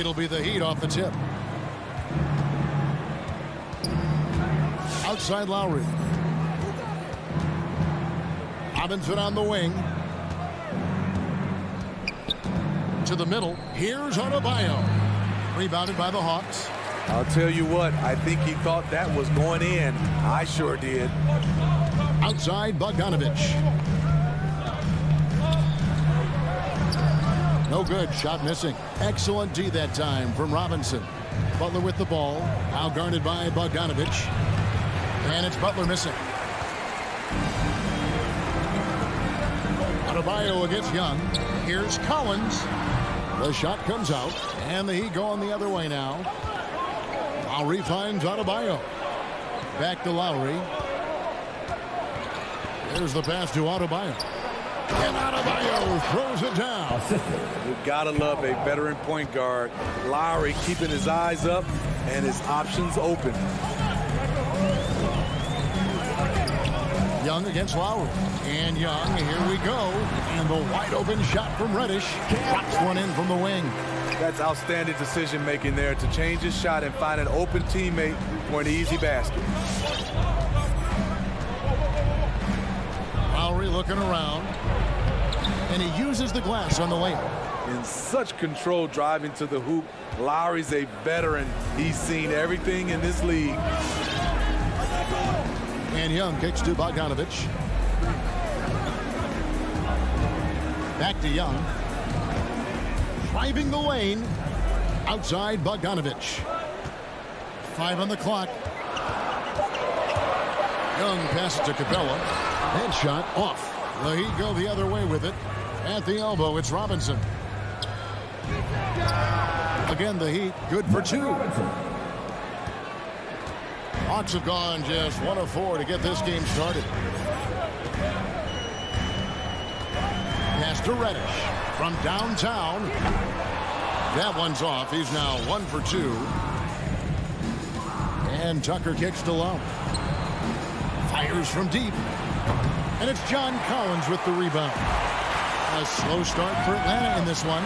it'll be the Heat off the tip. Outside Lowry. Robinson on the wing. To the middle. Here's Adebayo. Rebounded by the Hawks. I'll tell you what, I think he thought that was going in. I sure did. Outside Bogdanovich. No good. Shot missing. Excellent D that time from Robinson. Butler with the ball. Now guarded by Bogdanovich. And it's Butler missing. Adebayo against Young. Here's Collins. The shot comes out. And the Heat going the other way now. Lowry finds Adebayo. Back to Lowry. There's the pass to Adebayo. And Adebayo throws it down. You gotta love a veteran point guard. Lowry keeping his eyes up and his options open. Young against Lowry. And Young, here we go. And the wide open shot from Reddish. Drops one in from the wing. That's outstanding decision making there to change his shot and find an open teammate for an easy basket. Lowry looking around. And he uses the glass on the layup. In such control driving to the hoop. Lowry's a veteran. He's seen everything in this league. And Young kicks to Bogdanovich. Back to Young. Driving the lane. Outside Bogdanovich. 5 on the clock. Young passes to Capella. Headshot off. The Heat go the other way with it. At the elbow, it's Robinson. Again, the Heat good for 2. Hawks have gone just 1 of 4 to get this game started. Pass to Reddish from downtown. That one's off. He's now 1 for 2. And Tucker kicks to low. Fires from deep. And it's John Collins with the rebound. A slow start for Atlanta in this one.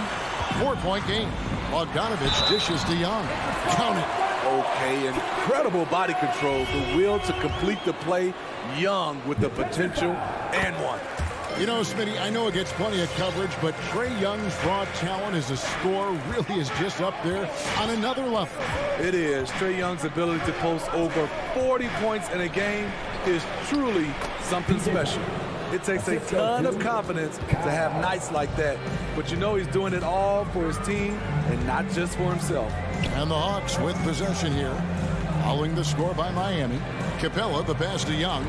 4-point game. Bogdanovich dishes to Young. Count it. Okay, incredible body control. The will to complete the play. Young with the potential and one. You know, Smitty, I know it gets plenty of coverage, but Trae Young's raw talent as a scorer really is just up there on another level. It is. Trae Young's ability to post over 40 points in a game is truly something special. It takes a ton of confidence to have nights like that. But you know he's doing it all for his team and not just for himself. And the Hawks with possession here. Following the score by Miami. Capella, the pass to Young.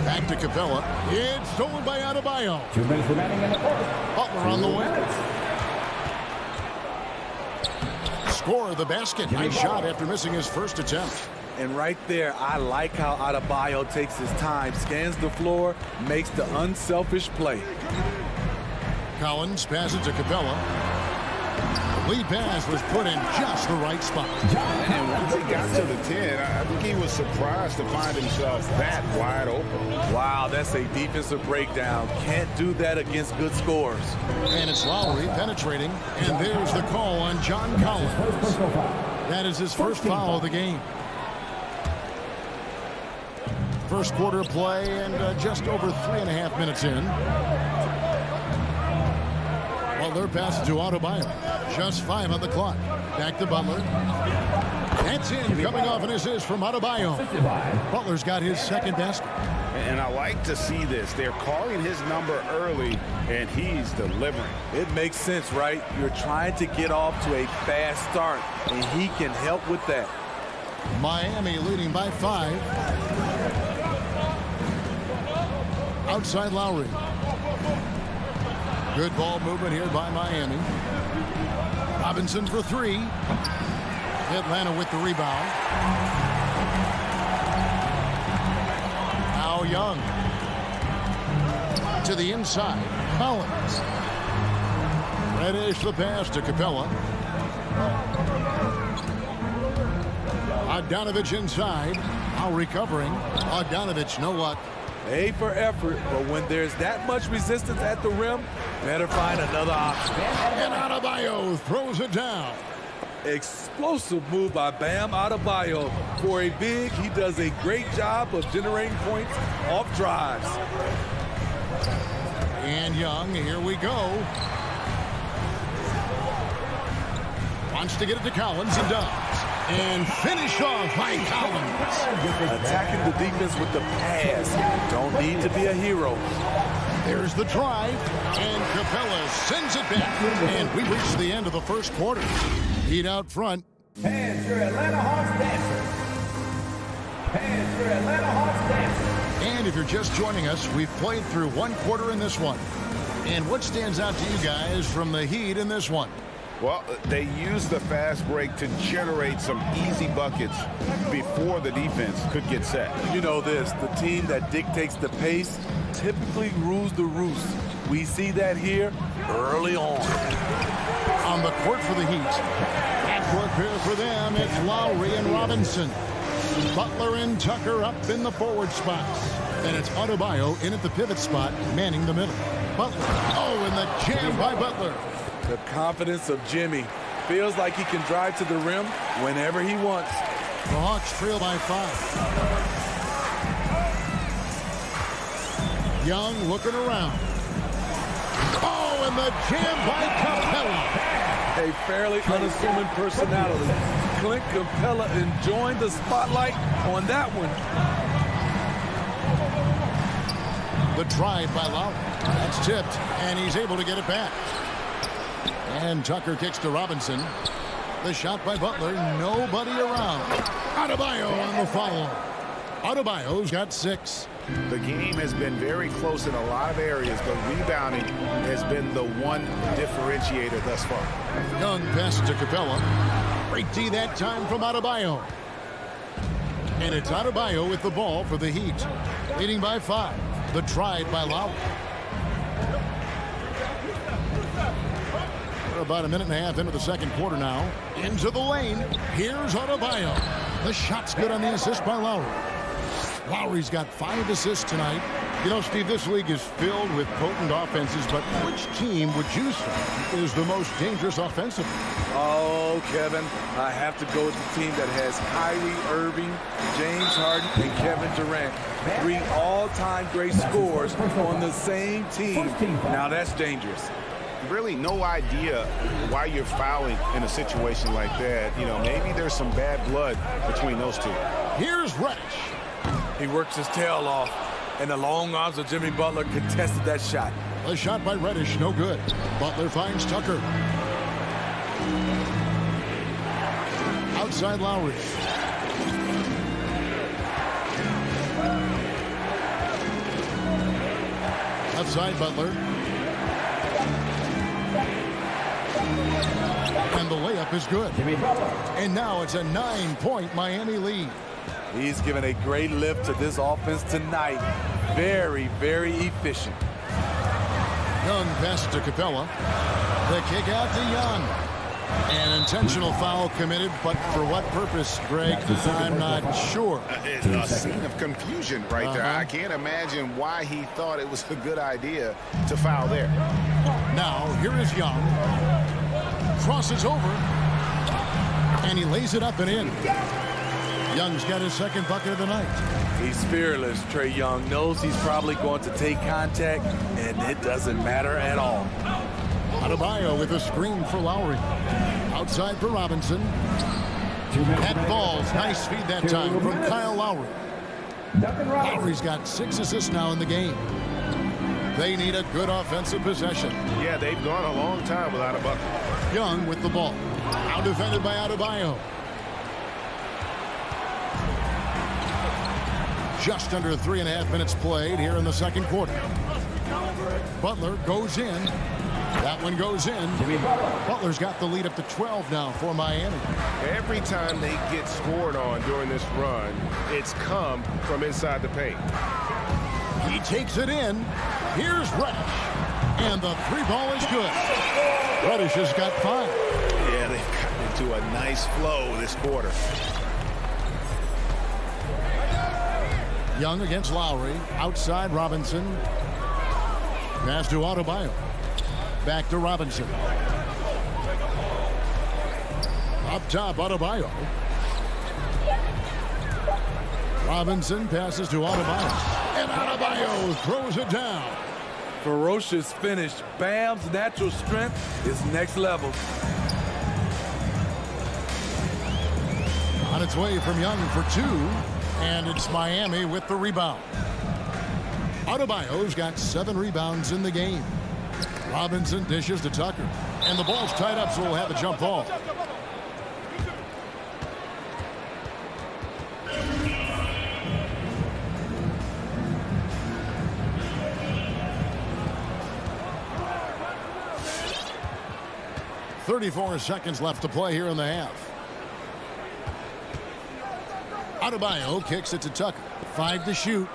Back to Capella. It's stolen by Adebayo. 2 minutes remaining in the fourth. Butler on the wing. Score the basket. Nice shot after missing his first attempt. And right there, I like how Adebayo takes his time, scans the floor, makes the unselfish play. Collins passes to Capella. Lead pass was put in just the right spot. And once he got to the 10, I think he was surprised to find himself that wide open. Wow, that's a defensive breakdown. Can't do that against good scores. And it's Lowry penetrating. And there's the call on John Collins. That is his first foul of the game. First quarter play and just over 3.5 minutes in. Butler passes to Adebayo. Just 5 on the clock. Back to Butler. That's in. Coming off an assist from Adebayo. Butler's got his second basket. And I like to see this. They're calling his number early, and he's delivering. It makes sense, right? You're trying to get off to a fast start, and he can help with that. Miami leading by 5. Outside Lowry. Good ball movement here by Miami. Robinson for 3. Atlanta with the rebound. Now Young. To the inside. Collins. Reddish the pass to Capella. Bogdanovich inside. Now recovering. Bogdanovich, no luck. A for effort, but when there's that much resistance at the rim, better find another option. And Adebayo throws it down. Explosive move by Bam Adebayo. For a big, he does a great job of generating points off drives. And Young, here we go. Wants to get it to Collins and does. And finish off by Collins. Attacking the defense with the pass. Don't need to be a hero. There's the drive. And Capella sends it back. And we reach the end of the first quarter. Heat out front. Fans, your Atlanta Hawks dancers. Fans, your Atlanta Hawks dancers. And if you're just joining us, we've played through one quarter in this one. And what stands out to you guys from the Heat in this one? Well, they used the fast break to generate some easy buckets before the defense could get set. You know this, the team that dictates the pace typically rules the roost. We see that here early on. On the court for the Heat. Backcourt pair for them, it's Lowry and Robinson. Butler and Tucker up in the forward spots. And it's Adebayo in at the pivot spot, manning the middle. Butler, and the jam by Butler. The confidence of Jimmy. Feels like he can drive to the rim whenever he wants. The Hawks trail by 5. Young looking around. And the jam by Capella. A fairly unassuming personality. Clint Capella enjoying the spotlight on that one. The drive by Lowry. That's tipped, and he's able to get it back. And Tucker kicks to Robinson. The shot by Butler. Nobody around. Adebayo on the follow. Adebayo's got 6. The game has been very close in a lot of areas, but rebounding has been the one differentiator thus far. Young passes to Capella. Great D that time from Adebayo. And it's Adebayo with the ball for the Heat. Leading by 5. The drive by Lowry. We're about a minute and a half into the second quarter now. Into the lane. Here's Adebayo. The shot's good on the assist by Lowry. Lowry's got 5 assists tonight. You know, Steve, this league is filled with potent offenses, but which team would you say is the most dangerous offensively? Oh, Kevin, I have to go with the team that has Kyrie Irving, James Harden, and Kevin Durant. 3 all-time great scorers on the same team. Now that's dangerous. Really no idea why you're fouling in a situation like that. You know, maybe there's some bad blood between those two. Here's Reddish. He works his tail off, and the long arms of Jimmy Butler contested that shot. The shot by Reddish, no good. Butler finds Tucker. Outside Lowry. Outside Butler. And the layup is good. And now it's a 9-point Miami lead. He's given a great lift to this offense tonight. Very, very efficient. Young passes to Capella. The kick out to Young. An intentional foul committed, but for what purpose, Greg? I'm not sure. It's a scene of confusion right there. I can't imagine why he thought it was a good idea to foul there. Now, here is Young. Crosses over. And he lays it up and in. Young's got his second bucket of the night. He's fearless. Trae Young knows he's probably going to take contact, and it doesn't matter at all. Adebayo with a screen for Lowry. Outside for Robinson. That ball's nice feed that time from Kyle Lowry. Lowry's got 6 assists now in the game. They need a good offensive possession. Yeah, they've gone a long time without a bucket. Young with the ball. Out defended by Adebayo. Just under 3.5 minutes played here in the second quarter. Butler goes in. That one goes in. Butler's got the lead up to 12 now for Miami. Every time they get scored on during this run, it's come from inside the paint. He takes it in. Here's Reddish. And the 3-ball is good. Reddish has got 5. Yeah, they've gotten into a nice flow this quarter. Young against Lowry. Outside Robinson. Pass to Adebayo. Back to Robinson. Up top, Adebayo. Robinson passes to Adebayo. And Adebayo throws it down. Ferocious finish. Bam's natural strength is next level. On its way from Young for two. And it's Miami with the rebound. Adebayo's got 7 rebounds in the game. Robinson dishes to Tucker. And the ball's tied up, so we'll have a jump ball. .34 seconds left to play here in the half. Adebayo kicks it to Tucker. 5 to shoot.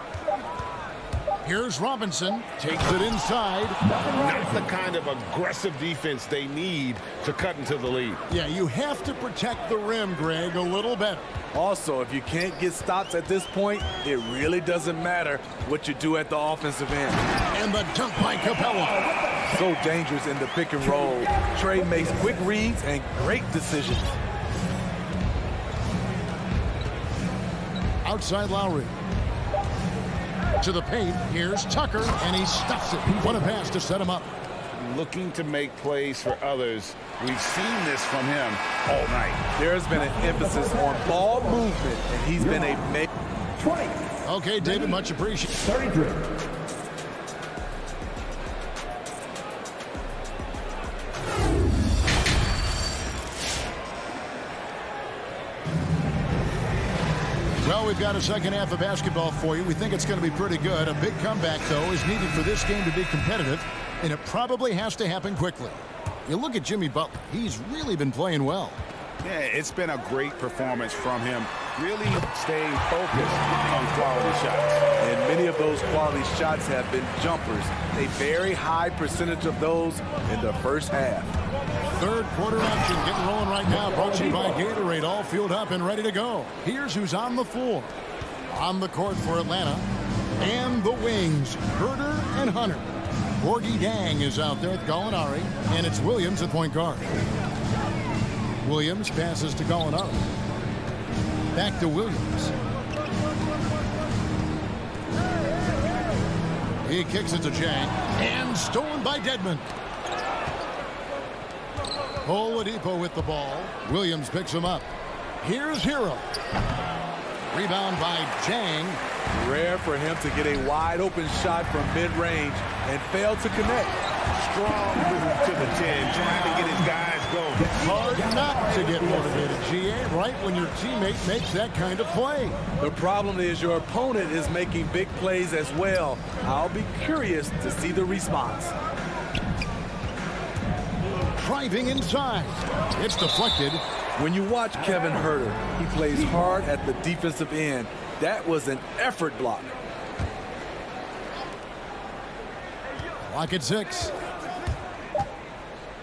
Here's Robinson. Takes it inside. Not the kind of aggressive defense they need to cut into the lead. Yeah, you have to protect the rim, Greg, a little better. Also, if you can't get stops at this point, it really doesn't matter what you do at the offensive end. And the dunk by Capella. So dangerous in the pick and roll. Trey makes quick reads and great decisions. Outside Lowry. To the paint. Here's Tucker, and he stuffs it. What a pass to set him up. Looking to make plays for others. We've seen this from him all night. There's been an emphasis on ball movement, and he's been a 20. Okay, David, much appreciated. 33. Well, we've got a second half of basketball for you. We think it's going to be pretty good. A big comeback, though, is needed for this game to be competitive, and it probably has to happen quickly. You look at Jimmy Butler. He's really been playing well. Yeah, it's been a great performance from him. Really staying focused on quality shots. And many of those quality shots have been jumpers. A very high percentage of those in the first half. Third quarter action getting rolling right now. Brought to you by Gatorade, all fueled up and ready to go. Here's who's on the floor. On the court for Atlanta. And the wings, Herter and Hunter. Gorgie Dang is out there with Gallinari. And it's Williams at point guard. Williams passes to Gallinari. Back to Williams. He kicks it to Jang. And stolen by Dedmon. Oladipo with the ball. Williams picks him up. Here's Hero. Rebound by Jang. Rare for him to get a wide open shot from mid-range and fail to connect. Strong move to the 10, trying to get his guys going. Hard not to get motivated, GA, right when your teammate makes that kind of play. The problem is your opponent is making big plays as well. I'll be curious to see the response. Driving inside. It's deflected. When you watch Kevin Herter, he plays hard at the defensive end. That was an effort block. Clock at 6.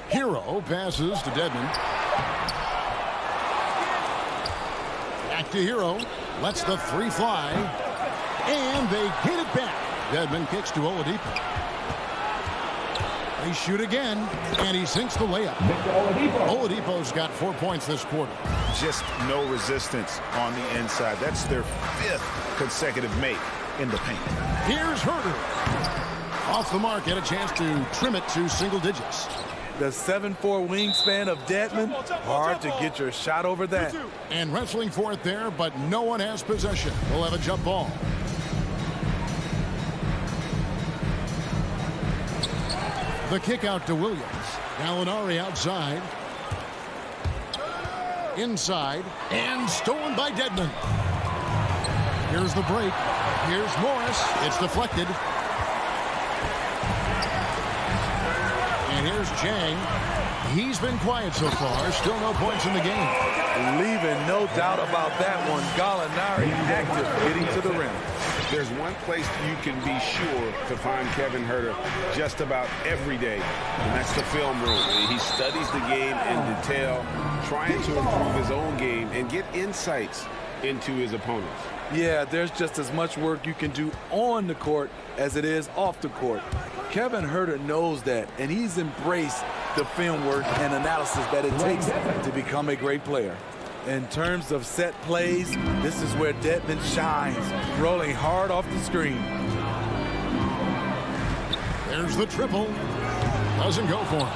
Hero passes to Dedmon. Back to Hero. Lets the 3 fly. And they get it back. Dedmon kicks to Oladipo. They shoot again, and he sinks the layup. Oladipo's got 4 points this quarter. Just no resistance on the inside. That's their 5th consecutive make in the paint. Here's Herter. Off the mark, get a chance to trim it to single digits. The 7'4" wingspan of Dedmon, hard to get your shot over that. And wrestling for it there, but no one has possession. We'll have a jump ball. The kick out to Williams. Gallinari outside. Inside. And stolen by Dedmon. Here's the break. Here's Morris. It's deflected. And here's Jang. He's been quiet so far. Still no points in the game. Leaving no doubt about that one. Gallinari active, getting to the rim. There's one place you can be sure to find Kevin Herter just about every day, and that's the film room. He studies the game in detail, trying to improve his own game and get insights into his opponents. Yeah, there's just as much work you can do on the court as it is off the court. Kevin Huerter knows that, and he's embraced the film work and analysis that it takes to become a great player. In terms of set plays, this is where Dedmon shines, rolling hard off the screen. There's the triple. Doesn't go for him.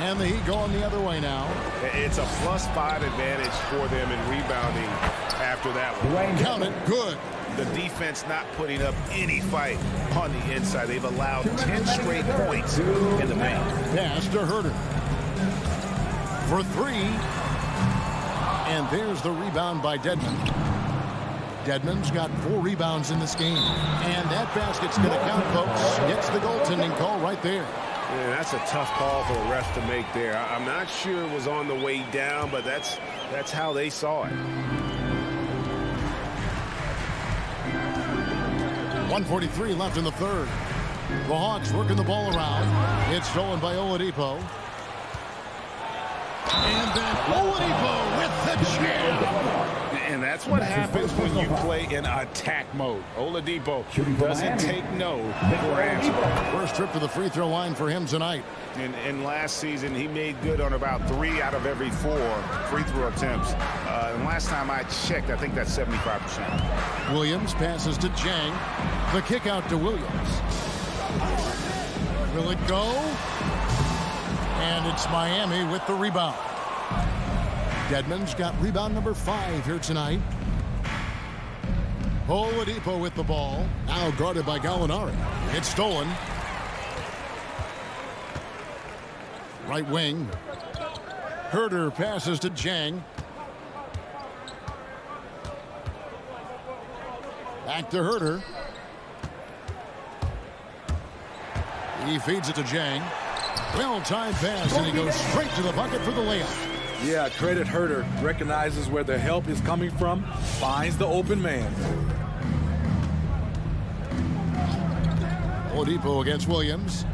And the Heat going the other way now. It's a +5 advantage for them in rebounding after that one. Count it. Good. The defense not putting up any fight on the inside. They've allowed 10 straight points in the paint. Pass to Huerter. For three. And there's the rebound by Dedmon. Dedmon's got 4 rebounds in this game. And that basket's going to count, folks. Gets the goaltending call right there. Yeah, that's a tough call for the refs to make there. I'm not sure it was on the way down, but that's how they saw it. 1:43 left in the third. The Hawks working the ball around. It's stolen by Oladipo. And then Oladipo with the jam. And that's what happens when you play in attack mode. Oladipo doesn't take no for answer. First trip to the free throw line for him tonight. And last season, he made good on about 3 out of every 4 free throw attempts. And last time I checked, I think that's 75%. Williams passes to Jang. The kick out to Williams. Will it go? And it's Miami with the rebound. Dedmon's got rebound number 5 here tonight. Oladipo with the ball. Now guarded by Gallinari. It's stolen. Right wing. Huerter passes to Jang. Back to Huerter. He feeds it to Jang. Well-timed pass, and he goes straight to the bucket for the layup. Yeah, credit Huerter. Recognizes where the help is coming from, finds the open man. Oladipo against Williams.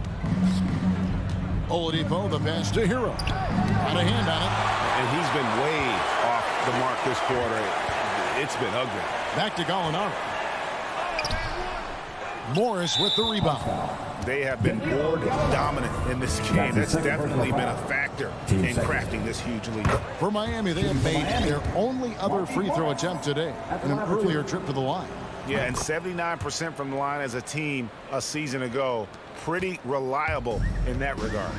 Oladipo, the pass to Hero. Got a hand on it. And he's been way off the mark this quarter. It's been ugly. Back to Gallinari. Morris with the rebound. They have been board dominant in this game. That's definitely been a factor in crafting this huge lead. For Miami, they have made their only other free throw attempt today in an earlier trip to the line. Yeah, and 79% from the line as a team a season ago. Pretty reliable in that regard.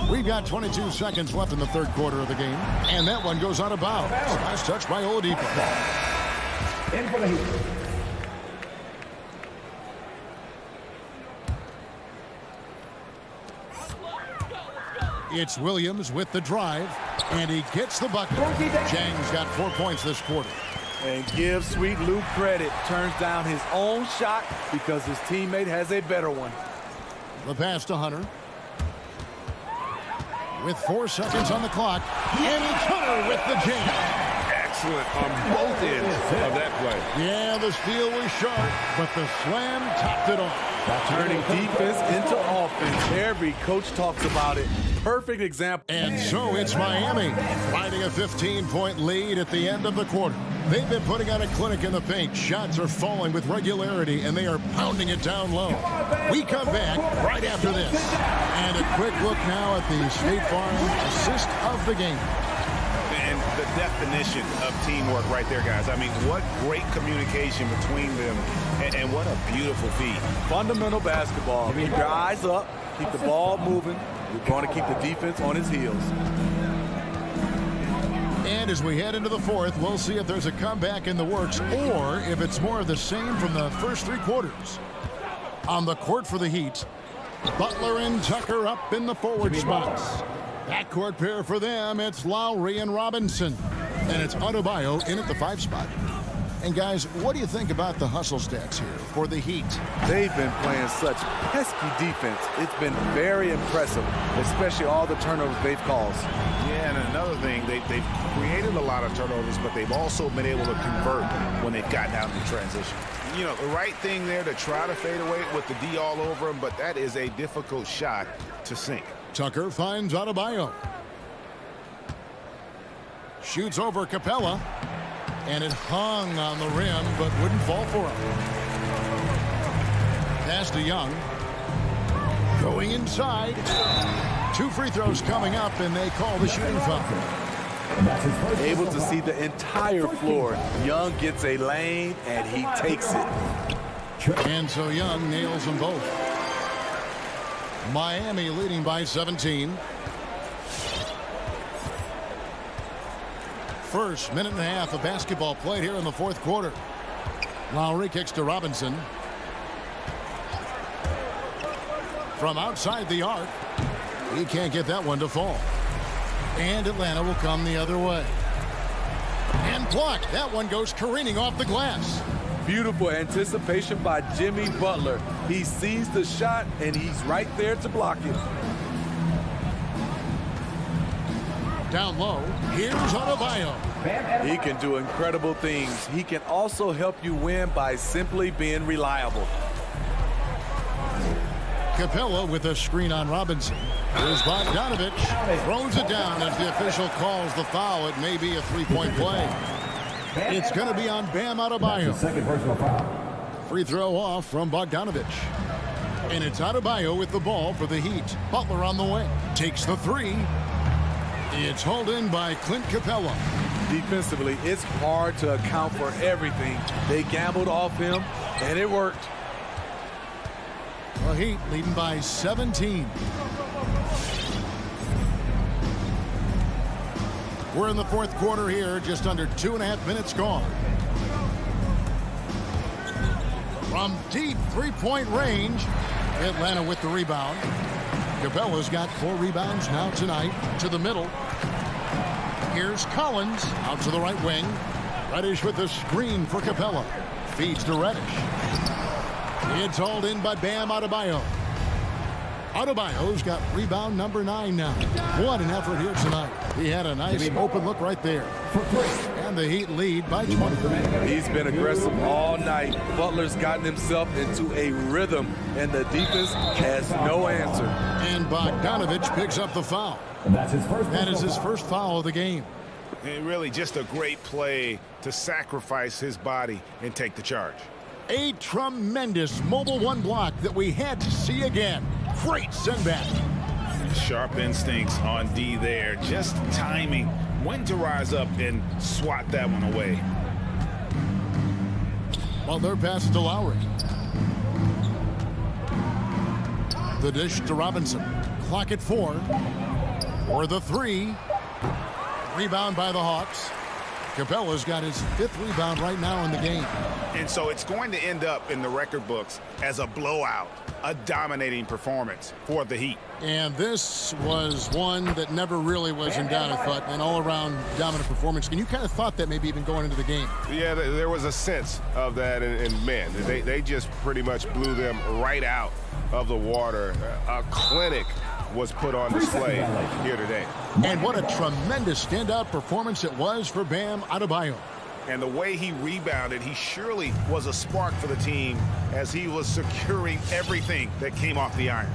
We've got 22 seconds left in the third quarter of the game. And that one goes out of bounds. Last touch by Oladipo. In for the Heat. It's Williams with the drive, and he gets the bucket. Jang's got 4 points this quarter. And give Sweet Luke credit. Turns down his own shot because his teammate has a better one. The pass to Hunter. With 4 seconds on the clock, and it's Hunter with the jam. Excellent on both ends of that play. Yeah, the steal was sharp, but the slam topped it off. Turning defense into offense. Every coach talks about it. Perfect example. And so it's Miami riding a 15-point lead at the end of the quarter. They've been putting on a clinic in the paint. Shots are falling with regularity, and they are pounding it down low. We come back right after this. And a quick look now at the State Farm assist of the game. And the definition of teamwork right there, guys. I mean, what great communication between them, and what a beautiful feed. Fundamental basketball. Keep your eyes up. Keep the ball moving. You're going to keep the defense on his heels. And as we head into the fourth, we'll see if there's a comeback in the works or if it's more of the same from the first 3 quarters. On the court for the Heat, Butler and Tucker up in the forward spots. Backcourt pair for them, it's Lowry and Robinson. And it's Adebayo in at the 5 spot. And guys, what do you think about the hustle stats here for the Heat? They've been playing such pesky defense. It's been very impressive, especially all the turnovers they've caused. Yeah, and another thing, they've created a lot of turnovers, but they've also been able to convert when they've gotten out in transition. You know, the right thing there to try to fade away with the D all over them, but that is a difficult shot to sink. Tucker finds Adebayo. Shoots over Capella. And it hung on the rim, but wouldn't fall for him. Pass to Young. Going inside. 2 free throws coming up, and they call the shooting foul. Able to see the entire floor. Young gets a lane, and he takes it. And so Young nails them both. Miami leading by 17. First minute and a half of basketball played here in the fourth quarter. Lowry kicks to Robinson. From outside the arc. He can't get that one to fall. And Atlanta will come the other way. And blocked. That one goes careening off the glass. Beautiful anticipation by Jimmy Butler. He sees the shot, and he's right there to block it. Down low, here's Adebayo. He can do incredible things. He can also help you win by simply being reliable. Capella with a screen on Robinson. Here's Bogdanovich. Throws it down as the official calls the foul. It may be a three-point play. It's going to be on Bam Adebayo. Second personal foul. Free throw off from Bogdanovich. And it's Adebayo with the ball for the Heat. Butler on the wing. Takes the three. It's hauled in by Clint Capella. Defensively, it's hard to account for everything. They gambled off him, and it worked. The Heat leading by 17. We're in the fourth quarter here, just under 2.5 minutes gone. From deep three-point range, Atlanta with the rebound. Capella's got 4 rebounds now tonight. To the middle. Here's Collins out to the right wing. Reddish with the screen for Capella. Feeds to Reddish. It's hauled in by Bam Adebayo. Adebayo's got rebound number 9 now. What an effort here tonight. He had a nice open look right there. And the Heat lead by 20. He's been aggressive all night. Butler's gotten himself into a rhythm, and the defense has no answer. And Bogdanovich picks up the foul. That is his first foul of the game. And really just a great play to sacrifice his body and take the charge. A tremendous Mobile One block that we had to see again. Great send back. Sharp instincts on D there. Just timing when to rise up and swat that one away. Well, their pass to Lowry. The dish to Robinson. Clock at 4. For the 3. Rebound by the Hawks. Capella's got his 5th rebound right now in the game. And so it's going to end up in the record books as a blowout, a dominating performance for the Heat. And this was one that never really was in doubt, I thought, an all-around dominant performance. And you kind of thought that maybe even going into the game. Yeah, there was a sense of that, and man, they just pretty much blew them right out of the water. A clinic was put on display here today. And what a tremendous standout performance it was for Bam Adebayo. And the way he rebounded, he surely was a spark for the team as he was securing everything that came off the iron.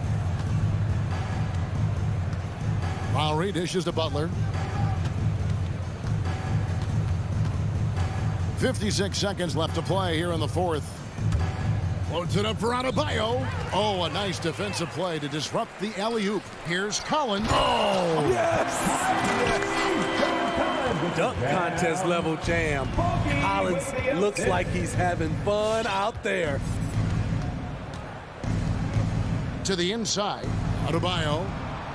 Lowry dishes to Butler. 56 seconds left to play here in the fourth. Loads it up for Adebayo. Oh, a nice defensive play to disrupt the alley-oop. Here's Collins. Oh! Yes! Dunk contest level jam. Collins looks like he's having fun out there. To the inside. Adebayo.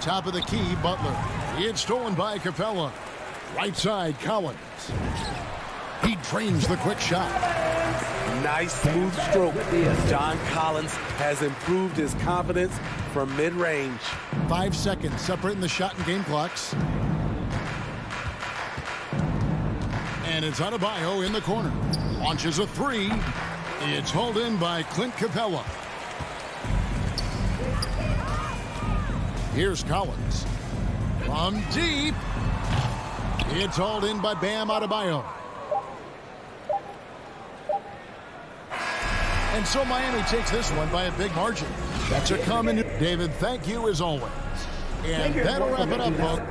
Top of the key, Butler. It's stolen by Capella. Right side, Collins. He drains the quick shot. Nice smooth stroke. John Collins has improved his confidence from mid-range. 5 seconds separating the shot and game clocks. And it's Adebayo in the corner. Launches a 3. It's hauled in by Clint Capella. Here's Collins. From deep. It's hauled in by Bam Adebayo. And so Miami takes this one by a big margin. That's a common. David, thank you as always. And that'll wrap it up, folks.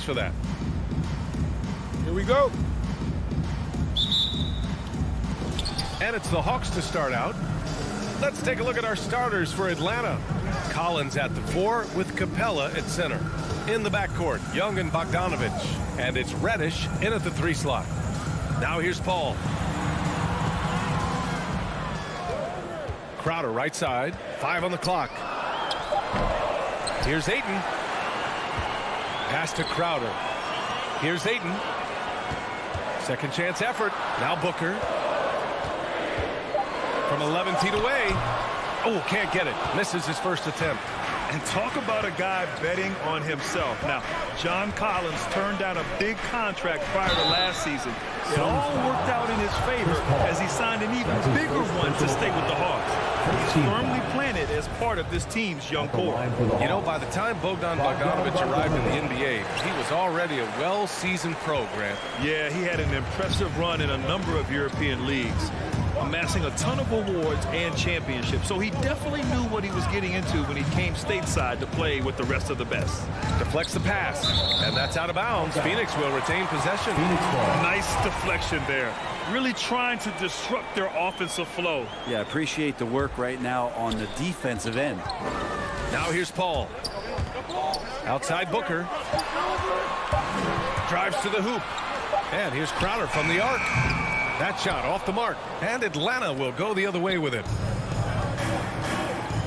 Thanks for that. Here we go. And it's the Hawks to start out. Let's take a look at our starters for Atlanta. Collins at the 4 with Capella at center. In the backcourt, Young and Bogdanovich. And it's Reddish in at the 3 slot. Now here's Paul. Crowder right side. 5 on the clock. Here's Ayton. Pass to Crowder. Here's Ayton. Second chance effort. Now Booker. From 11 feet away. Oh, can't get it. Misses his first attempt. And talk about a guy betting on himself. Now, John Collins turned down a big contract prior to last season. It all worked out in his favor as he signed an even bigger one to stay with the Hawks. He's firmly planted as part of this team's young core. You know, by the time Bogdan Bogdanovich arrived in the NBA, he was already a well-seasoned pro, Grant. Yeah, he had an impressive run in a number of European leagues, amassing a ton of awards and championships. So he definitely knew what he was getting into when he came stateside to play with the rest of the best. Deflects the pass, and that's out of bounds. Phoenix will retain possession. Nice deflection there. Really trying to disrupt their offensive flow. Yeah, appreciate the work right now on the defensive end. Now here's Paul. Outside Booker. Drives to the hoop. And here's Crowder from the arc. That shot off the mark. And Atlanta will go the other way with it.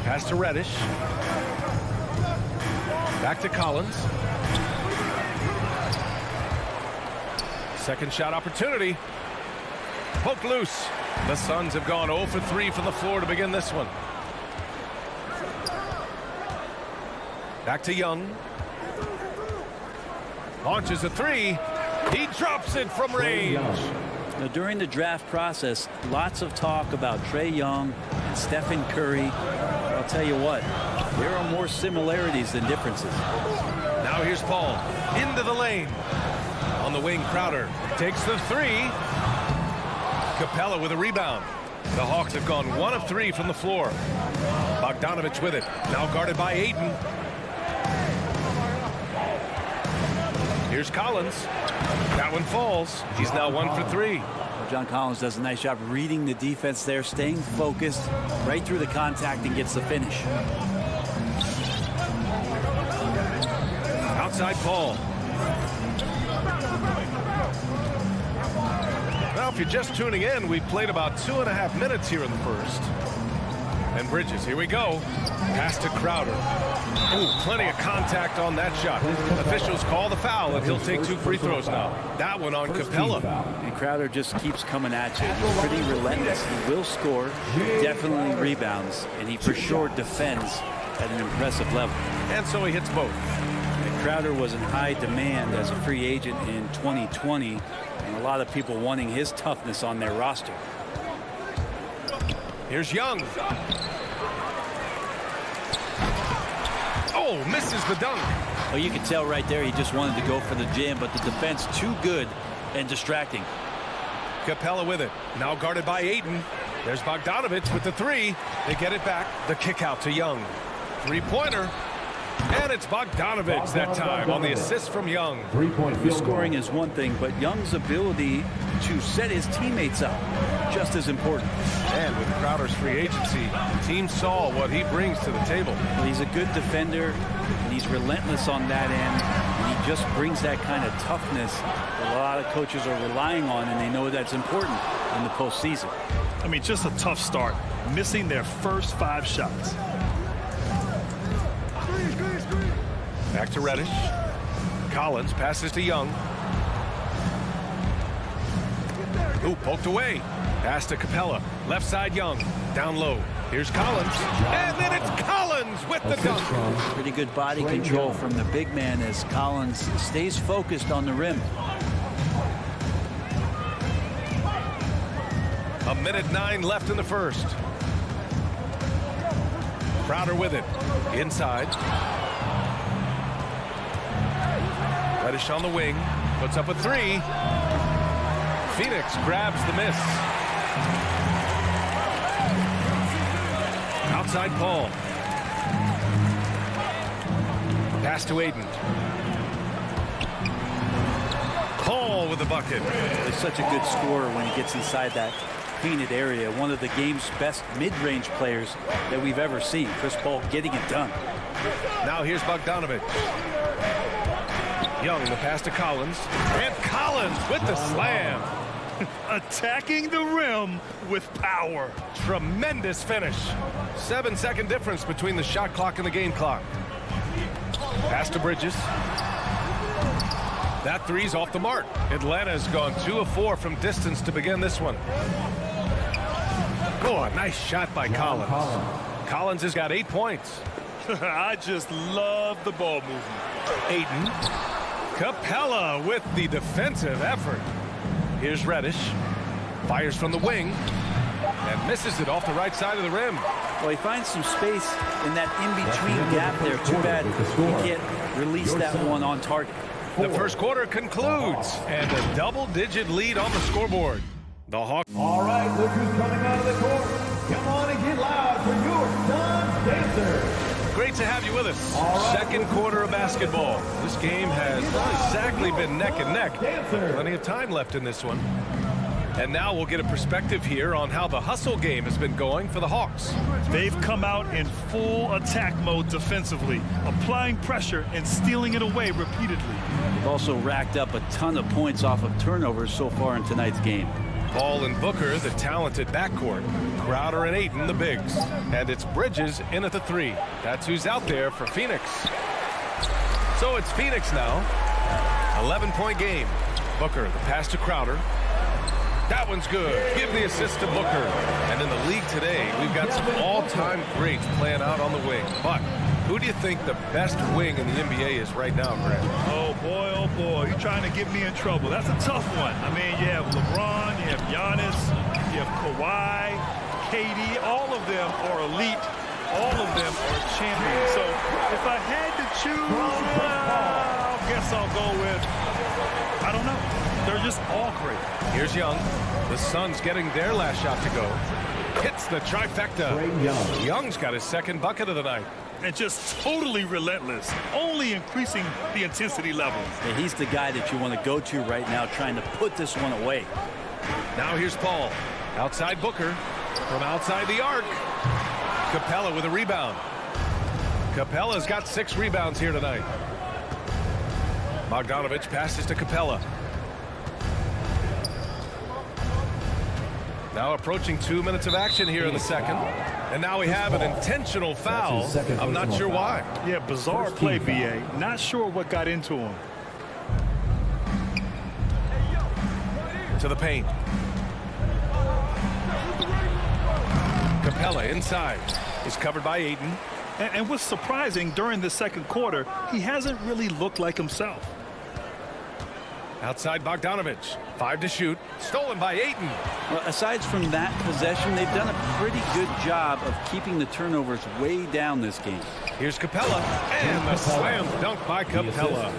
Pass to Reddish. Back to Collins. Second shot opportunity. Poked loose. The Suns have gone 0 for 3 from the floor to begin this one. Back to Young. Launches a 3. He drops it from range. Now, during the draft process, lots of talk about Trae Young and Stephen Curry. I'll tell you what, there are more similarities than differences. Now here's Paul. Into the lane. On the wing, Crowder takes the 3. Capella with a rebound. The Hawks have gone 1 of 3 from the floor. Bogdanovich with it. Now guarded by Ayton. Here's Collins. That one falls. He's now 1 for 3. John Collins does a nice job reading the defense there, staying focused right through the contact and gets the finish. Outside Paul. Well, if you're just tuning in, we've played about 2.5 minutes here in the first. And Bridges, here we go. Pass to Crowder. Ooh, plenty of contact on that shot. Officials call the foul, and he'll take 2 free throws now. That one on Capella. And Crowder just keeps coming at you. He's pretty relentless. He will score, definitely rebounds, and he for sure defends at an impressive level. And so he hits both. And Crowder was in high demand as a free agent in 2020, and a lot of people wanting his toughness on their roster. Here's Young. Oh, misses the dunk. Well, you can tell right there he just wanted to go for the jam, but the defense too good and distracting. Capella with it. Now guarded by Ayton. There's Bogdanovich with the 3. They get it back. The kick out to Young. 3-pointer. And it's Bogdanovich that time on the assist from Young. Scoring is one thing, but Young's ability to set his teammates up just as important. And with Crowder's free agency, the team saw what he brings to the table. Well, he's a good defender, and he's relentless on that end. And he just brings that kind of toughness that a lot of coaches are relying on, and they know that's important in the postseason. I mean, just a tough start, missing their first 5 shots. Back to Reddish. Collins passes to Young. Ooh, poked away. Pass to Capella. Left side Young. Down low. Here's Collins. And then it's Collins with the dunk. Pretty good body control from the big man as Collins stays focused on the rim. 1:09 left in the first. Crowder with it. Inside. Reddish on the wing. Puts up a 3. Phoenix grabs the miss. Outside Paul. Pass to Ayton. with the bucket. He's such a good scorer when he gets inside that painted area. One of the game's best mid-range players that we've ever seen. Chris Paul getting it done. Now here's Bogdanovich. Young, the pass to Collins. And Collins with the slam. Attacking the rim with power. Tremendous finish. 7-second difference between the shot clock and the game clock. Pass to Bridges. That three's off the mark. Atlanta's gone 2 of 4 from distance to begin this one. Oh, a nice shot by Collins. Collins has got 8 points. I just love the ball movement. Ayton. Capella with the defensive effort. Here's Reddish. Fires from the wing. And misses it off the right side of the rim. Well, he finds some space in that in-between gap there. Too bad he can't release that one on target. The first quarter concludes, and a double-digit lead on the scoreboard. The Hawks. All right, look who's coming out of the court. Come on and get loud for your Suns Dancers. Great to have you with us. Second quarter of basketball. This game has not exactly been neck and neck. Plenty of time left in this one. And now we'll get a perspective here on how the hustle game has been going for the Hawks. They've come out in full attack mode defensively, applying pressure and stealing it away repeatedly. They've also racked up a ton of points off of turnovers so far in tonight's game. Paul and Booker, the talented backcourt. Crowder and Ayton, the bigs. And it's Bridges in at the 3. That's who's out there for Phoenix. So it's Phoenix now. 11-point game. Booker, the pass to Crowder. That one's good. Give the assist to Booker. And in the league today, we've got some all-time greats playing out on the wing. But who do you think the best wing in the NBA is right now, Grant? Oh, boy, you're trying to get me in trouble. That's a tough one. I mean, you have LeBron, you have Giannis, you have Kawhi, KD. All of them are elite. All of them are champions. So if I had to choose, I guess I'll go with, I don't know. They're just all great. Here's Young. The Suns getting their last shot to go. Hits the trifecta. Young's got his second bucket of the night. And just totally relentless, only increasing the intensity level. Yeah, he's the guy that you want to go to right now, trying to put this one away. Now here's Paul. Outside Booker. From outside the arc. Capella with a rebound. Capella's got 6 rebounds here tonight. Bogdanovich passes to Capella. Now approaching 2 minutes of action here in the second. And now we have an intentional foul. I'm not sure why. Yeah, bizarre play, BA. Not sure what got into him. To the paint. Capella inside. Is covered by Ayton. And what's surprising, during the second quarter, he hasn't really looked like himself. Outside Bogdanovich. 5 to shoot. Stolen by Ayton. Well, aside from that possession, they've done a pretty good job of keeping the turnovers way down this game. Here's Capella. And the slam dunk by Capella.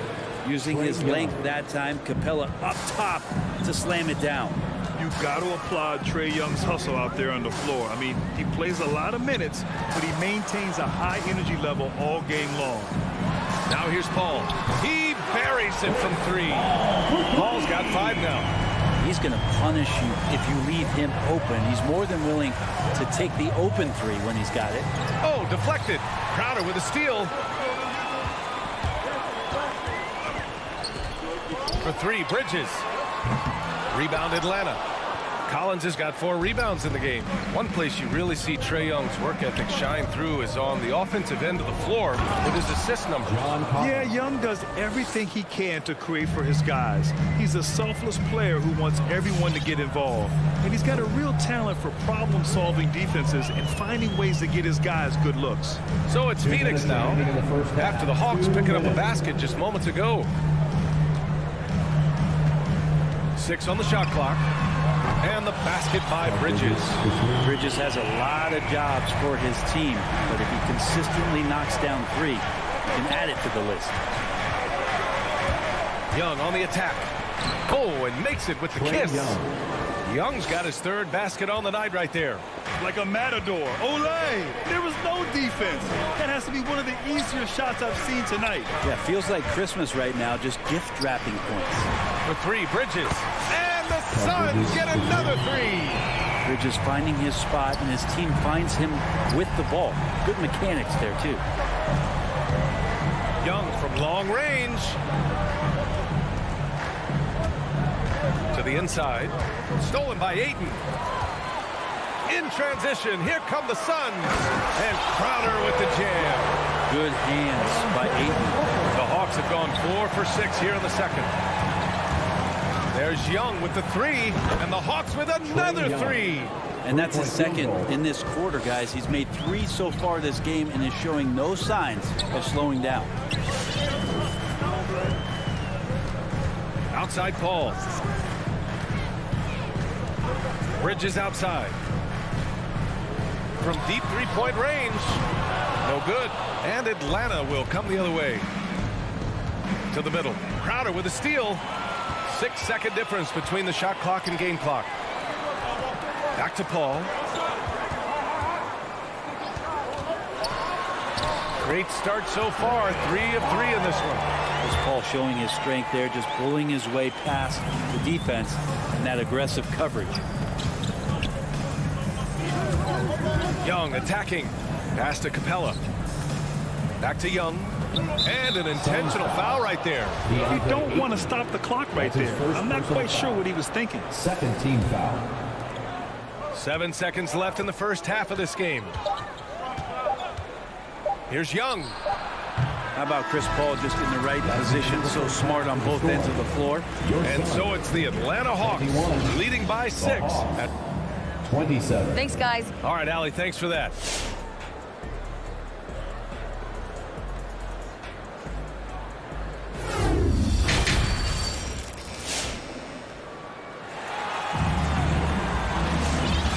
Using his length that time, Capella up top to slam it down. You've got to applaud Trae Young's hustle out there on the floor. I mean, he plays a lot of minutes, but he maintains a high energy level all game long. Now here's Paul. He buries it from 3. Paul's got 5 now. He's going to punish you if you leave him open. He's more than willing to take the open 3 when he's got it. Oh, deflected. Crowder with a steal. For 3, Bridges. Rebound Atlanta. Collins has got 4 rebounds in the game. One place you really see Trae Young's work ethic shine through is on the offensive end of the floor with his assist numbers. Yeah, Young does everything he can to create for his guys. He's a selfless player who wants everyone to get involved. And he's got a real talent for problem-solving defenses and finding ways to get his guys good looks. So it's Phoenix now, after the Hawks picking up a basket just moments ago. 6 on the shot clock. And the basket by Bridges. Bridges has a lot of jobs for his team, but if he consistently knocks down 3, he can add it to the list. Young on the attack. Oh, and makes it with the kiss. Young's got his third basket on the night right there. Like a matador. Olay! There was no defense. That has to be one of the easier shots I've seen tonight. Yeah, feels like Christmas right now, just gift wrapping points. For three, Bridges. And the Suns get another three. Bridges finding his spot, and his team finds him with the ball. Good mechanics there, too. Young from long range. To the inside. Stolen by Ayton. In transition, here come the Suns. And Crowder with the jam. Good hands by Ayton. The Hawks have gone 4 for 6 here in the second. There's Young with the three, and the Hawks with another three. And that's his second in this quarter, guys. He's made 3 so far this game and is showing no signs of slowing down. Outside Paul. Bridges outside. From deep three-point range. No good. And Atlanta will come the other way. To the middle. Crowder with a steal. 6-second difference between the shot clock and game clock. Back to Paul. Great start so far. 3 of 3 in this one. There's Paul showing his strength there, just pulling his way past the defense and that aggressive coverage. Young attacking. Pass to Capella. Back to Young. And an intentional foul right there. You don't want to stop the clock right there. I'm not quite sure what he was thinking. Second team foul. 7 seconds left in the first half of this game. Here's Young. How about Chris Paul just in the right position, so smart on both ends of the floor. And so it's the Atlanta Hawks leading by 6 at 27. Thanks, guys. All right, Allie, thanks for that.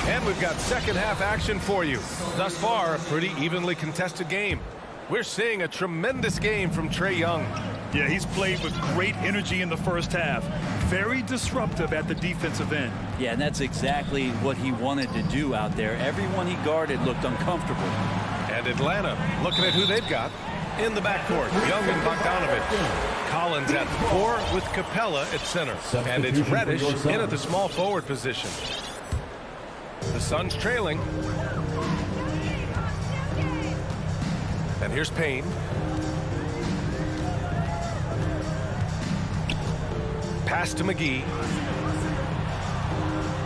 And we've got second half action for you. Thus far, a pretty evenly contested game. We're seeing a tremendous game from Trae Young. Yeah, he's played with great energy in the first half. Very disruptive at the defensive end. Yeah, and that's exactly what he wanted to do out there. Everyone he guarded looked uncomfortable. And Atlanta looking at who they've got in the backcourt. Young and Bogdanovich. Collins at the 4 with Capella at center. And it's Reddish in at the small forward position. The Suns trailing. And here's Payne. Pass to McGee.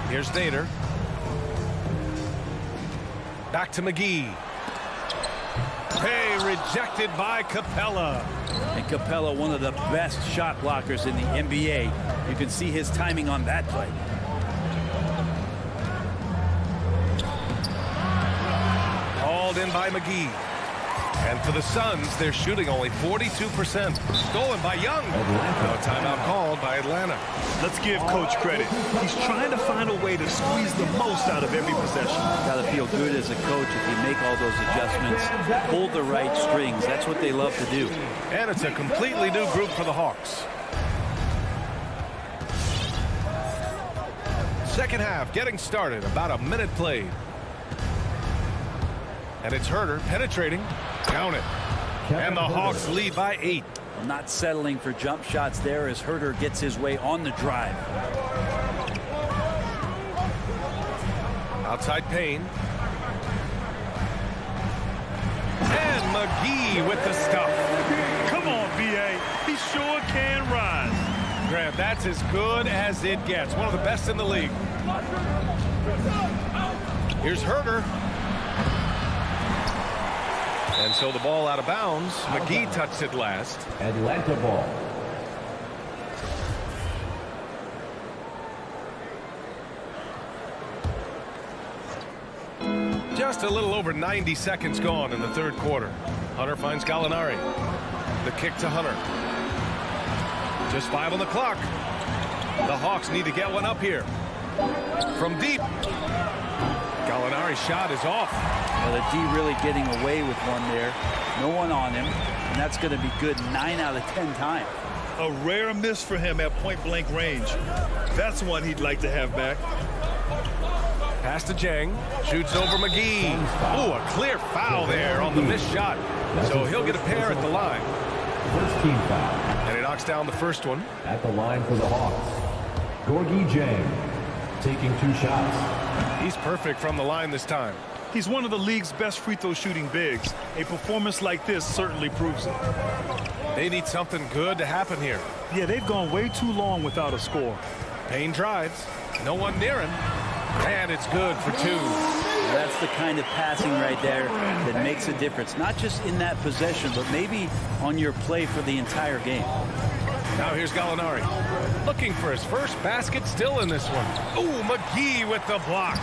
Here's Nader. Back to McGee. Hey, rejected by Capella. And Capella, one of the best shot blockers in the NBA. You can see his timing on that play. Hauled in by McGee. And for the Suns, they're shooting only 42%. Stolen by Young. No timeout called by Atlanta. Let's give Coach credit. He's trying to find a way to squeeze the most out of every possession. Got to feel good as a coach if you make all those adjustments, pull the right strings. That's what they love to do. And it's a completely new group for the Hawks. Second half getting started. About a minute played. And it's Herter penetrating. Count it. And the Hawks lead by 8. Well, not settling for jump shots there as Herter gets his way on the drive. Outside Payne. And McGee with the stuff. Come on, B.A. He sure can rise. Grant, that's as good as it gets. One of the best in the league. Here's Herter. And so the ball out of bounds. McGee touched it last. Atlanta ball. Just a little over 90 seconds gone in the third quarter. Hunter finds Gallinari. The kick to Hunter. Just 5 on the clock. The Hawks need to get one up here. From deep. Gallinari's shot is off. Well, the D really getting away with one there. No one on him. And that's going to be good 9 out of 10 times. A rare miss for him at point-blank range. That's one he'd like to have back. Pass to Jang. Shoots over McGee. Ooh, a clear foul there on the missed shot. So he'll get a pair at the line. First team foul. And he knocks down the first one. At the line for the Hawks, Gorgie Jang taking 2 shots. He's perfect from the line this time. He's one of the league's best free throw shooting bigs. A performance like this certainly proves it. They need something good to happen here. Yeah, they've gone way too long without a score. Payne drives. No one near him. And it's good for 2. That's the kind of passing right there that makes a difference, not just in that possession, but maybe on your play for the entire game. Now here's Gallinari. Looking for his first basket, still in this one. Ooh, McGee with the block.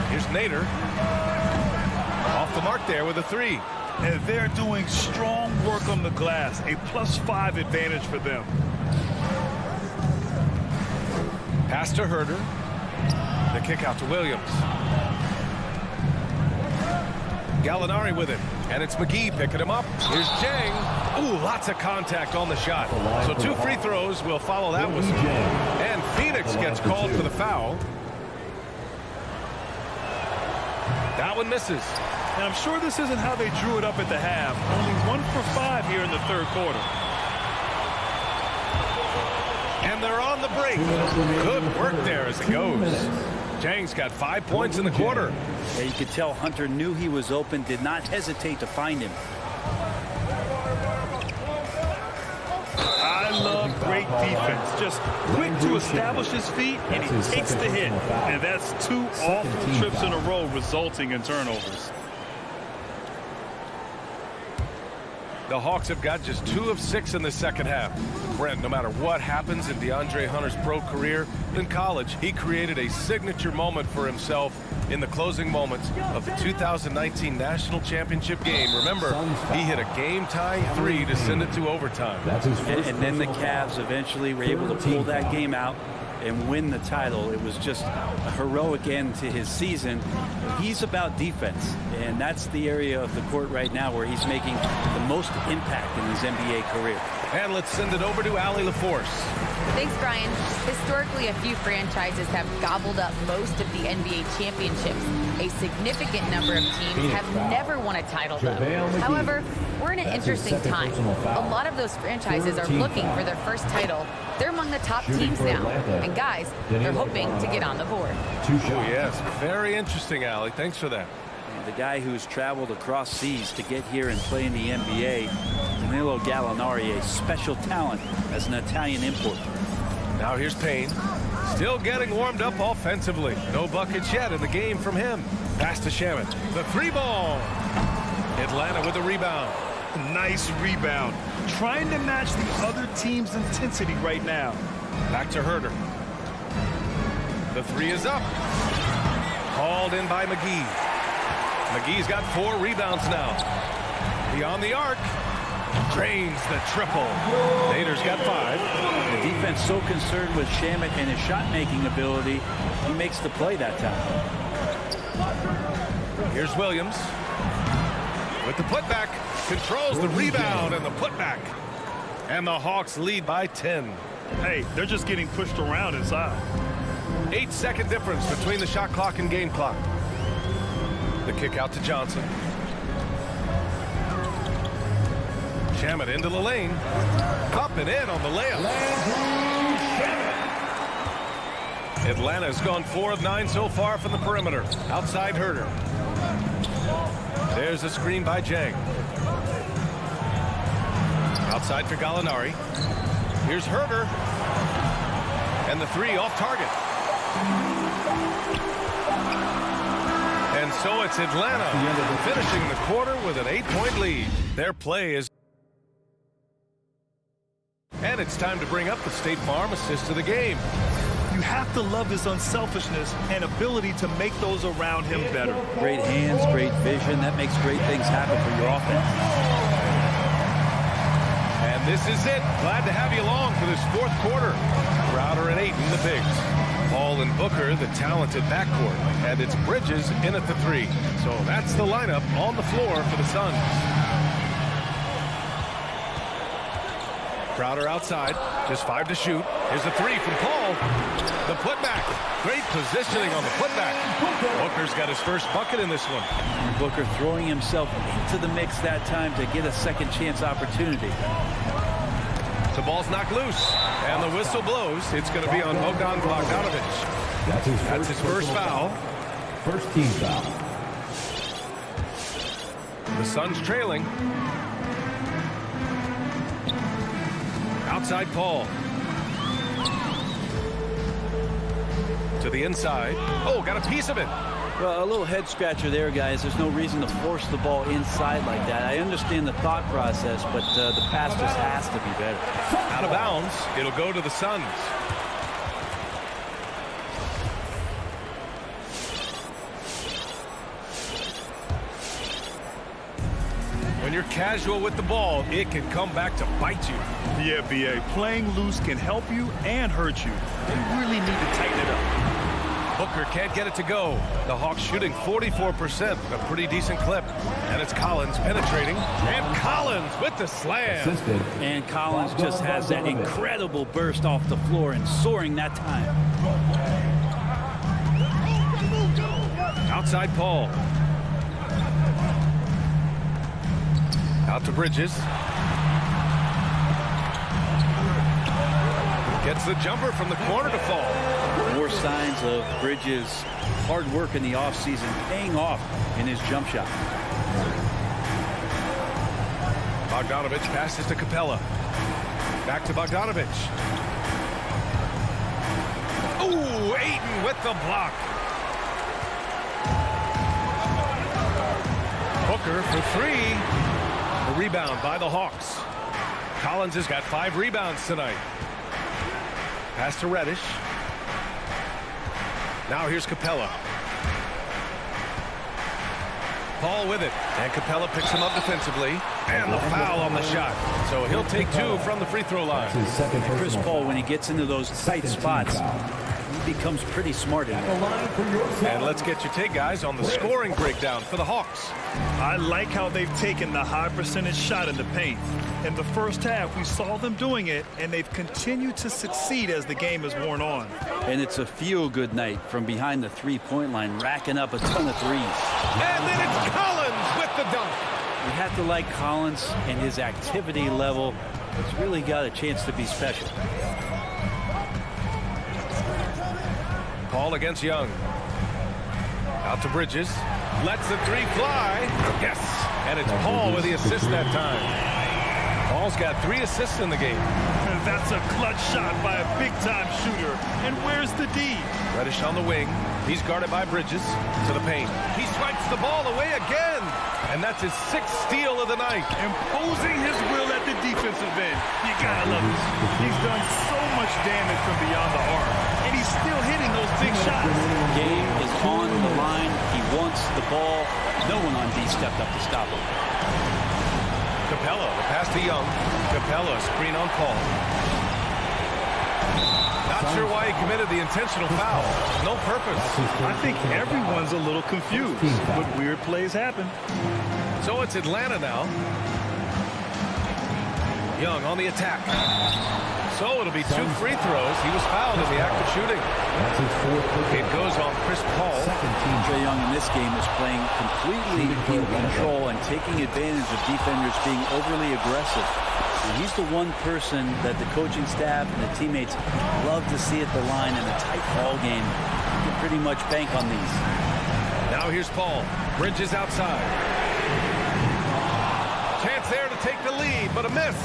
Here's Nader. Off the mark there with a 3. And they're doing strong work on the glass, a +5 advantage for them. Pass to Herder. The kick out to Williams. Gallinari with it. And it's McGee picking him up. Here's Jang. Ooh, lots of contact on the shot. So 2 free throws will follow that whistle. And Phoenix gets called for the foul. That one misses. And I'm sure this isn't how they drew it up at the half. Only 1 for 5 here in the third quarter. And they're on the break. Good work there as it goes. Jang's got 5 points in the quarter. Yeah, you could tell Hunter knew he was open, did not hesitate to find him. I love great defense. Just quick to establish his feet, and he takes the hit. And that's 2 awful trips in a row, resulting in turnovers. The Hawks have got just 2 of 6 in the second half. Brent, no matter what happens in DeAndre Hunter's pro career, in college, he created a signature moment for himself in the closing moments of the 2019 National Championship game. Remember, he hit a game-tying 3 to send it to overtime. And then the Cavs eventually were able to pull that game out and win the title. It was just a heroic end to his season. He's about defense, and that's the area of the court right now where he's making the most impact in his NBA career. And let's send it over to Allie LaForce. Thanks, Brian. Historically, a few franchises have gobbled up most of the NBA championships. A significant number of teams have never won a title, though. However, we're in an interesting time. A lot of those franchises are looking for their first title. They're among the top teams now. And guys, they're hoping to get on the board. Oh, yes. Very interesting, Allie. Thanks for that. The guy who's traveled across seas to get here and play in the NBA, Danilo Gallinari, a special talent as an Italian import. Now here's Payne. Still getting warmed up offensively. No buckets yet in the game from him. Pass to Shamet. The 3-ball. Atlanta with the rebound. Nice rebound. Trying to match the other team's intensity right now. Back to Herder. The 3 is up. Called in by McGee. McGee's got 4 rebounds now. Beyond the arc. Drains the triple. Nader's got 5. The defense so concerned with Shamet and his shot-making ability, he makes the play that time. Here's Williams. With the putback. Controls the rebound and the putback. And the Hawks lead by 10. Hey, they're just getting pushed around inside. 8-second difference between the shot clock and game clock. The kick out to Johnson. Shamet into the lane. Up and in on the layup. Atlanta's gone 4 of 9 so far from the perimeter. Outside Herder. There's a screen by Jang. Outside for Gallinari. Here's Herder. And the 3 off target. And so it's Atlanta finishing the quarter with an 8-point lead. Their play is... And it's time to bring up the State Farm assist of the game. You have to love his unselfishness and ability to make those around him better. Great hands, great vision. That makes great things happen for your offense. And this is it. Glad to have you along for this 4th quarter. Crowder and Ayton, the bigs. Paul and Booker, the talented backcourt. And it's Bridges in at the 3. So that's the lineup on the floor for the Suns. Crowder outside, just 5 to shoot. Here's a 3 from Paul. The putback. Great positioning on the putback. Booker's got his first bucket in this one. Booker throwing himself into the mix that time to get a second chance opportunity. The ball's knocked loose, and the whistle blows. It's going to be on Bogdanovich. That's his first foul. First team foul. The Suns trailing. Outside Paul. To the inside. Oh, got a piece of it. Well, a little head scratcher there, guys. There's no reason to force the ball inside like that. I understand the thought process, but the pass just has to be better. Out of bounds. It'll go to the Suns. When you're casual with the ball, it can come back to bite you. Yeah, B.A. Playing loose can help you and hurt you. They really need to tighten it up. Booker can't get it to go. The Hawks shooting 44%, a pretty decent clip. And it's Collins penetrating. And Collins with the slam. And Collins just has that incredible burst off the floor and soaring that time. Outside Paul. Out to Bridges. Gets the jumper from the corner to fall. More signs of Bridges' hard work in the offseason paying off in his jump shot. Bogdanovich passes to Capella. Back to Bogdanovich. Ooh, Ayton with the block. Booker for 3. A rebound by the Hawks. Collins has got 5 rebounds tonight. Pass to Reddish. Now here's Capella. Paul with it. And Capella picks him up defensively. And the foul on the shot. So he'll take 2 from the free throw line. Chris Paul, when he gets into those tight spots, he becomes pretty smart in it. And let's get your take, guys, on the scoring breakdown for the Hawks. I like how they've taken the high percentage shot in the paint. In the first half, we saw them doing it, and they've continued to succeed as the game has worn on. And it's a feel-good night from behind the three-point line, racking up a ton of threes. And then it's Collins with the dunk. You have to like Collins and his activity level. It's really got a chance to be special. Paul against Young. Out to Bridges. Lets the 3 fly. Yes. And it's Paul with the assist that time. Paul's got 3 assists in the game. And that's a clutch shot by a big-time shooter. And where's the D? Reddish on the wing. He's guarded by Bridges. To the paint. He swipes the ball away again. And that's his 6th steal of the night. Imposing his will at the defensive end. You gotta love it. He's done so much damage from beyond the arc. And he's still hitting those big shots. Game is on the line. He wants the ball. No one on D stepped up to stop him. Capella, the pass to Young. Capella, screen on Paul. Not sure why he committed the intentional foul. No purpose. I think everyone's a little confused, but weird plays happen. So it's Atlanta now. Young on the attack. So it'll be 2 free throws. He was fouled in the act of shooting. It goes on Chris Paul. Trae Young in this game is playing completely in control and taking advantage of defenders being overly aggressive. And he's the one person that the coaching staff and the teammates love to see at the line in a tight ball game. You can pretty much bank on these. Now here's Paul. Bridges outside. Chance there to take the lead, but a miss.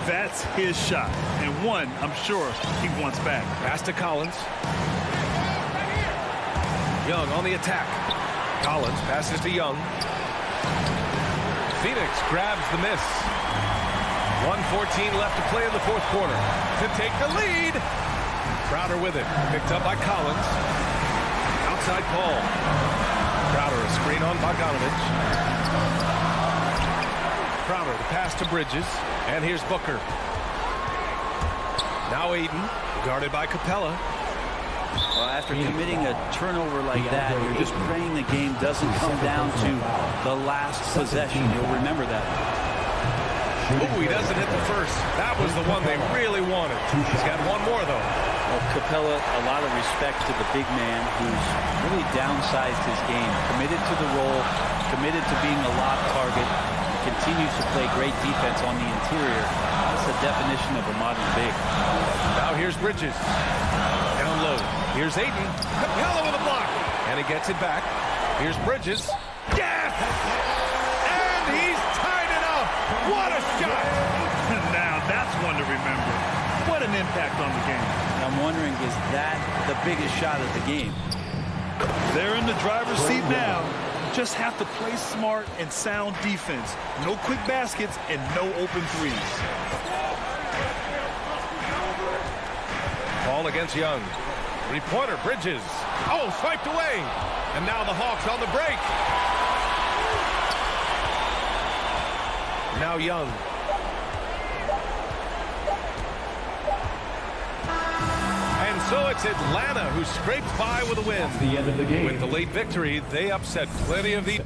That's his shot, and one I'm sure he wants back. Pass to Collins. Young on the attack. Collins passes to Young. Phoenix grabs the miss. 1:14 left to play in the 4th quarter. To take the lead. Crowder with it. Picked up by Collins. Outside Paul. Crowder, a screen on Bogdanovich. Crowder, the pass to Bridges. And here's Booker. Now Ayton, guarded by Capella. Well, after committing a turnover like that, you're just praying the game doesn't come down to the last possession. You'll remember that. Oh, he doesn't hit the first. That was the one they really wanted. He's got one more, though. Well, Capella, a lot of respect to the big man who's really downsized his game, committed to the role, committed to being a lob target, continues to play great defense on the interior. That's the definition of a modern big. Now here's Bridges. Down low. Here's Ayton. Capella with a block. And he gets it back. Here's Bridges. Yes! And he's tied it up. What a shot! Now that's one to remember. What an impact on the game. I'm wondering, is that the biggest shot of the game? They're in the driver's seat now. Just have to play smart and sound defense. No quick baskets and no open threes. Ball against Young. Three-pointer, Bridges. Oh, swiped away. And now the Hawks on the break. Now Young. And so it's Atlanta who scrapes by with a win. The end of the game. With the late victory, they upset plenty of the...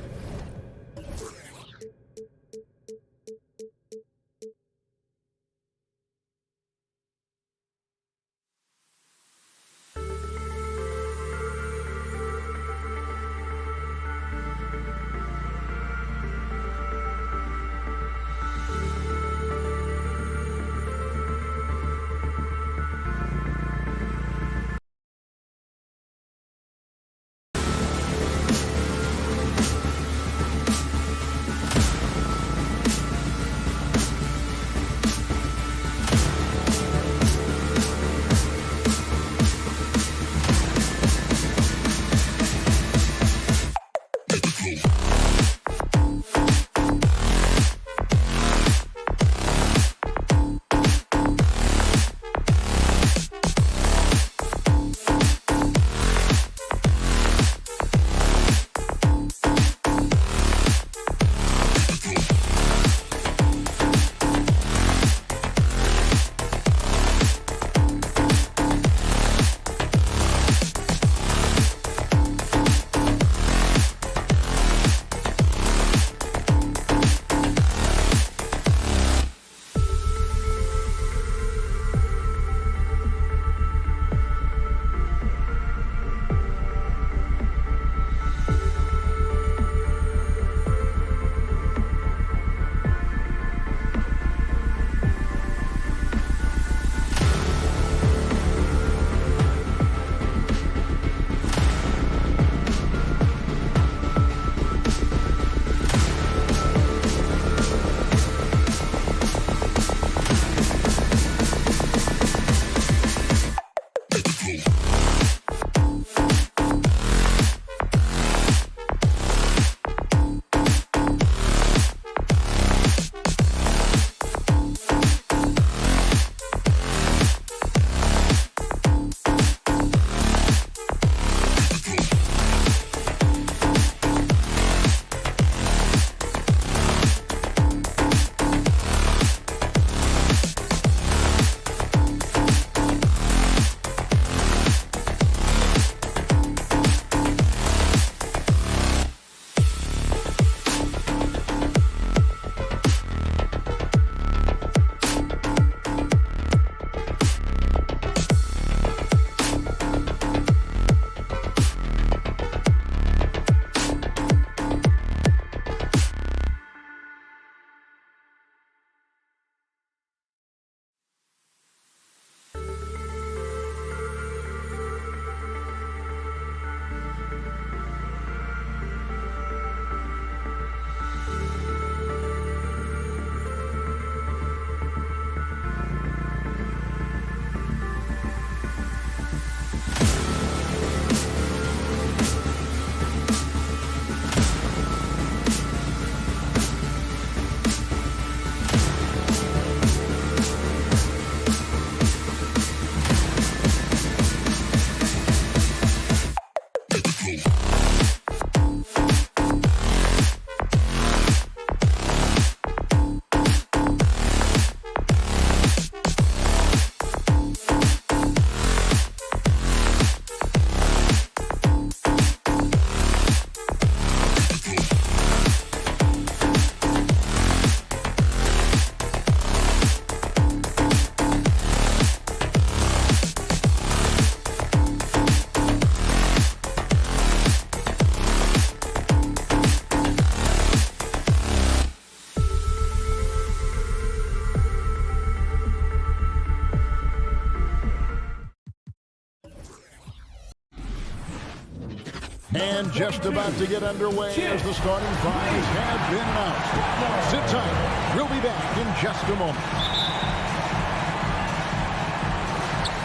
And just about to get underway as the starting fives have been announced. Sit tight. We'll be back in just a moment.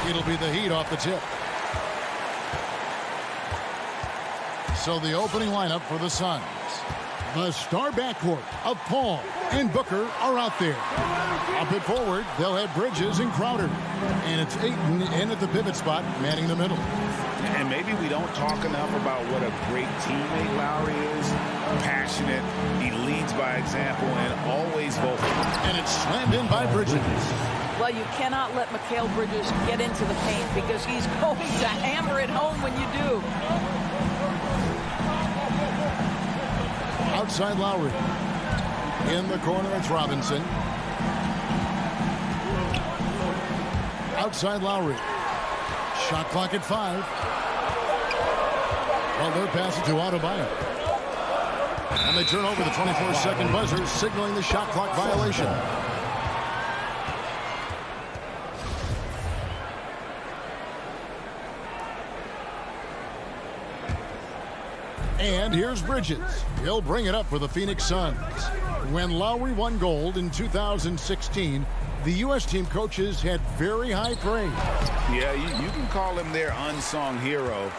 It'll be the Heat off the tip. So the opening lineup for the Suns. The star backcourt of Paul and Booker are out there. Up at forward, they'll have Bridges and Crowder. And it's Ayton in at the pivot spot, manning the middle. And maybe we don't talk enough about what a great teammate Lowry is. Passionate, he leads by example, and always vocal. And it's slammed in by Bridges. Well, you cannot let Mikal Bridges get into the paint because he's going to hammer it home when you do. Outside Lowry. In the corner, it's Robinson. Outside Lowry. Shot clock at 5. Well, they're passing to Adebayo. And they turn over the 24-second buzzer, signaling the shot clock violation. And here's Bridges. He'll bring it up for the Phoenix Suns. When Lowry won gold in 2016, the U.S. team coaches had very high praise. Yeah, you can call him their unsung hero.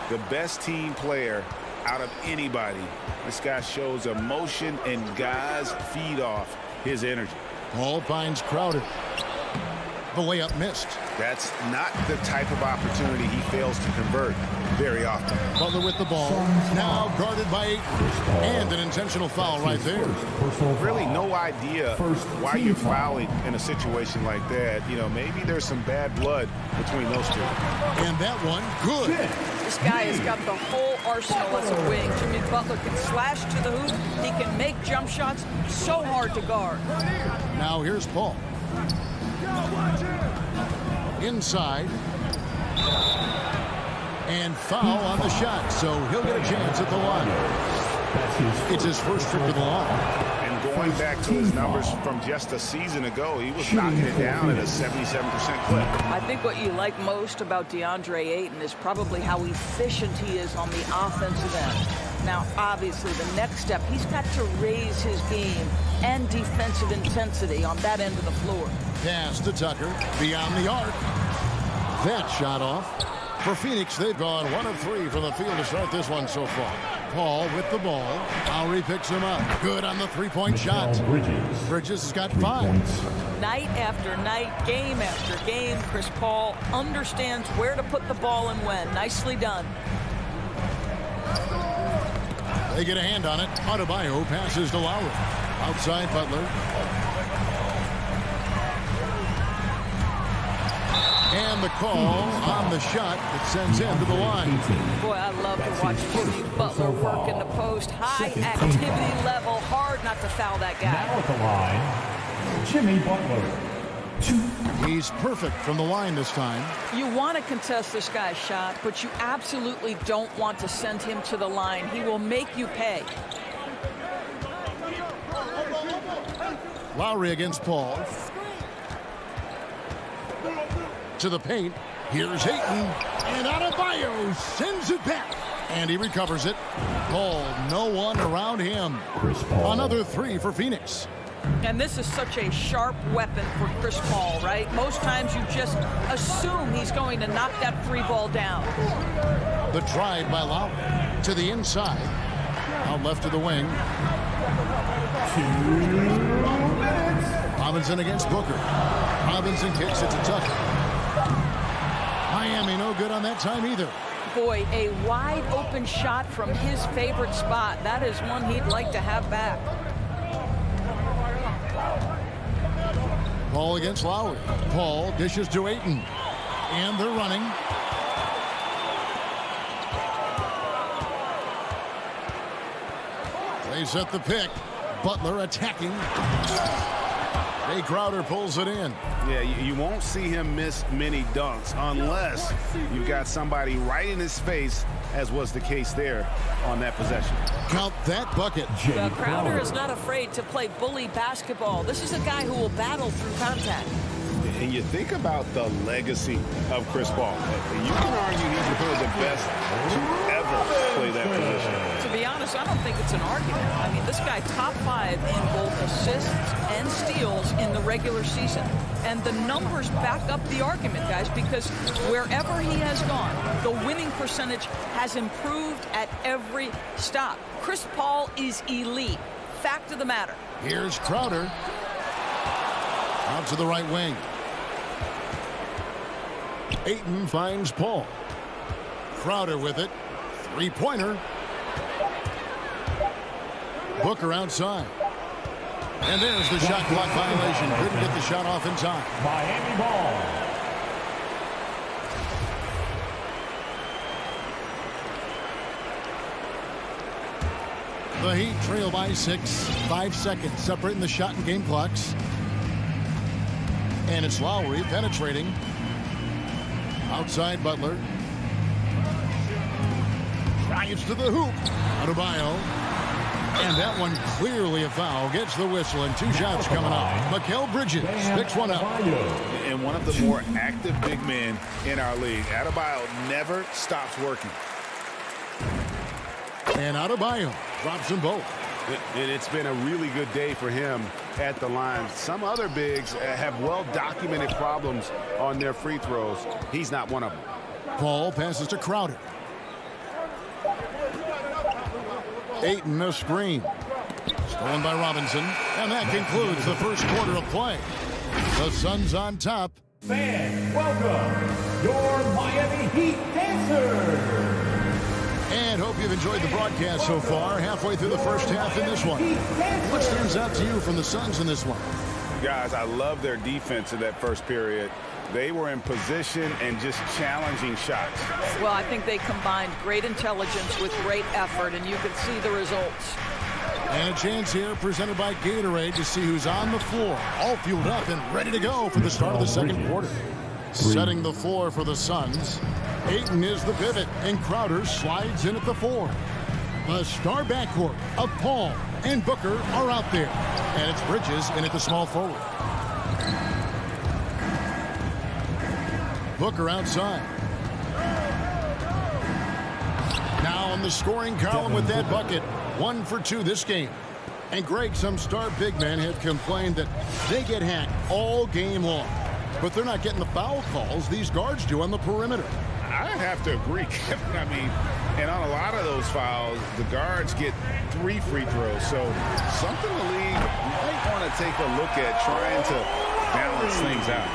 The best team player out of anybody. This guy shows emotion, and guys feed off his energy. Paul finds Crowder. The layup missed. That's not the type of opportunity he fails to convert very often. Butler with the ball. Now guarded by Ayton. And an intentional foul right there. Really no idea why you're fouling in a situation like that. You know, maybe there's some bad blood between those two. And that one, good. This guy has got the whole arsenal as a wing. Jimmy Butler can slash to the hoop. He can make jump shots so hard to guard. Now here's Paul. Inside. And foul on the shot, so he'll get a chance at the line. It's his first trip to the line. And going back to his numbers from just a season ago, he was knocking it down at a 77% clip. I think what you like most about DeAndre Ayton is probably how efficient he is on the offensive end. Now, obviously, the next step, he's got to raise his game and defensive intensity on that end of the floor. Pass to Tucker, beyond the arc. That shot off. For Phoenix, they've gone 1 of 3 from the field to start this one so far. Paul with the ball. Lowry picks him up. Good on the three-point shot. Bridges has got 5. Night after night, game after game, Chris Paul understands where to put the ball and when. Nicely done. They get a hand on it. Adebayo passes to Lowry. Outside Butler. And the call on the shot that sends him to the line. Boy, I love to watch Jimmy Butler work in the post. High activity level. Hard not to foul that guy. Now at the line, Jimmy Butler. He's perfect from the line this time. You want to contest this guy's shot, but you absolutely don't want to send him to the line. He will make you pay. Lowry against Paul. To the paint. Here's Ayton. And Adebayo sends it back. And he recovers it. Paul, no one around him. Another 3 for Phoenix. And this is such a sharp weapon for Chris Paul, right? Most times you just assume he's going to knock that free ball down. The drive by Lowry to the inside. Out left to the wing. 2 minutes. Robinson against Booker. Robinson kicks it to Tucker. Miami no good on that time either. Boy, a wide open shot from his favorite spot. That is one he'd like to have back. Paul against Lowry. Paul dishes to Ayton. And they're running. They set the pick. Butler attacking. Jay Crowder pulls it in. Yeah, you won't see him miss many dunks unless you've got somebody right in his face, as was the case there on that possession. Count that bucket. Crowder is not afraid to play bully basketball. This is a guy who will battle through contact. And you think about the legacy of Chris Paul, you can argue he's one of the best to ever play that position. To be honest, I don't think it's an argument. I mean, this guy top 5 in both assists and steals in the regular season. And the numbers back up the argument, guys, because wherever he has gone, the winning percentage has improved at every stop. Chris Paul is elite. Fact of the matter. Here's Crowder. Out to the right wing. Ayton finds Paul. Crowder with it. Three-pointer. Booker outside. And there's the shot clock violation. Couldn't get the shot off in time. Miami ball. The Heat trail by 6. 5 seconds separating the shot and game clocks. And it's Lowry penetrating. Outside Butler. Drives to the hoop. Adebayo. And that one clearly a foul. Gets the whistle and 2 shots coming up. Mikal Bridges picks one up. And one of the more active big men in our league. Adebayo never stops working. And Adebayo drops them both. And it's been a really good day for him at the line. Some other bigs have well-documented problems on their free throws. He's not one of them. Paul passes to Crowder. Ayton a screen. Stolen by Robinson. And that concludes the first quarter of play. The Suns on top. Fans, welcome your Miami Heat dancers. And hope you've enjoyed the broadcast so far. Halfway through the first half in this one. What stands out to you from the Suns in this one? Guys, I love their defense in that first period. They were in position and just challenging shots. Well, I think they combined great intelligence with great effort, and you can see the results. And a chance here presented by Gatorade to see who's on the floor. All fueled up and ready to go for the start of the second quarter. Setting the floor for the Suns. Ayton is the pivot, and Crowder slides in at the 4. The star backcourt of Paul and Booker are out there. And it's Bridges in at the small forward. Booker outside. Now on the scoring column with that bucket. 1 for 2 this game. And Greg, some star big men have complained that they get hacked all game long. But they're not getting the foul calls these guards do on the perimeter. I have to agree, Kevin. I mean, and on a lot of those fouls, the guards get 3 free throws. So something the league might want to take a look at trying to balance things out.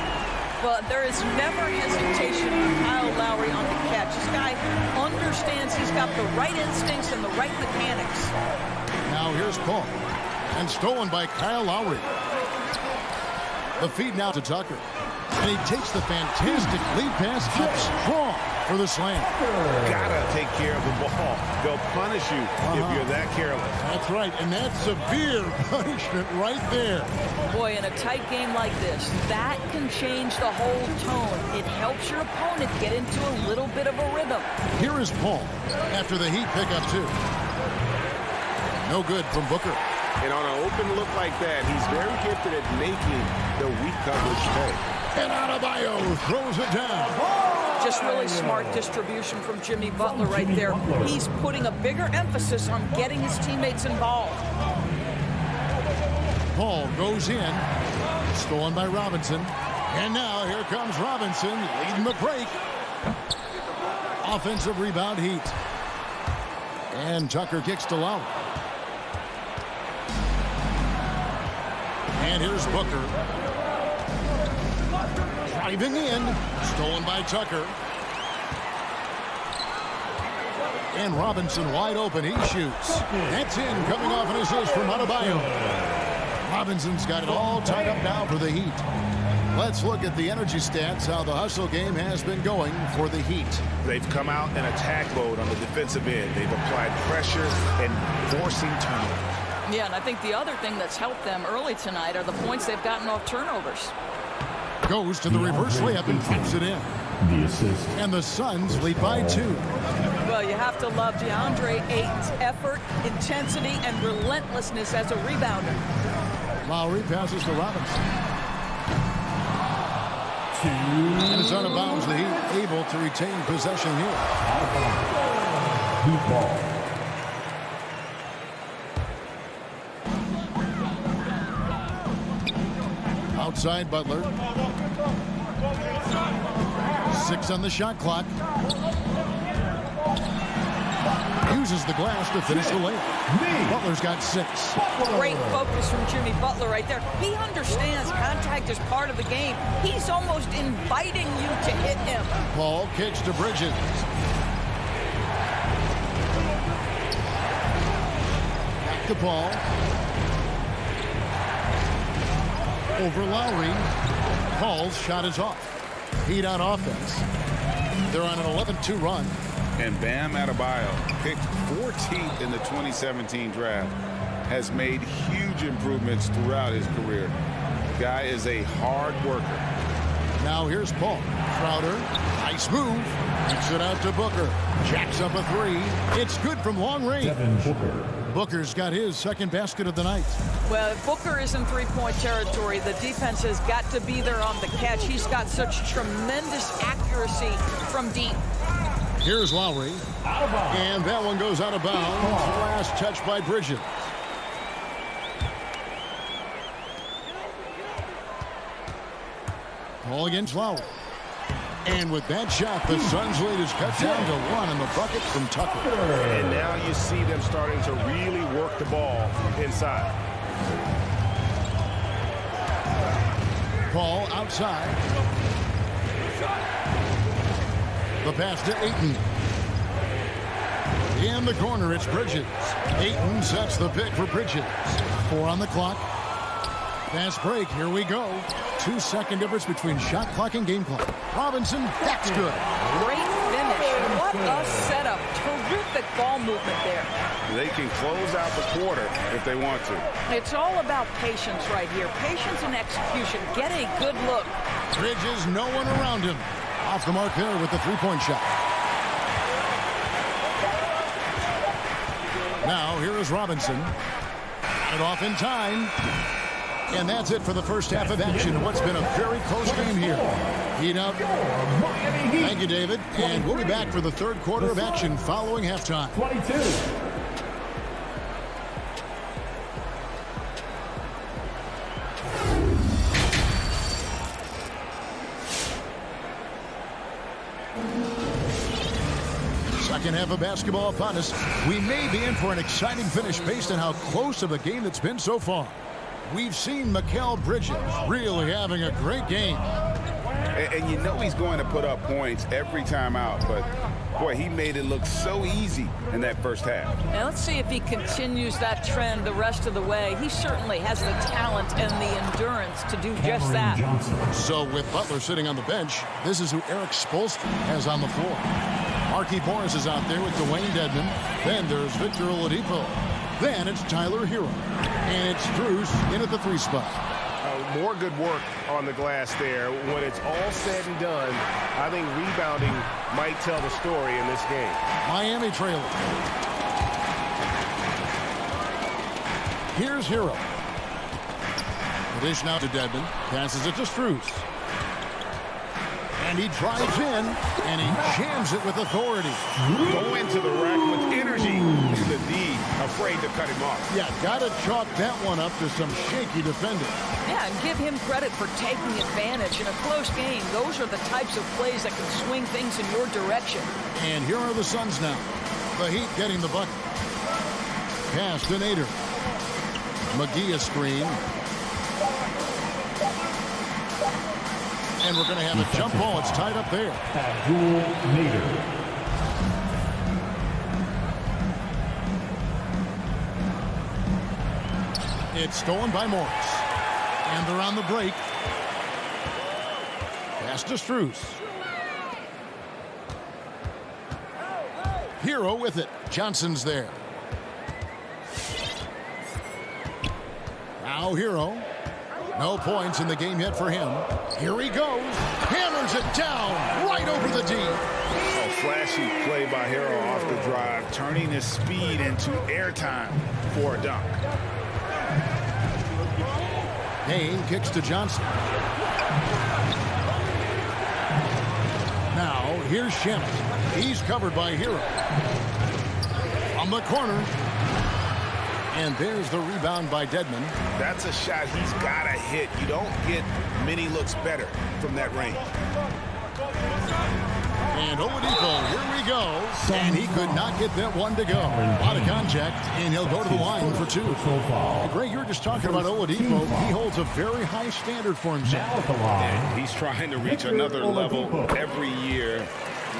Well, there is never hesitation with Kyle Lowry on the catch. This guy understands he's got the right instincts and the right mechanics. Now here's Paul. And stolen by Kyle Lowry. The feed now to Tucker. And he takes the fantastic lead pass up strong for the slam. Gotta take care of the ball. They'll punish you if you're that careless. That's right, and that's severe punishment right there. Boy, in a tight game like this, that can change the whole tone. It helps your opponent get into a little bit of a rhythm. Here is Paul after the Heat pick up 2. No good from Booker. And on an open look like that, he's very gifted at making the weak coverage pay. And Adebayo throws it down. Just really smart distribution from Jimmy Butler right there. He's putting a bigger emphasis on getting his teammates involved. Paul goes in. Stolen by Robinson. And now here comes Robinson leading the break. Offensive rebound Heat. And Tucker kicks to Lowry. And here's Booker. Driving in. Stolen by Tucker. And Robinson wide open. He shoots. That's in. Coming off an assist from Adebayo. Robinson's got it all tied up now for the Heat. Let's look at the energy stats, how the hustle game has been going for the Heat. They've come out in attack mode on the defensive end. They've applied pressure and forcing turnovers. Yeah, and I think the other thing that's helped them early tonight are the points they've gotten off turnovers. Goes to the reverse layup and drops it in. The assist. And the Suns lead by 2. Well, you have to love DeAndre Ayton's effort, intensity, and relentlessness as a rebounder. Lowry passes to Robinson. And it's out of bounds. The Heat able to retain possession here. Heat ball. Outside Butler. 6 on the shot clock. Uses the glass to finish the layup. Butler's got 6. Great focus from Jimmy Butler right there. He understands contact is part of the game. He's almost inviting you to hit him. Paul kicks to Bridges. Back to Paul. Over Lowry. Paul's shot is off. Heat on offense. They're on an 11-2 run. And Bam Adebayo, picked 14th in the 2017 draft, has made huge improvements throughout his career. The guy is a hard worker. Now here's Paul. Crowder, nice move. Kicks it out to Booker. Jacks up a 3. It's good from long range. Booker's got his second basket of the night. Well, if Booker is in three-point territory, the defense has got to be there on the catch. He's got such tremendous accuracy from deep. Here's Lowry. And that one goes out of bounds. Last touch by Bridges. Paul against Lowry. And with that shot, the Suns' lead is cut down to 1 in the bucket from Tucker. And now you see them starting to really work the ball inside. Paul outside. The pass to Ayton. In the corner, it's Bridges. Ayton sets the pick for Bridges. 4 on the clock. Fast break, here we go. 2-second difference between shot clock and game clock. Robinson, that's good. Great finish. What a setup. Terrific ball movement there. They can close out the quarter if they want to. It's all about patience right here. Patience and execution. Get a good look. Bridges, no one around him. Off the mark there with the three-point shot. Now, here is Robinson. And off in time. And that's it for the first half of action. What's been a very close game here. Heat up. Thank you, David. And we'll be back for the third quarter of action following halftime. 22. Second half of basketball upon us. We may be in for an exciting finish based on how close of a game it's been so far. We've seen Mikal Bridges really having a great game. And you know he's going to put up points every time out, but boy, he made it look so easy in that first half. Now let's see if he continues that trend the rest of the way. He certainly has the talent and the endurance to do just that. So with Butler sitting on the bench, this is who Eric Spoelstra has on the floor. Markieff Morris is out there with Dwayne Dedmon. Then there's Victor Oladipo. Then it's Tyler Hero. And it's Strus in at the 3 spot. More good work on the glass there. When it's all said and done, I think rebounding might tell the story in this game. Miami trailing. Here's Hero. The dish now to Dedmon. Passes it to Strus. And he drives in, and he jams it with authority. Going to the rack with energy. The D afraid to cut him off. Yeah, got to chalk that one up to some shaky defending. Yeah, and give him credit for taking advantage in a close game. Those are the types of plays that can swing things in your direction. And here are the Suns now. The Heat getting the bucket. Pass to Nader. McGee a screen. And we're going to have a jump ball. It's tied up there. Abdul Nader. It's stolen by Morris. And they're on the break. Pass to Strus. Hero with it. Johnson's there. Now Hero. No points in the game yet for him. Here he goes. Hammers it down right over the D. Oh, flashy play by Hero off the drive, turning his speed into airtime for a dunk. Kane kicks to Johnson. Here's Shannon. He's covered by Hero. On the corner. And there's the rebound by Dedmon. That's a shot he's got to hit. You don't get many looks better from that range. And Oladipo, here we go. And he could not get that one to go. A lot of contact, and he'll go to the line for two. Greg, you were just talking about Oladipo. He holds a very high standard for himself. He's trying to reach another level every year.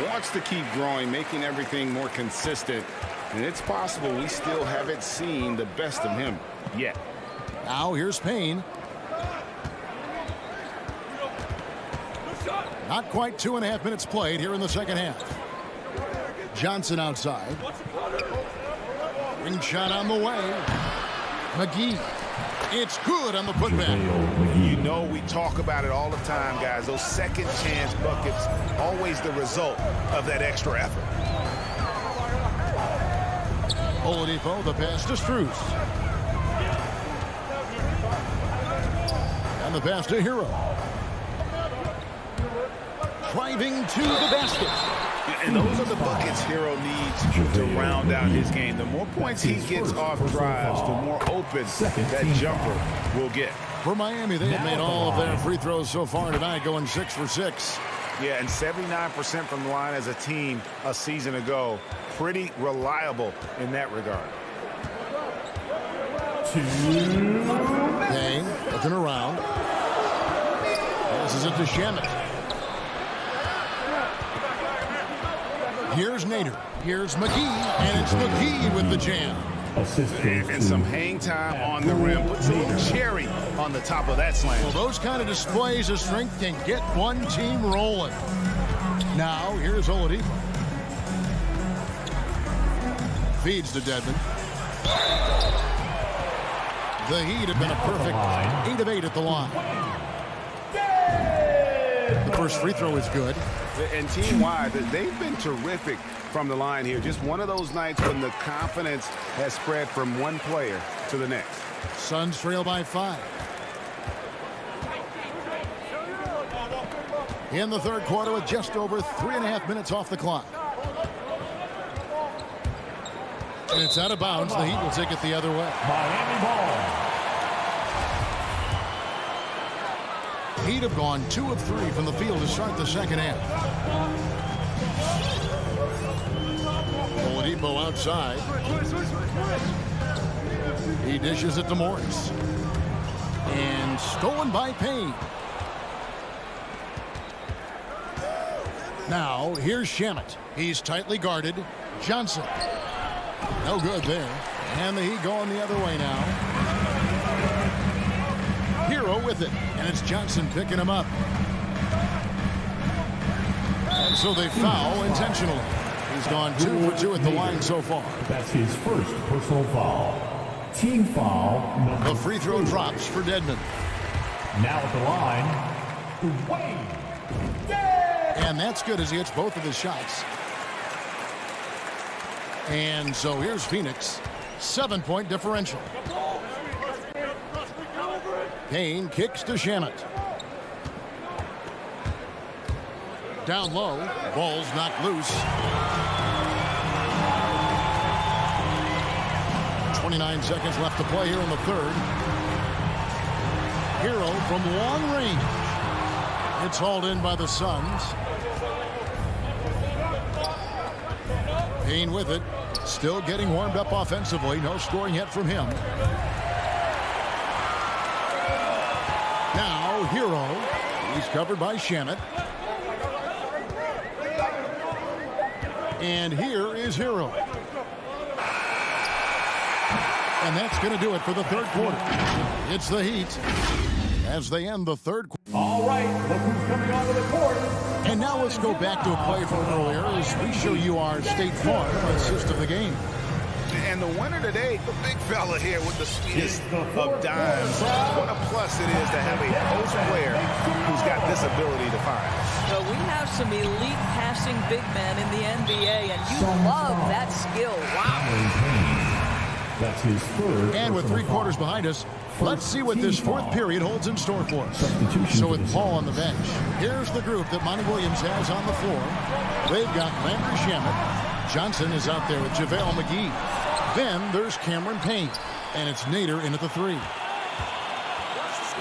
Wants to keep growing, making everything more consistent. And it's possible we still haven't seen the best of him yet. Now here's Payne. Not quite 2.5 minutes played here in the second half. Johnson outside. Ring shot on the way. McGee. It's good on the putback. You know we talk about it all the time, guys. Those second chance buckets, always the result of that extra effort. Oladipo, the pass to Strus. And the pass to Hero. Driving to the basket. And those are the buckets Hero needs to round out his game. The more points he gets off drives, the more open that jumper will get. For Miami, they have made all of their free throws so far tonight, going 6 for 6. Yeah, and 79% from the line as a team a season ago. Pretty reliable in that regard. Payne looking around. Passes it to Shamet. Here's Nader. Here's McGee. And it's McGee with the jam. And some hang time on the rim. Puts a little cherry on the top of that slam. Well, those kind of displays of strength can get one team rolling. Now, here's Oladipo. Feeds to Dedmon. The Heat have been a perfect 8 of 8 at the line. The first free throw is good. And team-wide, they've been terrific from the line here. Just one of those nights when the confidence has spread from one player to the next. Suns trail by 5. In the third quarter with just over 3.5 minutes off the clock. And it's out of bounds. The Heat will take it the other way. Miami ball. Heat have gone 2 of 3 from the field to start the second half. Oladipo outside. He dishes it to Morris. And stolen by Payne. Now, here's Shamet. He's tightly guarded. Johnson. No good there. And the Heat going the other way now. Hero with it. And it's Johnson picking him up. And so they foul intentionally. He's gone 2 for 2 at the line so far. That's his first personal foul. Team foul. The free throw drops for Dedmon. Now at the line, Wayne. And that's good as he hits both of his shots. And so here's Phoenix. 7-point differential. Payne kicks to Shamet. Down low. Ball's knocked loose. 29 seconds left to play here in the third. Hero from long range. It's hauled in by the Suns. Payne with it. Still getting warmed up offensively. No scoring yet from him. Now, Hero. He's covered by Shamet. And here is Hero. And that's going to do it for the third quarter. It's the Heat as they end the third quarter. All right, look who's coming onto the court. And now let's go back to a play from earlier as we show you our State Farm assist of the game. And the winner today, the big fella here with the sweetest of dimes. What a plus it is to have a post player who's got this ability to fire. Well, we have some elite passing big men in the NBA, and you love that skill. Wow. That's his third. And with 3 quarters behind us, Let's see what this fourth period holds in store for us. So with Paul on the bench, here's the group that Monty Williams has on the floor. They've got Landry Shamet. Johnson is out there with JaVale McGee. Then there's Cameron Payne. And it's Nader in at the 3.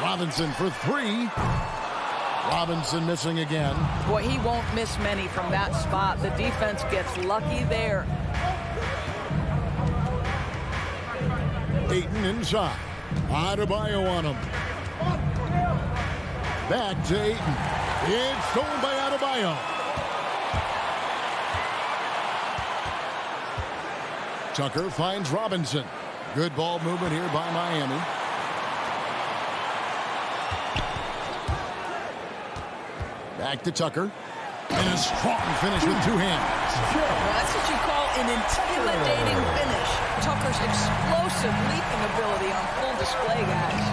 Robinson for 3. Robinson missing again. Boy, he won't miss many from that spot. The defense gets lucky there. Ayton inside. Adebayo on him. Back to Ayton. It's stolen by Adebayo. Tucker finds Robinson. Good ball movement here by Miami. Back to Tucker. And a strong finish with 2 hands. Well, that's what you call an intimidating finish. Tucker's explosive leaping ability on full display, guys.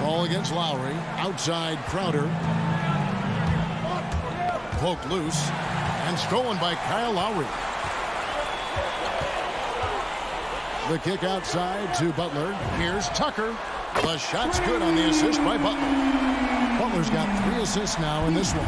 Ball against Lowry. Outside Crowder. Poked loose. And stolen by Kyle Lowry. The kick outside to Butler. Here's Tucker. The shot's good on the assist by Butler. Butler's got 3 assists now in this one.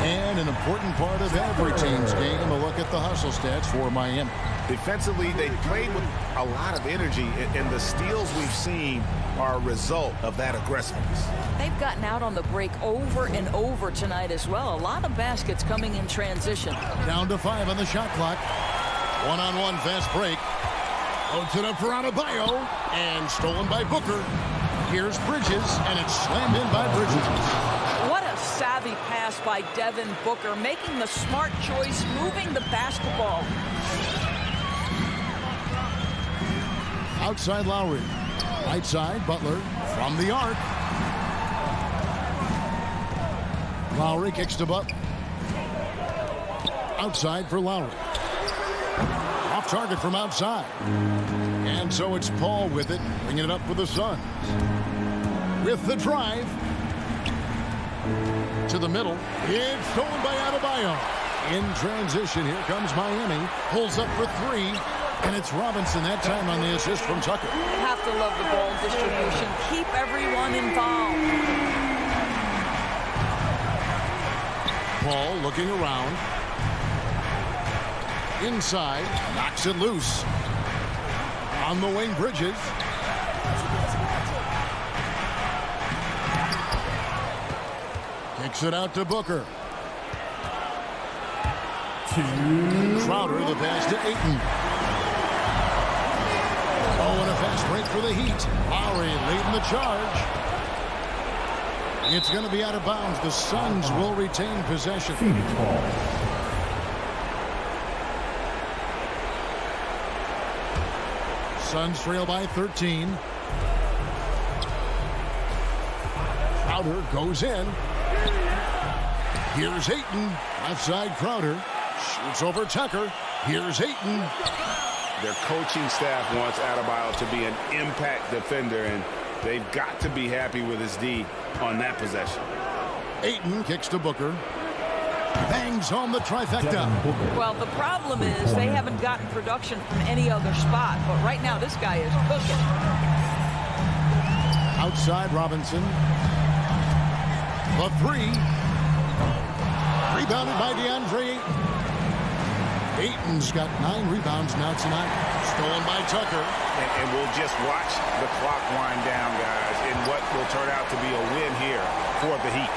And an important part of every team's game, a look at the hustle stats for Miami. Defensively, they played with a lot of energy, and the steals we've seen are a result of that aggressiveness. They've gotten out on the break over and over tonight as well. A lot of baskets coming in transition. Down to 5 on the shot clock. One-on-one fast break. Loads it up for Adebayo. And stolen by Booker. Here's Bridges, and it's slammed in by Bridges. What a savvy pass by Devin Booker, making the smart choice, moving the basketball. Outside Lowry. Right side, Butler from the arc. Lowry kicks to Butler. Outside for Lowry. Off target from outside. And so it's Paul with it, bringing it up for the Suns. With the drive. To the middle. It's stolen by Adebayo. In transition, here comes Miami. Pulls up for 3. And it's Robinson that time on the assist from Tucker. Have to love the ball distribution. Keep everyone involved. Paul looking around. Inside. Knocks it loose. On the wing, Bridges. Kicks it out to Booker. Crowder, the pass to Ayton. Oh, and a fast break for the Heat. Lowry leading the charge. It's going to be out of bounds. The Suns will retain possession. Suns trail by 13. Crowder goes in. Here's Ayton. Outside Crowder. Shoots over Tucker. Here's Ayton. Their coaching staff wants Adebayo to be an impact defender, and they've got to be happy with his D on that possession. Ayton kicks to Booker. Bangs home the trifecta. Well, the problem is they haven't gotten production from any other spot, but right now this guy is cooking. Outside Robinson. The 3. Rebounded by DeAndre Ayton. Ayton's got 9 rebounds now tonight. Stolen by Tucker. And we'll just watch the clock wind down, guys, in what will turn out to be a win here for the Heat.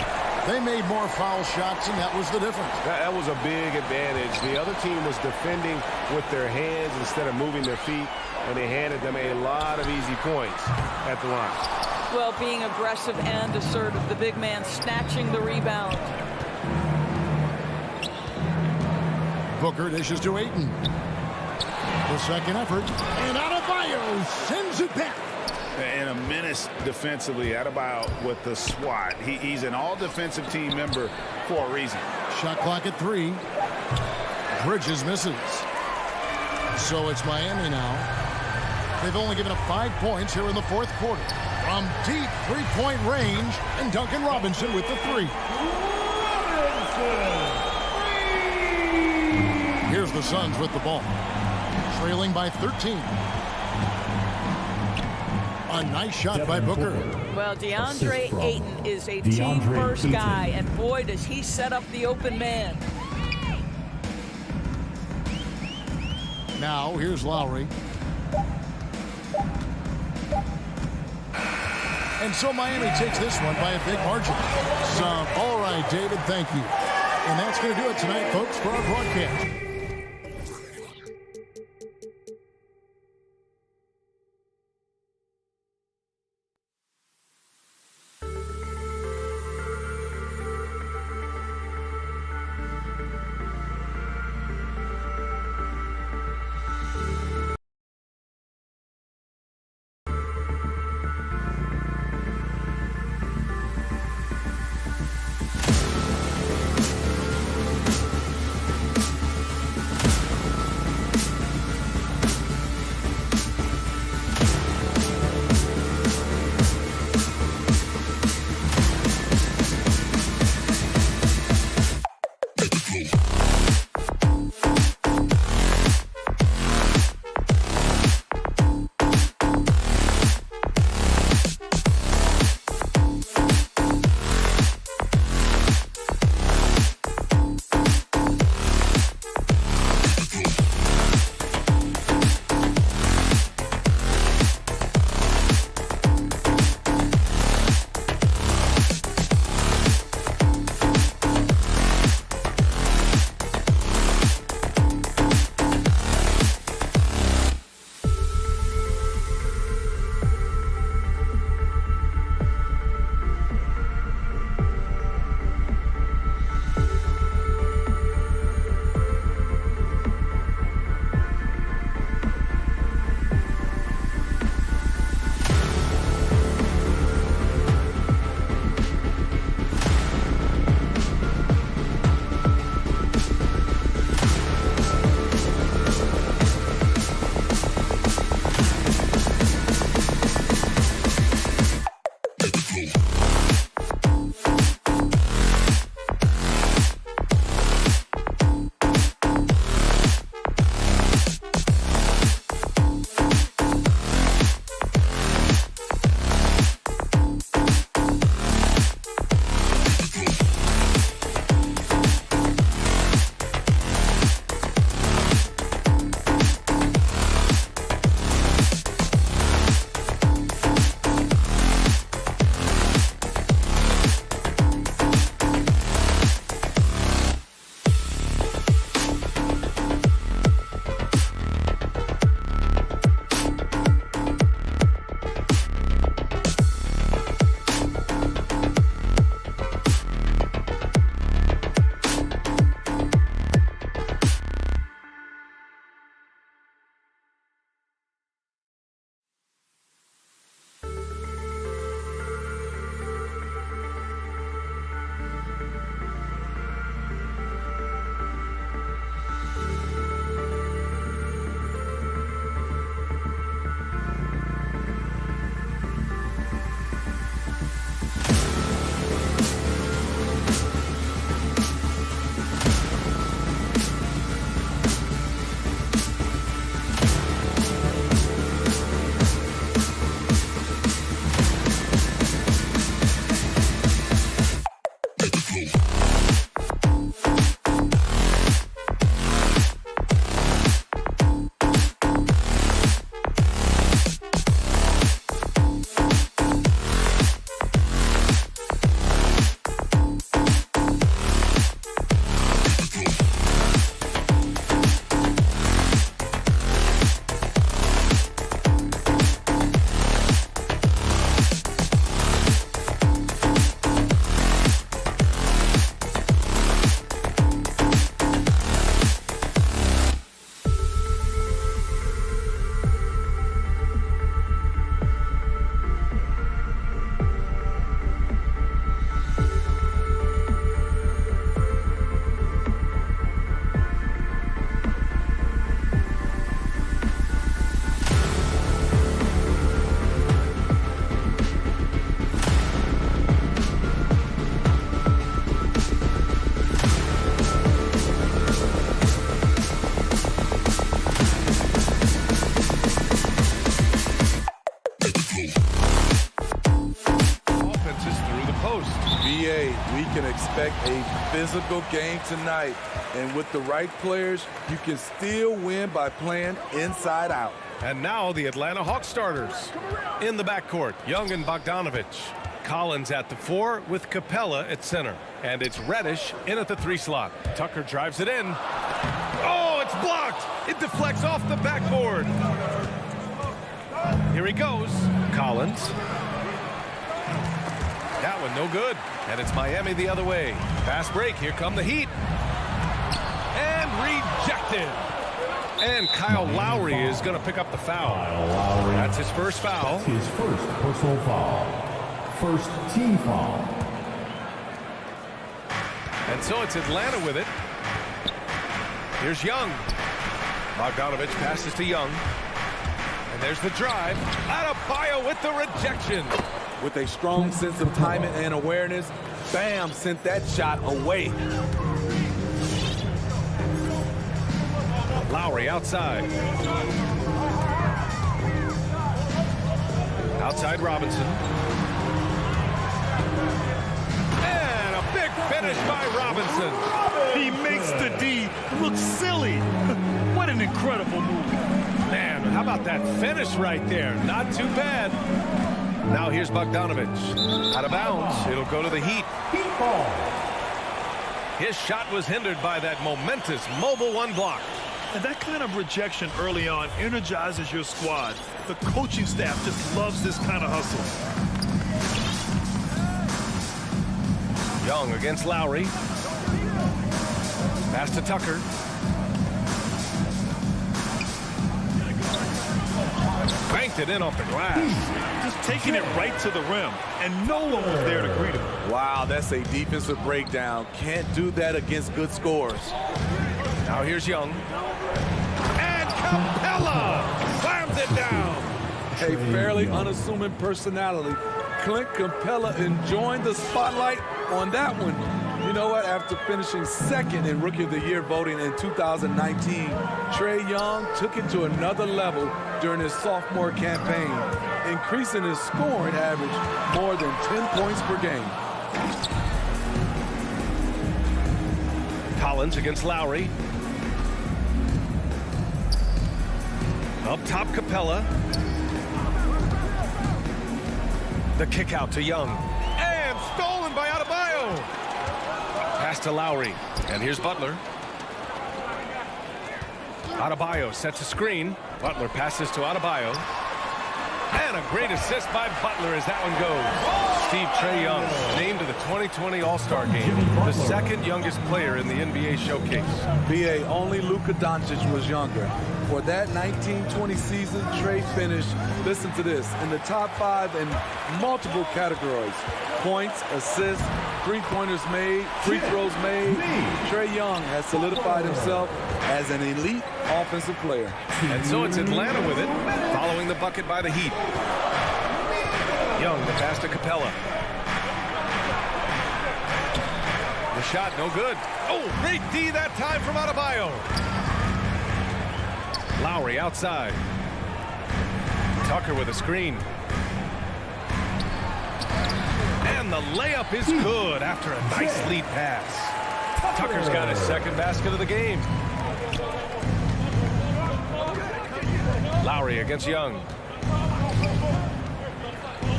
They made more foul shots, and that was the difference. That was a big advantage. The other team was defending with their hands instead of moving their feet, and they handed them a lot of easy points at the line. Well, being aggressive and assertive, the big man snatching the rebound. Booker dishes to Ayton. The second effort. And Adebayo sends it back. And a menace defensively. Adebayo with the swat. He's an all-defensive team member for a reason. Shot clock at 3. Bridges misses. So it's Miami now. They've only given up 5 points here in the fourth quarter. From deep three-point range, and Duncan Robinson with the 3. Here's the Suns with the ball. trailing by 13. A nice shot by Booker. Well, DeAndre Ayton is a team-first guy, and boy, does he set up the open man. Now, here's Lowry. And so Miami takes this one by a big margin. All right, David, thank you. And that's going to do it tonight, folks, for our broadcast. expect a physical game tonight. And with the right players, you can still win by playing inside out. And now the Atlanta Hawks starters. In the backcourt, Young and Bogdanovich. Collins at the 4 with Capella at center. And it's Reddish in at the 3 slot. Tucker drives it in. Oh, it's blocked. It deflects off the backboard. Here he goes. Collins. That one no good. And it's Miami the other way. Fast break. Here come the Heat. And rejected. And Kyle Lowry is going to pick up the foul. That's his first foul. That's his first personal foul. First team foul. And so it's Atlanta with it. Here's Young. Bogdanovich passes to Young. And there's the drive. Adebayo with the rejection. With a strong sense of timing and awareness, Bam sent that shot away. Lowry outside. Outside Robinson. And a big finish by Robinson. He makes the D look silly. What an incredible move. Man, how about that finish right there? Not too bad. Now here's Bogdanovich. Out of bounds. It'll go to the Heat. Heat ball. His shot was hindered by that momentous mobile 1 block. And that kind of rejection early on energizes your squad. The coaching staff just loves this kind of hustle. Young against Lowry. Pass to Tucker. Banked it in off the glass. Just taking it right to the rim, and no one was there to greet him. Wow, that's a defensive breakdown. Can't do that against good scores. Now here's Young. And Capella slams it down. A fairly unassuming personality. Clint Capella enjoying the spotlight on that one. You know what? After finishing second in Rookie of the Year voting in 2019, Trae Young took it to another level during his sophomore campaign, increasing his scoring average more than 10 points per game. Collins against Lowry. Up top, Capella. The kick out to Young. And stolen by Adebayo. Pass to Lowry. And here's Butler. Adebayo sets a screen. Butler passes to Adebayo. And a great assist by Butler as that one goes. Steve Trae Young named to the 2020 All-Star Game, the second youngest player in the NBA showcase. BA, only Luka Doncic was younger. For that 1920 season, Trae finished, listen to this, in the top 5 in multiple categories. Points, assists, three-pointers made, free throws made. Trae Young has solidified himself as an elite offensive player. And so it's Atlanta with it, following the bucket by the Heat. Young, the pass to Capella. The shot, no good. Oh, great D that time from Adebayo. Lowry outside. Tucker with a screen. And the layup is good after a nice lead pass. Tucker's got his second basket of the game. Lowry against Young.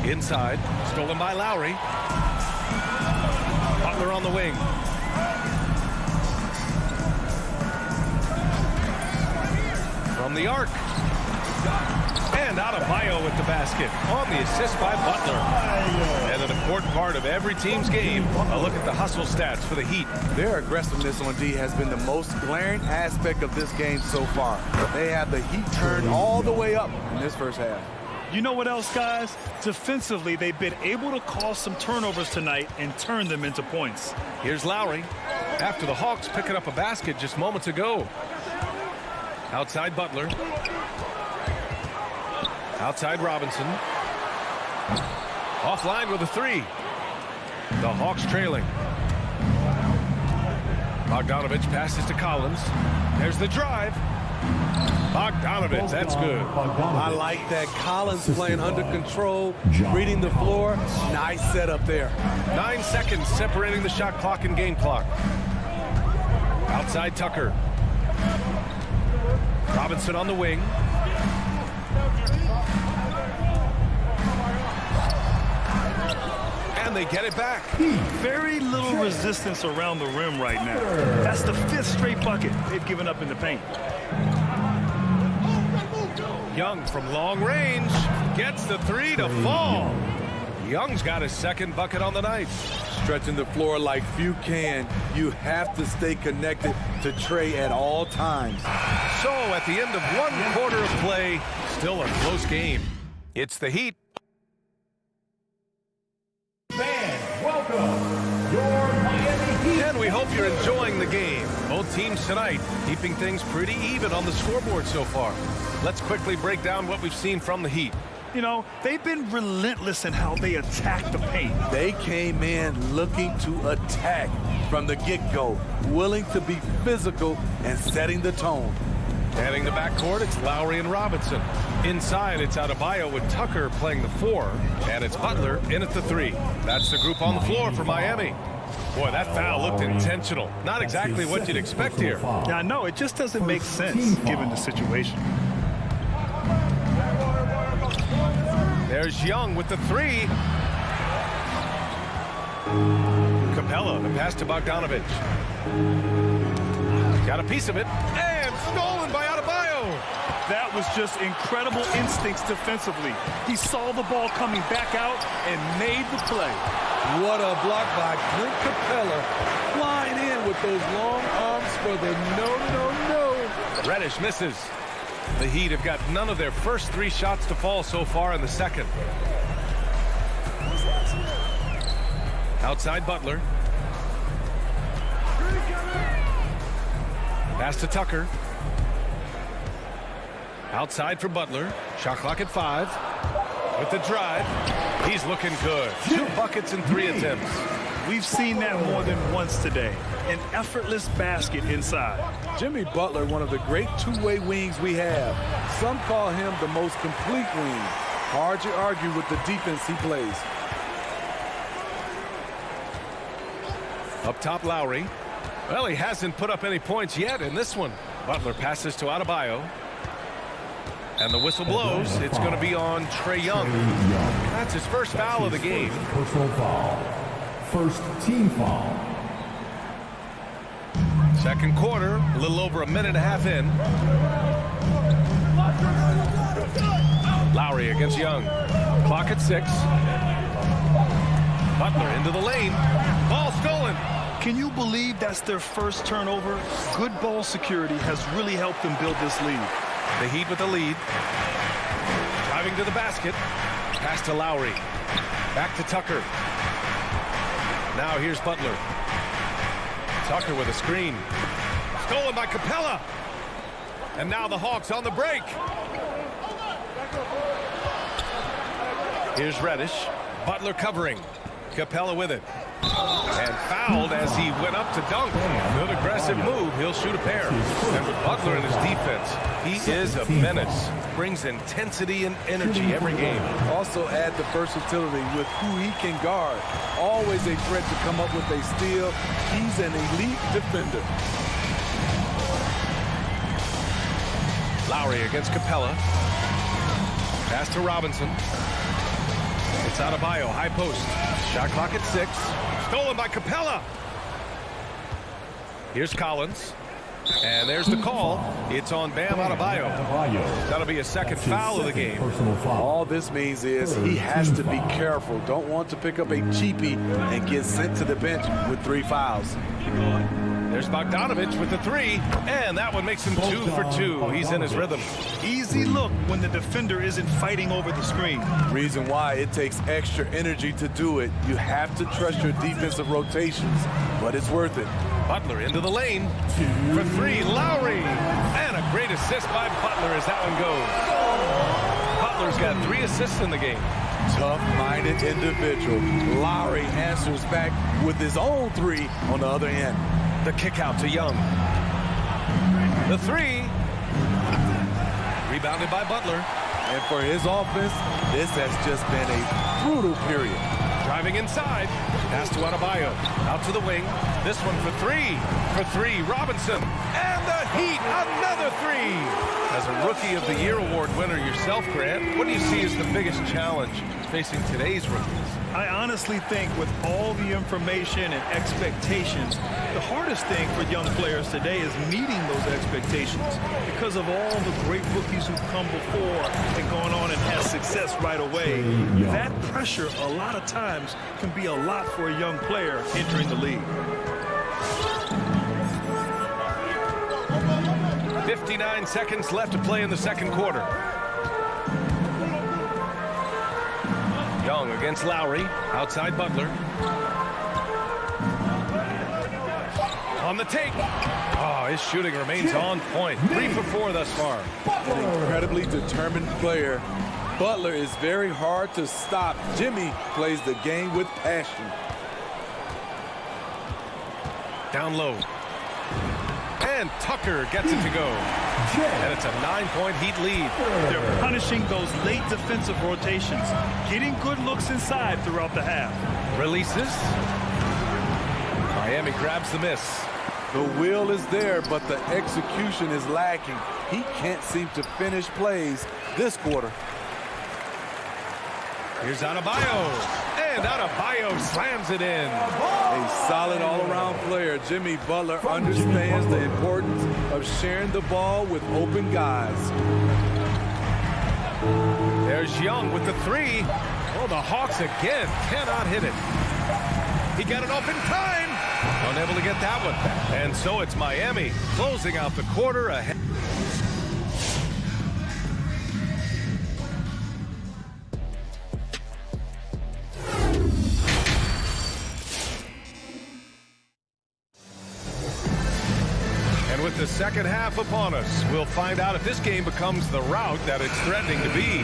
Inside, stolen by Lowry. Butler on the wing. From the arc. And Adebayo with the basket on the assist by Butler. And an important part of every team's game, a look at the hustle stats for the Heat. Their aggressiveness on D has been the most glaring aspect of this game so far. They have the Heat turned all the way up in this first half. You know what else, guys? Defensively, they've been able to cause some turnovers tonight and turn them into points. Here's Lowry after the Hawks picking up a basket just moments ago. Outside Butler. Outside Robinson. Offline with a 3. The Hawks trailing. Bogdanovich passes to Collins. There's the drive. Bogdanovich, that's good. I like that. Collins playing under control, reading the floor. Nice setup there. 9 seconds separating the shot clock and game clock. Outside Tucker. Robinson on the wing. And they get it back. Very little resistance around the rim right now. That's the 5th straight bucket they've given up in the paint. Young from long range gets the 3 to fall. Young's got his 2nd bucket on the night. Stretching the floor like few can. You have to stay connected to Trey at all times. So at the end of 1 quarter of play, still a close game. It's the Heat. Fans, welcome your Miami Heat. And we hope you're enjoying the game. Both teams tonight keeping things pretty even on the scoreboard so far. Let's quickly break down what we've seen from the Heat. You know, they've been relentless in how they attack the paint. They came in looking to attack from the get-go, willing to be physical and setting the tone. Heading the backcourt, it's Lowry and Robinson. Inside, it's Adebayo with Tucker playing the 4, and it's Butler in at the 3. That's the group on the floor for Miami. Boy, that foul looked intentional. Not exactly what you'd expect here. Yeah, I know. It just doesn't make sense given the situation. There's Young with the 3. Capella, the pass to Bogdanovich. Got a piece of it, and stolen by Adebayo. That was just incredible instincts defensively. He saw the ball coming back out and made the play. What a block by Clint Capella, flying in with those long arms for the no. Reddish misses. The Heat have got none of their first 3 shots to fall so far in the second. Outside Butler. Pass to Tucker. Outside for Butler. Shot clock at 5. With the drive. He's looking good. 2 buckets in 3 attempts. We've seen that more than once today. An effortless basket inside. Jimmy Butler, one of the great two-way wings we have. Some call him the most complete wing. Hard to argue with the defense he plays. Up top, Lowry. Well, he hasn't put up any points yet in this one. Butler passes to Adebayo. And the whistle blows. It's going to be on Trae Young. That's his first foul of the game. Personal foul. First team foul. Second quarter, a little over a minute and a half in. Lowry against Young. Clock at 6. Butler into the lane. Ball stolen. Can you believe that's their first turnover? Good ball security has really helped them build this lead. The Heat with the lead. Driving to the basket. Pass to Lowry. Back to Tucker. Now here's Butler. Tucker with a screen. Stolen by Capella. And now the Hawks on the break. Here's Reddish. Butler covering. Capella with it. And fouled as he went up to dunk. Good aggressive move. He'll shoot a pair. And with Butler in his defense, he is a menace. Brings intensity and energy every game. Also add the versatility with who he can guard. Always a threat to come up with a steal. He's an elite defender. Lowry against Capella. Pass to Robinson. It's Adebayo, high post. Shot clock at 6. Stolen by Capella. Here's Collins. And there's the call. It's on Bam Adebayo. That'll be a second foul of the game. All this means is he has to be careful. Don't want to pick up a cheapie and get sent to the bench with 3 fouls. There's Bogdanovich with the 3, and that one makes him 2 for 2. He's in his rhythm. Easy look when the defender isn't fighting over the screen. Reason why it takes extra energy to do it. You have to trust your defensive rotations, but it's worth it. Butler into the lane for 3. Lowry, and a great assist by Butler as that one goes. Butler's got 3 assists in the game. Tough-minded individual. Lowry answers back with his own 3 on the other end. The kick out to Young. The 3. Rebounded by Butler. And for his offense, this has just been a brutal period. Driving inside. Pass to Adebayo. Out to the wing. This one for three. For three, Robinson. And the Heat, another three. As a Rookie of the Year award winner yourself, Grant, what do you see as the biggest challenge facing today's rookies? I honestly think with all the information and expectations, the hardest thing for young players today is meeting those expectations because of all the great rookies who've come before and gone on and had success right away. That pressure a lot of times can be a lot for a young player entering the league. 59 seconds left to play in the second quarter. Young against Lowry. Outside Butler. On the take. Oh, his shooting remains on point. 3 for 4 thus far. An incredibly determined player. Butler is very hard to stop. Jimmy plays the game with passion. Down low. And Tucker gets it to go. And it's a 9-point Heat lead. They're punishing those late defensive rotations, getting good looks inside throughout the half. Releases. Miami grabs the miss. The will is there, but the execution is lacking. He can't seem to finish plays this quarter. Here's Adebayo. And Adebayo slams it in. A solid all-around player. Jimmy Butler understands the importance of sharing the ball with open guys. There's Young with the three. Oh, the Hawks again cannot hit it. He got it off in time. Unable to get that one. And so it's Miami closing out the quarter ahead. With the second half upon us, we'll find out if this game becomes the rout that it's threatening to be.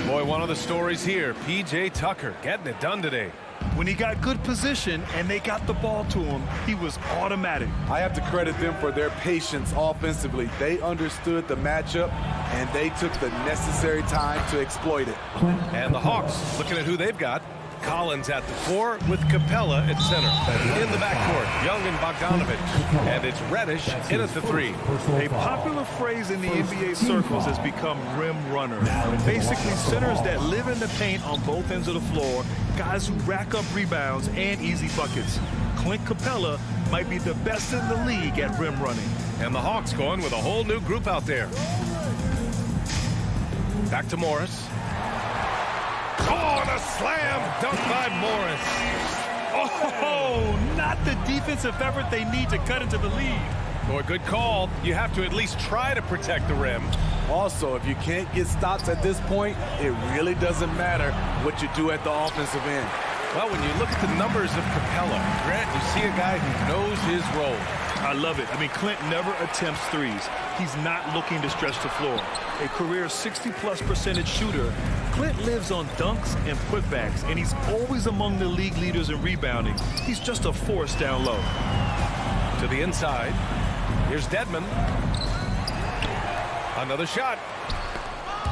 Boy, one of the stories here, P.J. Tucker getting it done today. When he got good position and they got the ball to him, he was automatic. I have to credit them for their patience offensively. They understood the matchup, and they took the necessary time to exploit it. And the Hawks, looking at who they've got. Collins at the 4 with Capella at center. In the backcourt, Young and Bogdanovich. And it's Reddish in at the 3. A popular phrase in the NBA circles has become rim runner. Basically, centers that live in the paint on both ends of the floor, guys who rack up rebounds and easy buckets. Clint Capella might be the best in the league at rim running. And the Hawks going with a whole new group out there. Back to Morris. Oh, and a slam dunk by Morris. Oh, not the defensive effort they need to cut into the lead. Boy, good call. You have to at least try to protect the rim. Also, if you can't get stops at this point, it really doesn't matter what you do at the offensive end. Well, when you look at the numbers of Capella, Grant, you see a guy who knows his role. I love it. I mean, Clint never attempts threes. He's not looking to stretch the floor. A career 60+% shooter, Clint lives on dunks and putbacks, and he's always among the league leaders in rebounding. He's just a force down low. To the inside. Here's Dedmon. Another shot.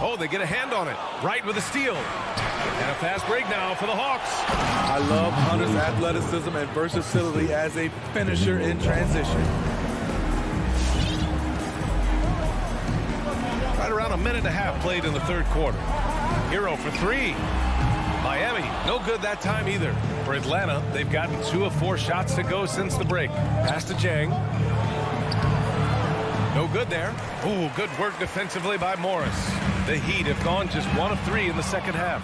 Oh, they get a hand on it. Right with a steal. And a fast break now for the Hawks. I love Hunter's athleticism and versatility as a finisher in transition. Right around a minute and a half played in the third quarter. Hero for 3. Miami, no good that time either. For Atlanta, they've gotten 2 of 4 shots to go since the break. Pass to Jang. No good there. Ooh, good work defensively by Morris. The Heat have gone just 1 of 3 in the second half.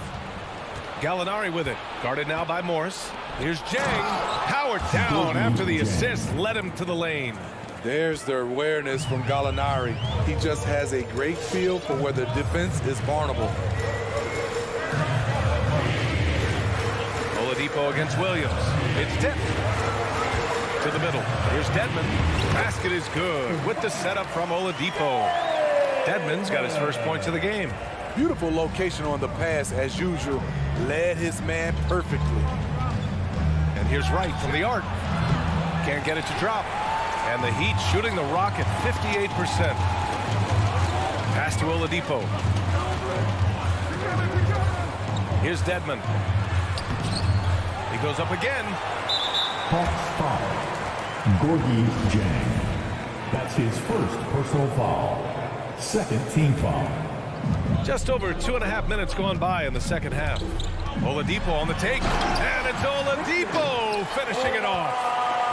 Gallinari with it. Guarded now by Morris. Here's Jang. Howard down after the assist led him to the lane. There's the awareness from Gallinari. He just has a great feel for where the defense is vulnerable. Oladipo against Williams. It's tipped. To the middle. Here's Dedmon. Basket is good with the setup from Oladipo. Dedmon's got his first points of the game. Beautiful location on the pass as usual. Led his man perfectly. And here's Wright from the arc. Can't get it to drop. And the Heat shooting the rock at 58%. Pass to Oladipo. Here's Dedmon. He goes up again. Hawks foul. Gorgie Jang. That's his first personal foul. Second team foul. Just over 2.5 minutes gone by in the second half. Oladipo on the take. And it's Oladipo finishing it off.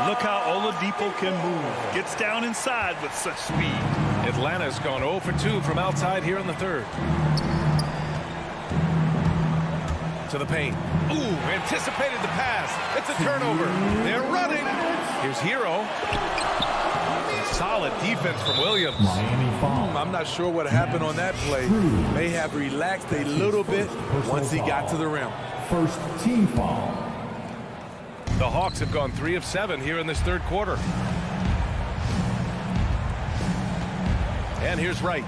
Look how Oladipo can move. Gets down inside with such speed. Atlanta's gone 0 for 2 from outside here in the third. To the paint. Ooh, anticipated the pass. It's a turnover. They're running. Here's Hero. Solid defense from Williams. Miami foul. I'm not sure what happened on that play. May have relaxed a little bit once he got to the rim. First team foul. The Hawks have gone 3 of 7 here in this third quarter. And here's Wright.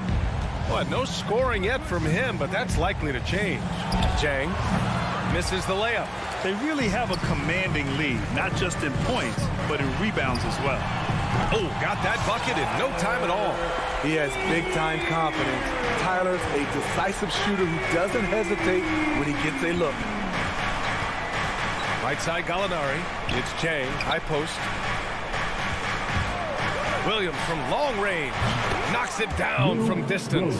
Well, no scoring yet from him, but that's likely to change. Jang misses the layup. They really have a commanding lead, not just in points, but in rebounds as well. Oh, got that bucket in no time at all. He has big-time confidence. Tyler's a decisive shooter who doesn't hesitate when he gets a look. Right side Gallinari. It's Jang, high post. Williams from long range. Knocks it down from distance.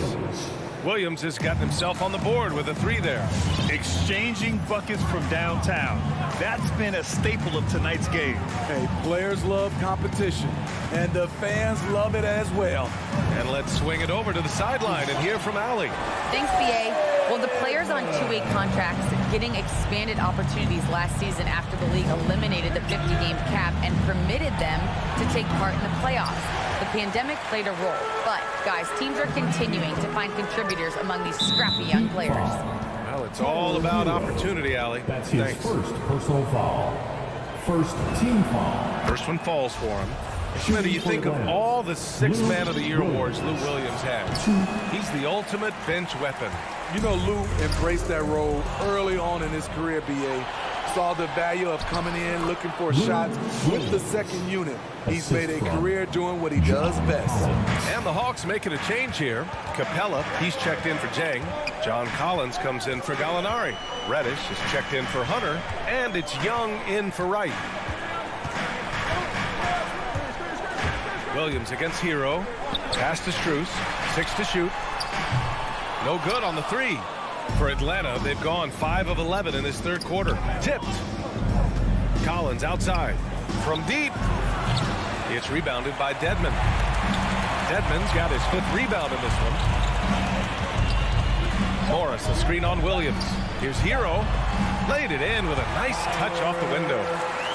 Williams has gotten himself on the board with a 3 there. Exchanging buckets from downtown. That's been a staple of tonight's game. Hey, players love competition, and the fans love it as well. And let's swing it over to the sideline and hear from Allie. Thanks, BA. Well, the players on two-way contracts getting expanded opportunities last season after the league eliminated the 50-game cap and permitted them to take part in the playoffs. The pandemic played a role, but, guys, teams are continuing to find contributors among these scrappy young players. Well, it's all about opportunity, Allie. That's his first personal foul. First team foul. First one falls for him. Schmidt, you think of all the 6th Man of the Year awards Lou Williams has. He's the ultimate bench weapon. You know, Lou embraced that role early on in his career, BA. Saw the value of coming in, looking for shots with the second unit. He's made a career doing what he does best. And the Hawks making a change here. Capella, he's checked in for Jang. John Collins comes in for Gallinari. Reddish is checked in for Hunter. And it's Young in for Wright. Williams against Hero. Pass to Strus. 6 to shoot. No good on the 3. For Atlanta, they've gone 5 of 11 in this third quarter. Tipped. Collins outside. From deep. It's rebounded by Dedmon. Dedmon's got his 5th rebound in this one. Morris, a screen on Williams. Here's Hero. Laid it in with a nice touch off the window.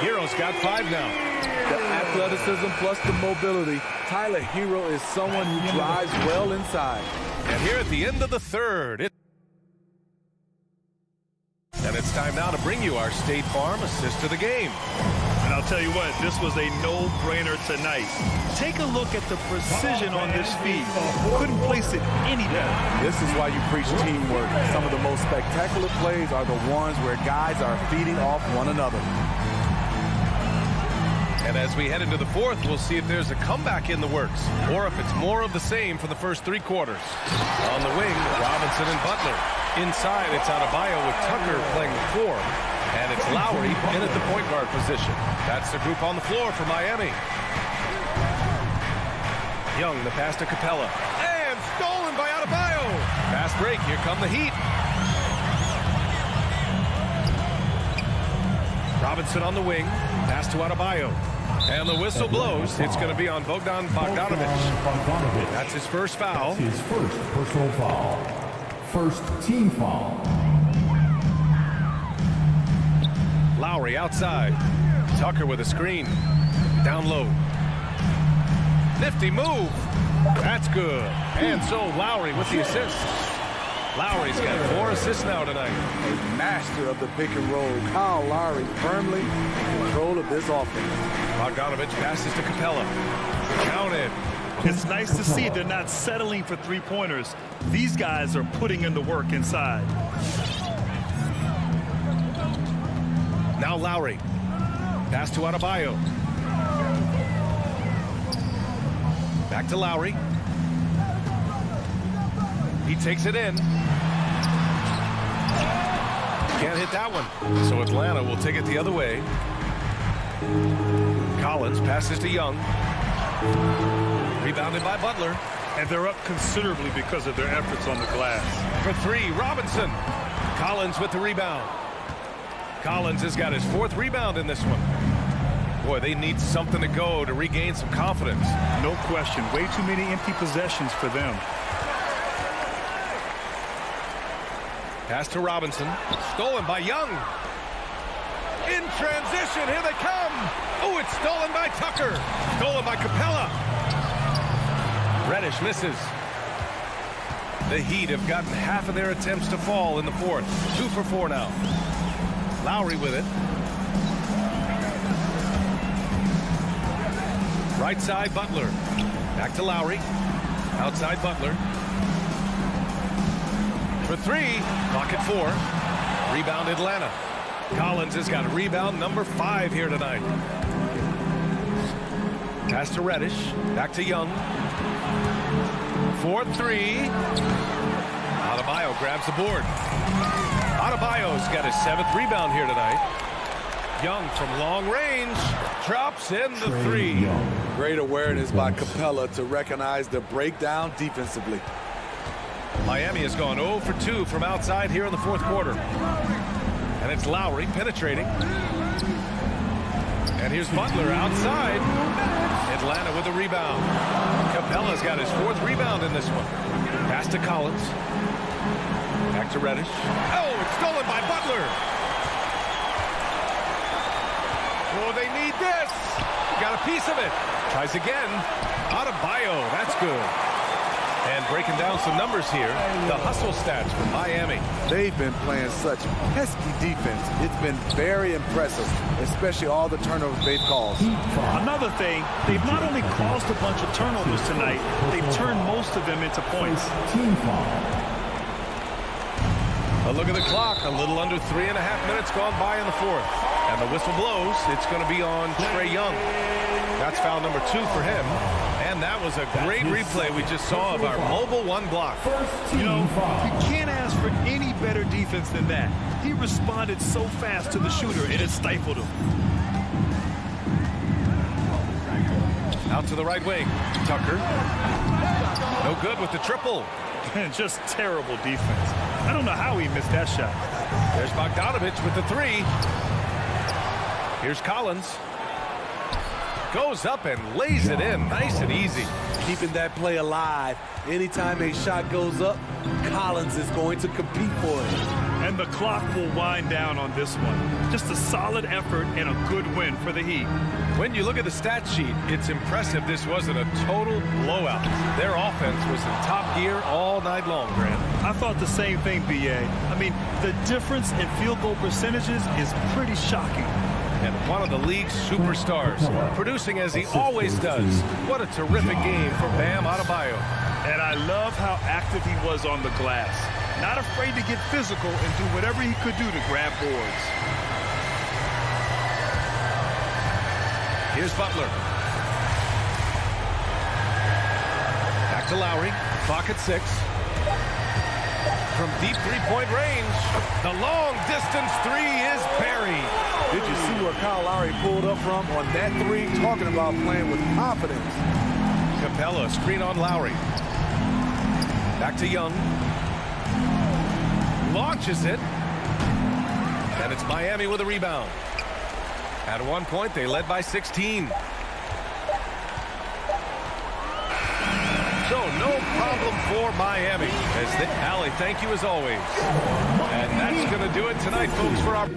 Hero's got 5 now. The athleticism plus the mobility. Tyler Hero is someone who drives well inside. And here at the end of the third, and it's time now to bring you our State Farm assist of the game. And I'll tell you what, this was a no-brainer tonight. Take a look at the precision on this feed. Couldn't place it any better. This is why you preach teamwork. Some of the most spectacular plays are the ones where guys are feeding off one another. And as we head into the fourth, we'll see if there's a comeback in the works or if it's more of the same for the first 3 quarters. On the wing, Robinson and Butler. Inside, it's Adebayo with Tucker playing the 4. And it's Lowry in at the point guard position. That's the group on the floor for Miami. Young, the pass to Capella. And stolen by Adebayo. Fast break, here come the Heat. Robinson on the wing. Pass to Adebayo. And the whistle blows. It's going to be on Bogdan Bogdanovic. That's his first foul. That's his first personal foul. First team foul. Lowry outside. Tucker with a screen. Down low. Nifty move. That's good. And so Lowry with the assist. Lowry's got 4 assists now tonight. A master of the pick and roll. Kyle Lowry firmly in control of this offense. Bogdanovic passes to Capella. Counted. It's nice to see they're not settling for 3-pointers. These guys are putting in the work inside. Now Lowry. Pass to Adebayo. Back to Lowry. He takes it in. Can't hit that one. So Atlanta will take it the other way. Collins passes to Young. Rebounded by Butler. And they're up considerably because of their efforts on the glass. For three, Robinson. Collins with the rebound. Collins has got his 4th rebound in this one. Boy, they need something to go to regain some confidence. No question. Way too many empty possessions for them. Pass to Robinson. Stolen by Young. In transition. Here they come. Oh, it's stolen by Tucker. Stolen by Capella. Reddish misses. The Heat have gotten half of their attempts to fall in the 4th. 2 for 4 now. Lowry with it. Right side, Butler. Back to Lowry. Outside, Butler. For 3. Clock at 4. Rebound, Atlanta. Collins has got a rebound number 5 here tonight. Pass to Reddish. Back to Young. 4-3. Adebayo grabs the board. Adebayo's got his 7th rebound here tonight. Young from long range drops in the 3. Great awareness by Capella to recognize the breakdown defensively. Miami has gone 0 for 2 from outside here in the 4th quarter. And it's Lowry penetrating. And here's Butler outside. Atlanta with a rebound. Capella's got his 4th rebound in this one. Pass to Collins. Back to Reddish. Oh, it's stolen by Butler. Oh, they need this. Got a piece of it. Tries again. Adebayo. That's good. And breaking down some numbers here, the hustle stats for Miami. They've been playing such pesky defense. It's been very impressive, especially all the turnovers they've caused. Another thing, they've not only caused a bunch of turnovers tonight, they've turned most of them into points. A look at the clock. A little under 3.5 minutes gone by in the 4th. And the whistle blows. It's going to be on Trae Young. That's foul number 2 for him. And that was a great replay we just saw of our mobile 1 block. You know, you can't ask for any better defense than that. He responded so fast to the shooter, and it stifled him. Out to the right wing. Tucker. No good with the triple. Just terrible defense. I don't know how he missed that shot. There's Bogdanovich with the 3. Here's Collins. Goes up and lays it in. Nice and easy. Keeping that play alive. Anytime a shot goes up, Collins is going to compete for it. And the clock will wind down on this one. Just a solid effort and a good win for the Heat. When you look at the stat sheet, it's impressive this wasn't a total blowout. Their offense was in top gear all night long, Grant. I thought the same thing, B.A. I mean, the difference in field goal percentages is pretty shocking. And one of the league's superstars, producing as he always does. What a terrific game for Bam Adebayo. And I love how active he was on the glass. Not afraid to get physical and do whatever he could do to grab boards. Here's Butler. Back to Lowry. Clock at 6. From deep 3-point range, the long distance 3 is buried. Did you see where Kyle Lowry pulled up from on that 3? Talking about playing with confidence. Capella, screen on Lowry. Back to Young. Launches it. And it's Miami with a rebound. At one point, they led by 16. So no problem for Miami. Allie, thank you as always. And that's going to do it tonight, folks, for our...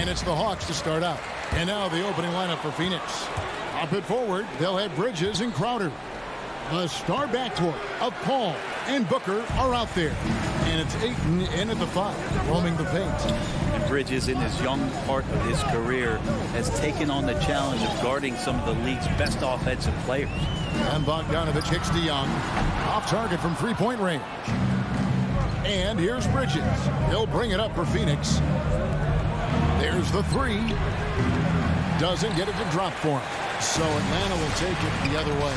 And it's the Hawks to start out. And now the opening lineup for Phoenix. Up it forward, they'll have Bridges and Crowder. A star backcourt of Paul and Booker are out there. And it's Ayton in at the 5, roaming the paint. And Bridges, in his young part of his career, has taken on the challenge of guarding some of the league's best offensive players. And Bogdanovich kicks to Young. Off target from three-point range. And here's Bridges. He'll bring it up for Phoenix. There's the 3. Doesn't get it to drop for him. So Atlanta will take it the other way.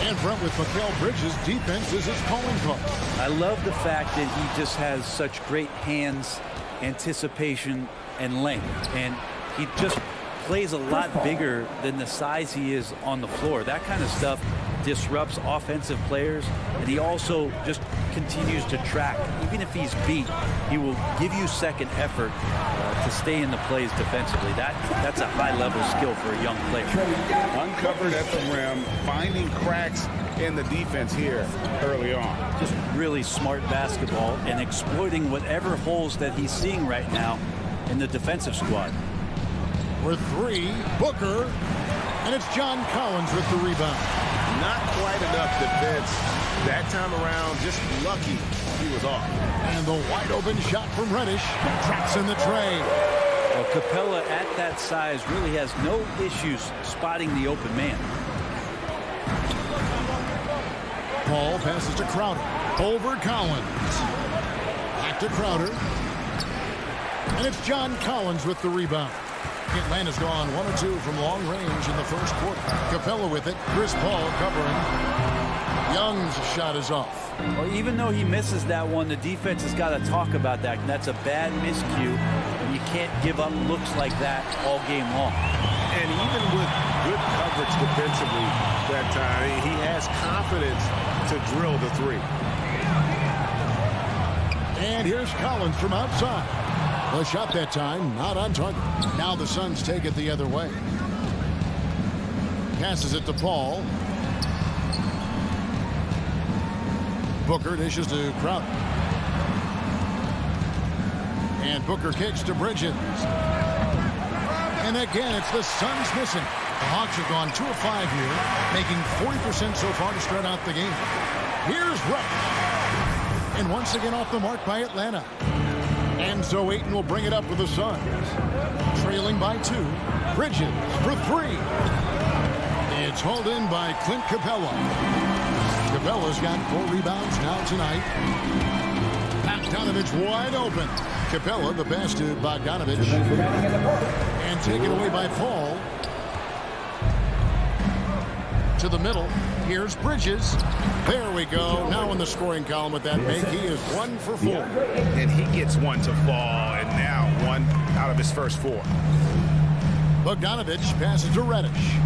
And front with Mikal Bridges, defense is his calling card. I love the fact that he just has such great hands, anticipation, and length. And he just plays a lot bigger than the size he is on the floor. That kind of stuff disrupts offensive players, and he also just continues to track. Even if he's beat, he will give you second effort to stay in the plays defensively. That's a high-level skill for a young player. Uncovered at the rim, finding cracks in the defense here early on. Just really smart basketball and exploiting whatever holes that he's seeing right now in the defensive squad. With 3, Booker, and it's John Collins with the rebound. Not quite enough defense that time around. Just lucky he was off. And the wide open shot from Reddish traps in the tray. Well, Capella at that size really has no issues spotting the open man. Paul passes to Crowder. Over Collins. Back to Crowder. And it's John Collins with the rebound. Atlanta's gone 1 or 2 from long range in the first quarter. Capella with it. Chris Paul covering. Young's shot is off. Well, even though he misses that one, the defense has got to talk about that. And that's a bad miscue, and you can't give up looks like that all game long. And even with good coverage defensively that time, he has confidence to drill the 3. And here's Collins from outside. The shot that time, not on target. Now the Suns take it the other way. Passes it to Paul. Booker dishes to Crowder. And Booker kicks to Bridges. And again, it's the Suns missing. The Hawks have gone 2 of 5 here, making 40% so far to start out the game. Here's Rush. And once again off the mark by Atlanta. And so Ayton will bring it up with the Suns. Trailing by 2. Bridges for 3. It's hauled in by Clint Capella. Capella's got 4 rebounds now tonight. Bogdanovich wide open. Capella the pass to Bogdanovich. And taken away by Paul. To the middle. Here's Bridges. There we go. Now in the scoring column with that make. He is 1 for 4. And he gets 1 to fall, and now 1 out of his first 4. Bogdanovich passes to Reddish.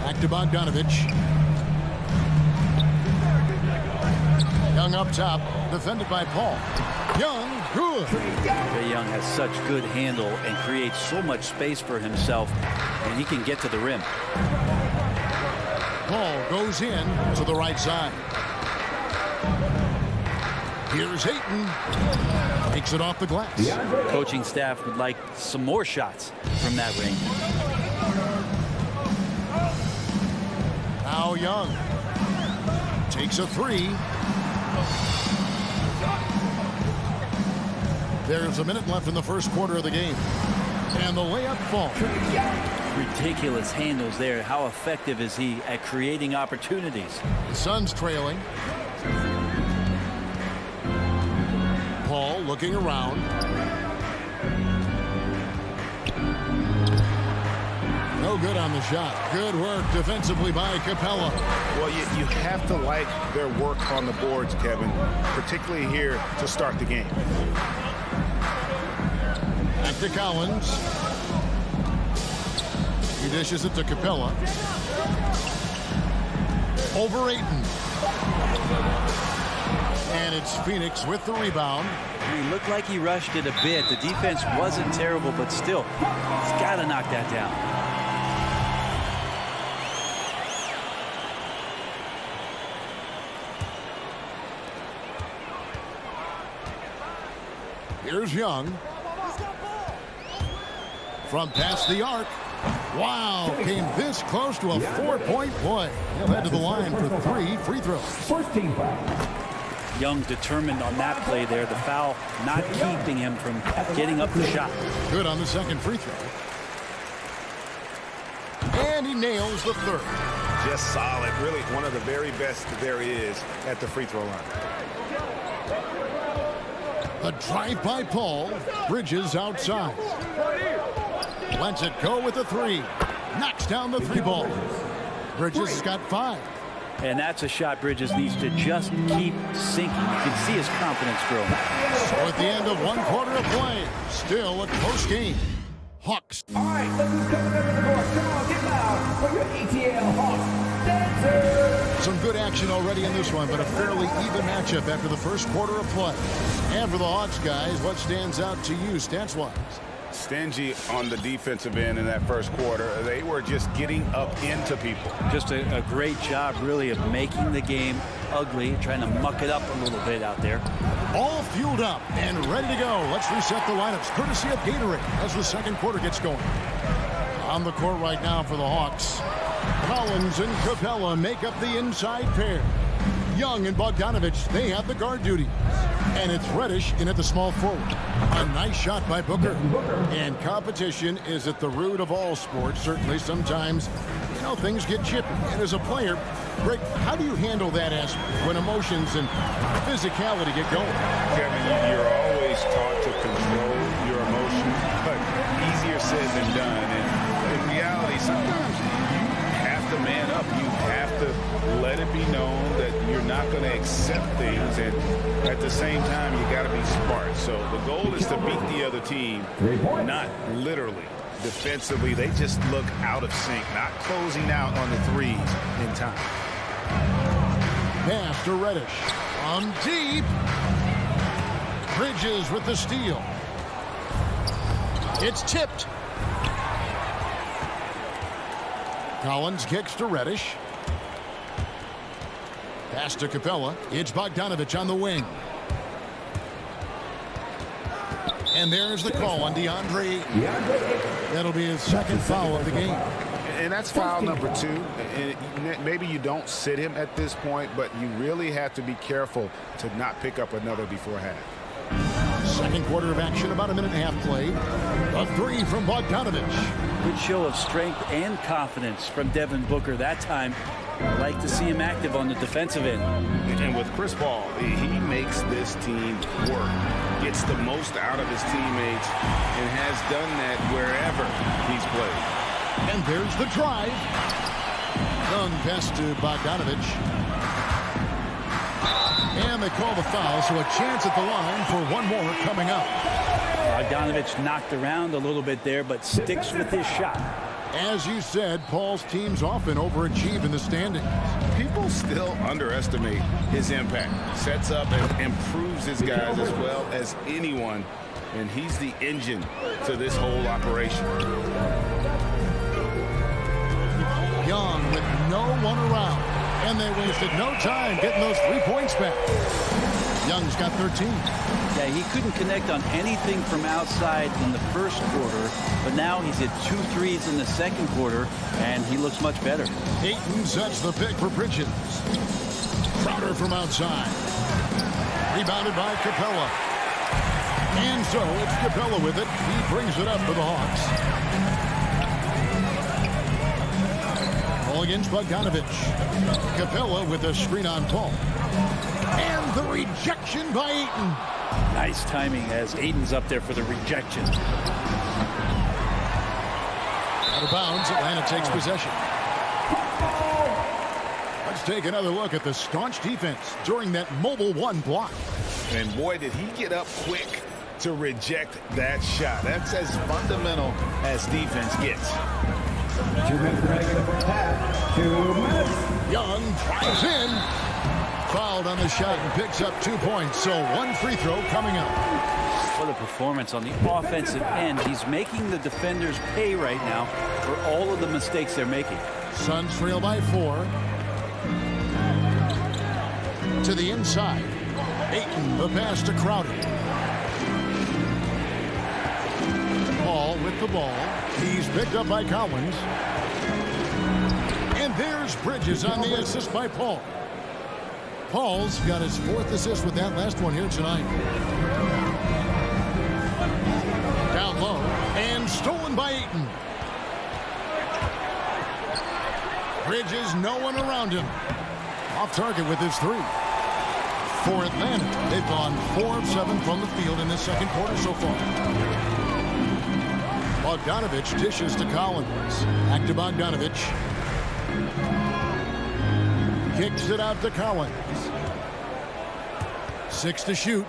Back to Bogdanovich. Young up top, defended by Paul. Young, good. Trae Young has such good handle and creates so much space for himself, and he can get to the rim. Paul goes in to the right side. Here's Ayton. Takes it off the glass. Coaching staff would like some more shots from that range. Now Young takes a 3. There's a minute left in the first quarter of the game. And the layup falls. Ridiculous handles there. How effective is he at creating opportunities? The Suns trailing. Paul looking around. No good on the shot. Good work defensively by Capella. Well, you have to like their work on the boards, Kevin, particularly here to start the game. Back to Collins. He dishes it to Capella. Over Ayton. And it's Phoenix with the rebound. He looked like he rushed it a bit. The defense wasn't terrible, but still, he's got to knock that down. Here's Young. From past the arc. Wow, came this close to a 4-point play. He'll head to the line for 3 free throws. First team foul. Young determined on that play there. The foul not keeping him from getting up the shot. Good on the second free throw. And he nails the third. Just solid. Really one of the very best there is at the free throw line. The drive by Paul. Bridges outside. Lets it go with the 3. Knocks down the 3 ball. Bridges has got 5. And that's a shot Bridges needs to just keep sinking. You can see his confidence growing. So at the end of 1 quarter of play, still a close game. Hawks. All right, look who's coming up in the court. Come on, get loud for your ETL Hawks dancers. Some good action already in this one, but a fairly even matchup after the first quarter of play. And for the Hawks guys, what stands out to you stats-wise? Stingy on the defensive end in that first quarter. They were just getting up into people. Just a great job, really, of making the game ugly, trying to muck it up a little bit out there. All fueled up and ready to go. Let's reset the lineups, courtesy of Gatorade, as the second quarter gets going. On the court right now for the Hawks, Collins and Capella make up the inside pair. Young and Bogdanovich, they have the guard duty. And it's Reddish in at the small forward. A nice shot by Booker. And competition is at the root of all sports. Certainly sometimes, you know, things get chippy. And as a player, Rick, how do you handle that aspect when emotions and physicality get going? Kevin, you're always taught to control your emotions, but easier said than done. And in reality, sometimes you have to man up. You have to let it be known that you're not going to accept things, and at the same time you got to be smart. So the goal is to beat the other team, not literally. Defensively, they just look out of sync, not closing out on the threes in time. Pass to Reddish. On deep. Bridges with the steal. It's tipped. Collins kicks to Reddish. Pass to Capella. It's Bogdanovich on the wing. And there's the call on DeAndre. That'll be his second foul of the game. And that's foul number 2. And maybe you don't sit him at this point, but you really have to be careful to not pick up another before half. Second quarter of action, about a minute and a half played. A 3 from Bogdanovich. Good show of strength and confidence from Devin Booker that time. I like to see him active on the defensive end. And with Chris Paul, he makes this team work, gets the most out of his teammates, and has done that wherever he's played. And there's the drive. Young pass to Bogdanovich. And they call the foul, so a chance at the line for one more coming up. Bogdanovich knocked around a little bit there, but sticks with his shot. As you said, Paul's teams often overachieve in the standings. People still underestimate his impact. Sets up and improves his guys as well as anyone, and he's the engine to this whole operation. Young with no one around, and they wasted no time getting those 3 points back. Young's got 13. Yeah, he couldn't connect on anything from outside in the first quarter, but now he's hit 2 threes in the second quarter, and he looks much better. Ayton sets the pick for Bridges. Crowder from outside. Rebounded by Capella. And so it's Capella with it. He brings it up for the Hawks. Ball against Bogdanovich. Capella with a screen on Paul. And the rejection by Ayton. Nice timing as Ayton's up there for the rejection. Out of bounds, Atlanta takes possession. Let's take another look at the staunch defense during that mobile 1 block. And boy, did he get up quick to reject that shot. That's as fundamental as defense gets. 2 minutes remaining in the first half. 2 minutes. Young drives in. Fouled on the shot and picks up 2 points. So 1 free throw coming up. What a performance on the offensive end. He's making the defenders pay right now for all of the mistakes they're making. Suns trail by 4. To the inside. Ayton, the pass to Crowder. Paul with the ball. He's picked up by Collins. And there's Bridges on the assist by Paul. Paul's got his 4th assist with that last one here tonight. Down low and stolen by Ayton. Bridges, no one around him. Off target with his 3. For Atlanta, they've gone 4 of 7 from the field in this second quarter so far. Bogdanovich dishes to Collins. Back to Bogdanovich. Kicks it out to Collins. 6 to shoot.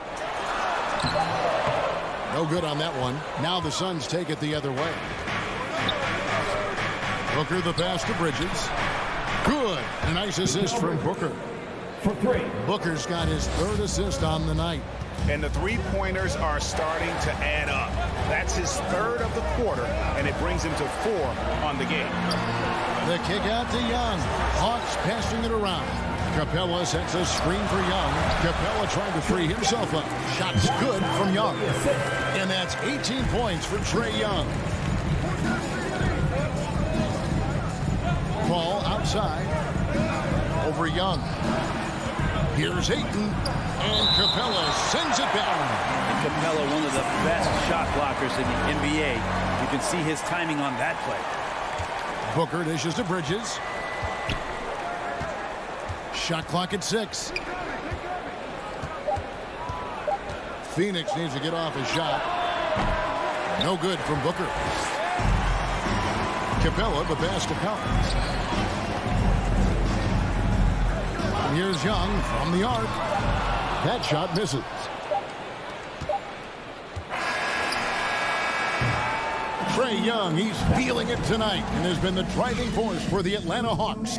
No good on that one. Now the Suns take it the other way. Booker the pass to Bridges. Good. A nice assist from Booker. For 3. Booker's got his 3rd assist on the night. And the three-pointers are starting to add up. That's his 3rd of the quarter, and it brings him to 4 on the game. The kick out to Young. Hawks passing it around. Capella sets a screen for Young. Capella trying to free himself up. Shot's good from Young. And that's 18 points for Trae Young. Ball outside. Over Young. Here's Ayton. And Capella sends it down. And Capella, one of the best shot blockers in the NBA. You can see his timing on that play. Booker dishes to Bridges. Shot clock at 6. Phoenix needs to get off a shot. No good from Booker. Capella the pass to Collins. And here's Young from the arc. That shot misses. Trae Young, he's feeling it tonight and has been the driving force for the Atlanta Hawks.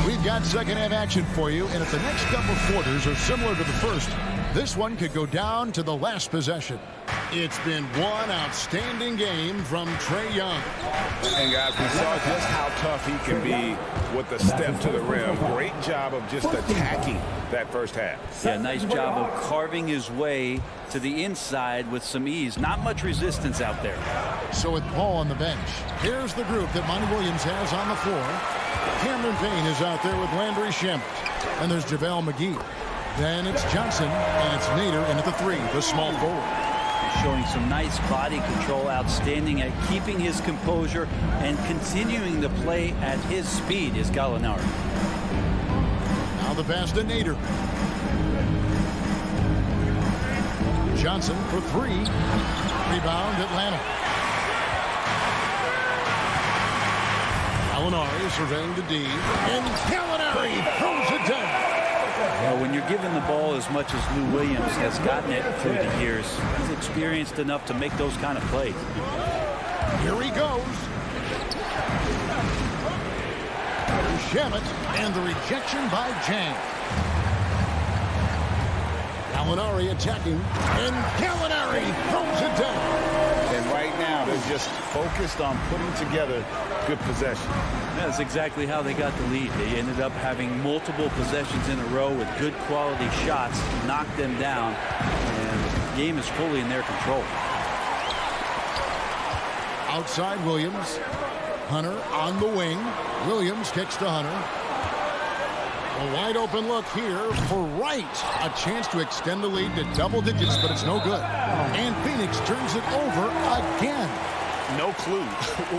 We've got second half action for you, and if the next couple quarters are similar to the first, this one could go down to the last possession. It's been one outstanding game from Trae Young. And guys, we saw just how tough he can be with the step to the rim. Great job of just attacking that first half. Yeah, nice job of carving his way to the inside with some ease. Not much resistance out there. So with Paul on the bench, here's the group that Monty Williams has on the floor. Cameron Payne is out there with Landry Shamet. And there's JaVale McGee. Then it's Johnson, and it's Nader in at the 3, the small forward. Showing some nice body control, outstanding at keeping his composure and continuing to play at his speed is Gallinari. Now the pass to Nader. Johnson for 3. Rebound Atlanta. Gallinari surveying the D. And Gallinari throws it down. Well, when you're given the ball as much as Lou Williams has gotten it through the years, he's experienced enough to make those kind of plays. Here he goes. Shamet and the rejection by Jang. Gallinari attacking, and Gallinari throws it down. And right now, they're just focused on putting together good possession. That's exactly how they got the lead. They ended up having multiple possessions in a row with good quality shots, knocked them down, and the game is fully in their control. Outside Williams. Hunter on the wing. Williams kicks to Hunter. A wide open look here for Wright. A chance to extend the lead to double digits, but it's no good. And Phoenix turns it over again. No clue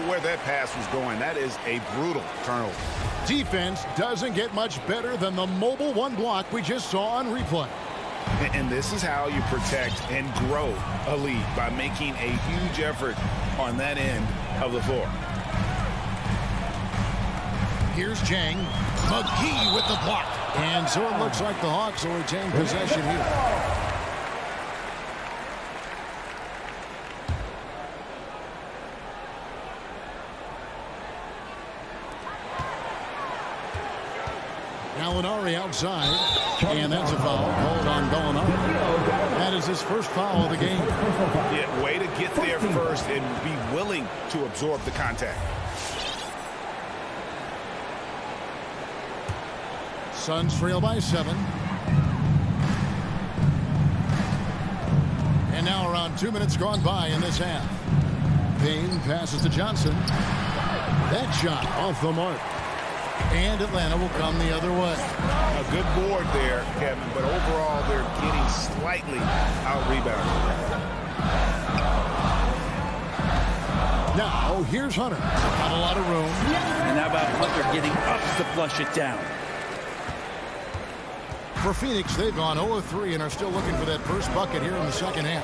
where that pass was going. That is a brutal turnover. Defense doesn't get much better than the mobile one block we just saw on replay. And this is how you protect and grow a lead, by making a huge effort on that end of the floor. Here's Jang. McGee with the block. And so it looks like the Hawks will retain possession here. Gallinari outside, and that's a foul called on Gallinari. That is his first foul of the game. Yeah, way to get there first. first and be willing to absorb the contact. Suns trail by 7. And now around 2 minutes gone by in this half. Payne passes to Johnson. That shot off the mark. And Atlanta will come the other way. A good board there, Kevin, but overall they're getting slightly out-rebounded. Now, here's Hunter. Not a lot of room. And how about Hunter getting up to flush it down? For Phoenix, they've gone 0-3 and are still looking for that first bucket here in the second half.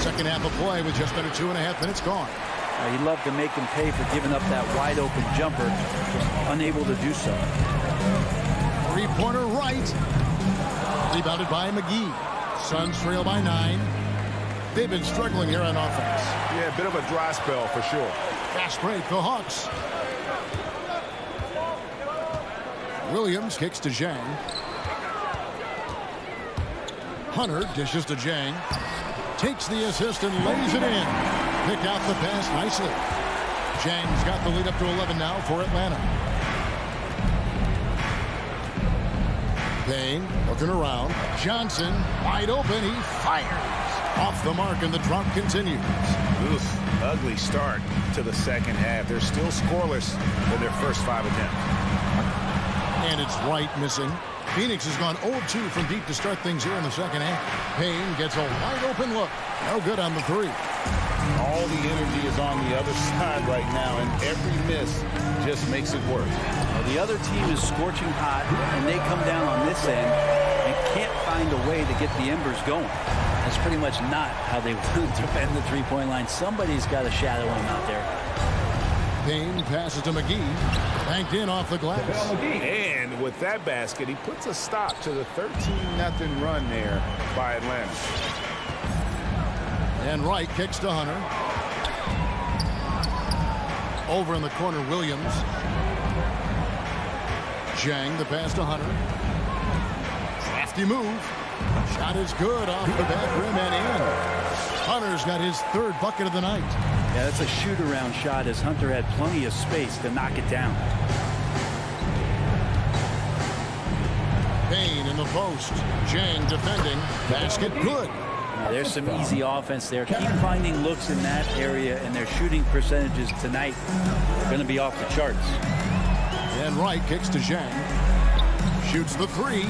Second half of play with just under 2.5 minutes gone. He'd love to make him pay for giving up that wide-open jumper, just unable to do so. Three-pointer right. Rebounded by McGee. Suns trail by 9. They've been struggling here on offense. Yeah, a bit of a dry spell for sure. Fast break, the Hawks. Williams kicks to Zhang. Hunter dishes to Zhang. Takes the assist and lays it in. Picked out the pass nicely. Zhang's got the lead up to 11 now for Atlanta. Payne looking around. Johnson wide open. He fires. Off the mark and the drop continues. Oof, ugly start to the second half. They're still scoreless in their first 5 attempts. And it's Wright missing. Phoenix has gone 0-2 from deep to start things here in the second half. Payne gets a wide open look. No good on the 3. All the energy is on the other side right now, and every miss just makes it worse. Well, the other team is scorching hot, and they come down on this end and can't find a way to get the embers going. That's pretty much not how they want to defend the three-point line. Somebody's got to shadow him out there. Payne passes to McGee. Banked in off the glass. And with that basket, he puts a stop to the 13-0 run there by Atlanta. And Wright kicks to Hunter. Over in the corner, Williams. Zhang, the pass to Hunter. Crafty move. Shot is good off the back rim and in. Hunter's got his 3rd bucket of the night. Yeah, that's a shoot-around shot as Hunter had plenty of space to knock it down. Payne in the post. Zhang defending. Basket good. Now, there's some easy offense there. Keep finding looks in that area, and their shooting percentages tonight are going to be off the charts. And Wright kicks to Zhang. Shoots the 3.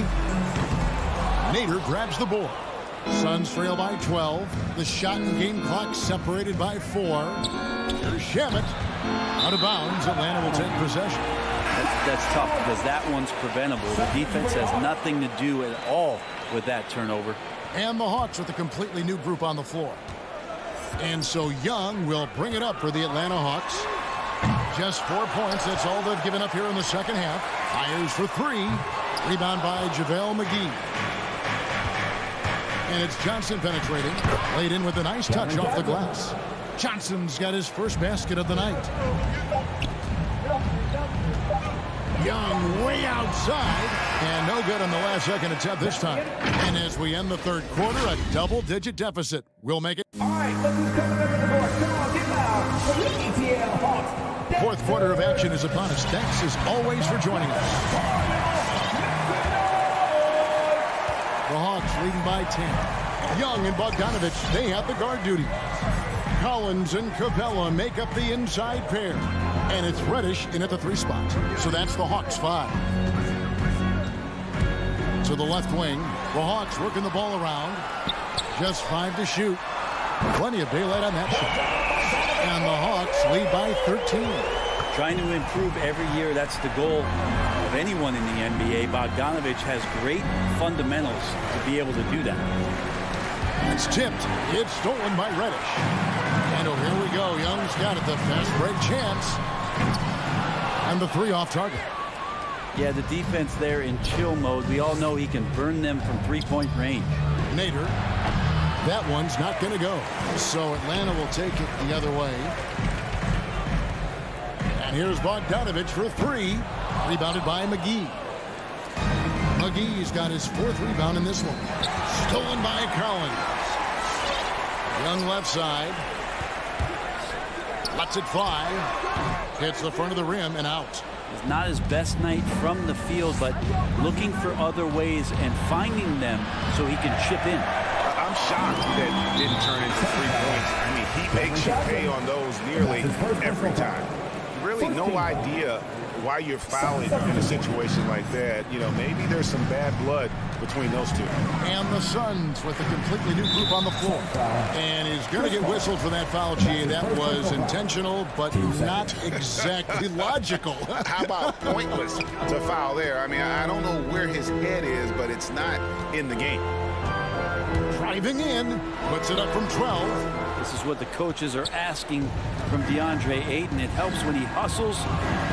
Nader grabs the board. Suns trail by 12. The shot and game clock separated by 4. Here's Shamet. Out of bounds. Atlanta will take possession. That's tough because that one's preventable. The defense has nothing to do at all with that turnover. And the Hawks with a completely new group on the floor. And so Young will bring it up for the Atlanta Hawks. Just 4 points. That's all they've given up here in the second half. Fires for 3. Rebound by JaVale McGee. And it's Johnson penetrating. Laid in with a nice touch off the glass. Johnson's got his first basket of the night. Young way outside. And no good on the last second attempt this time. And as we end the 3rd quarter, a double-digit deficit. We'll make it. All right, look who's coming up to the board. Come on, get loud for the ATL Hawks. 4th quarter of action is upon us. Thanks as always for joining us. The Hawks leading by 10. Young and Bogdanovich, they have the guard duty. Collins and Capella make up the inside pair. And it's Reddish in at the 3 spot. So that's the Hawks 5. To the left wing, the Hawks working the ball around. Just 5 to shoot. Plenty of daylight on that shot. And the Hawks lead by 13. Trying to improve every year, that's the goal of anyone in the NBA. Bogdanovich has great fundamentals to be able to do that. It's tipped. It's stolen by Reddish. And oh, here we go. Young's got it. The fast break chance. And the 3 off target. Yeah, the defense there in chill mode. We all know he can burn them from 3-point range. Nader. That one's not going to go. So Atlanta will take it the other way. And here's Bogdanovich for 3. Rebounded by McGee. McGee's got his 4th rebound in this one. Stolen by Collins. Young left side. Lets it fly. Hits the front of the rim and out. It's not his best night from the field, but looking for other ways and finding them so he can chip in. I'm shocked that didn't turn into 3 points. I mean, he makes you pay on those nearly every time. Really no idea why you're fouling in a situation like that. You know, maybe there's some bad blood between those two. And the Suns with a completely new group on the floor. And he's going to get whistled for that foul, G. That was intentional, but not exactly logical. How about pointless to foul there? I mean, I don't know where his head is, but it's not in the game. Driving in, puts it up from 12. This is what the coaches are asking from DeAndre Ayton. It helps when he hustles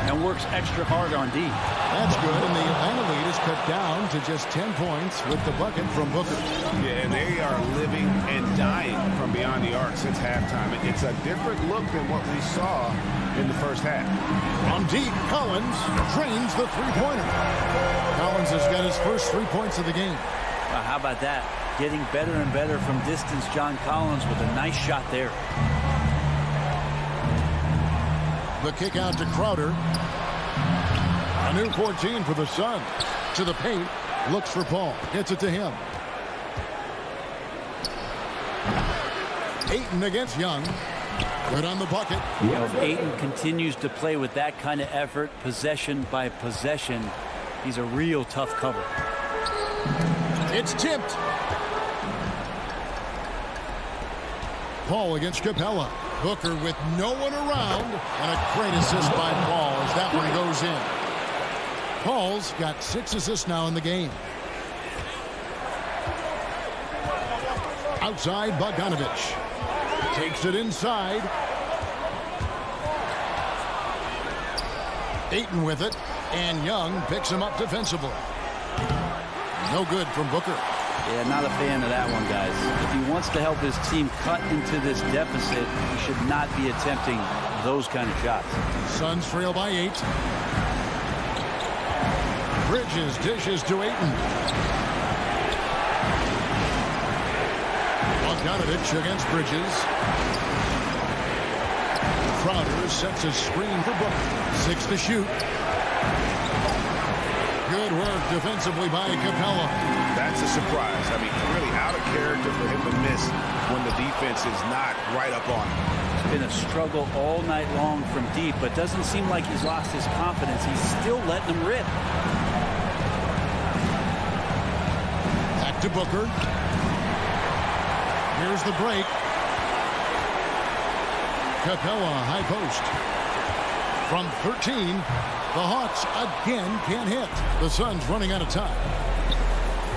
and works extra hard on D. That's good, and the Atlanta lead is cut down to just 10 points with the bucket from Booker. Yeah, and they are living and dying from beyond the arc since halftime. It's a different look than what we saw in the first half. On deep, Collins drains the three-pointer. Collins has got his first 3 points of the game. How about that? Getting better and better from distance, John Collins with a nice shot there. The kick out to Crowder. A new 14 for the Suns. To the paint. Looks for Paul. Gets it to him. Ayton against Young. Good on the bucket. You know, if Ayton continues to play with that kind of effort, possession by possession, he's a real tough cover. It's tipped. Paul against Capella. Booker with no one around. And a great assist by Paul as that one goes in. Paul's got 6 assists now in the game. Outside, Bogdanovich. Takes it inside. Ayton with it. And Young picks him up defensively. No good from Booker. Yeah, not a fan of that one, guys. If he wants to help his team cut into this deficit, he should not be attempting those kind of shots. Suns trail by 8. Bridges dishes to Ayton. Bogdanovich against Bridges. Crowder sets a screen for Booker. 6 to shoot. Good work defensively by Capella. That's a surprise. I mean, really out of character for him to miss when the defense is not right up on him. It's been a struggle all night long from deep, but doesn't seem like he's lost his confidence. He's still letting them rip. Back to Booker. Here's the break. Capella, high post. From 13, the Hawks again can't hit. The Suns running out of time.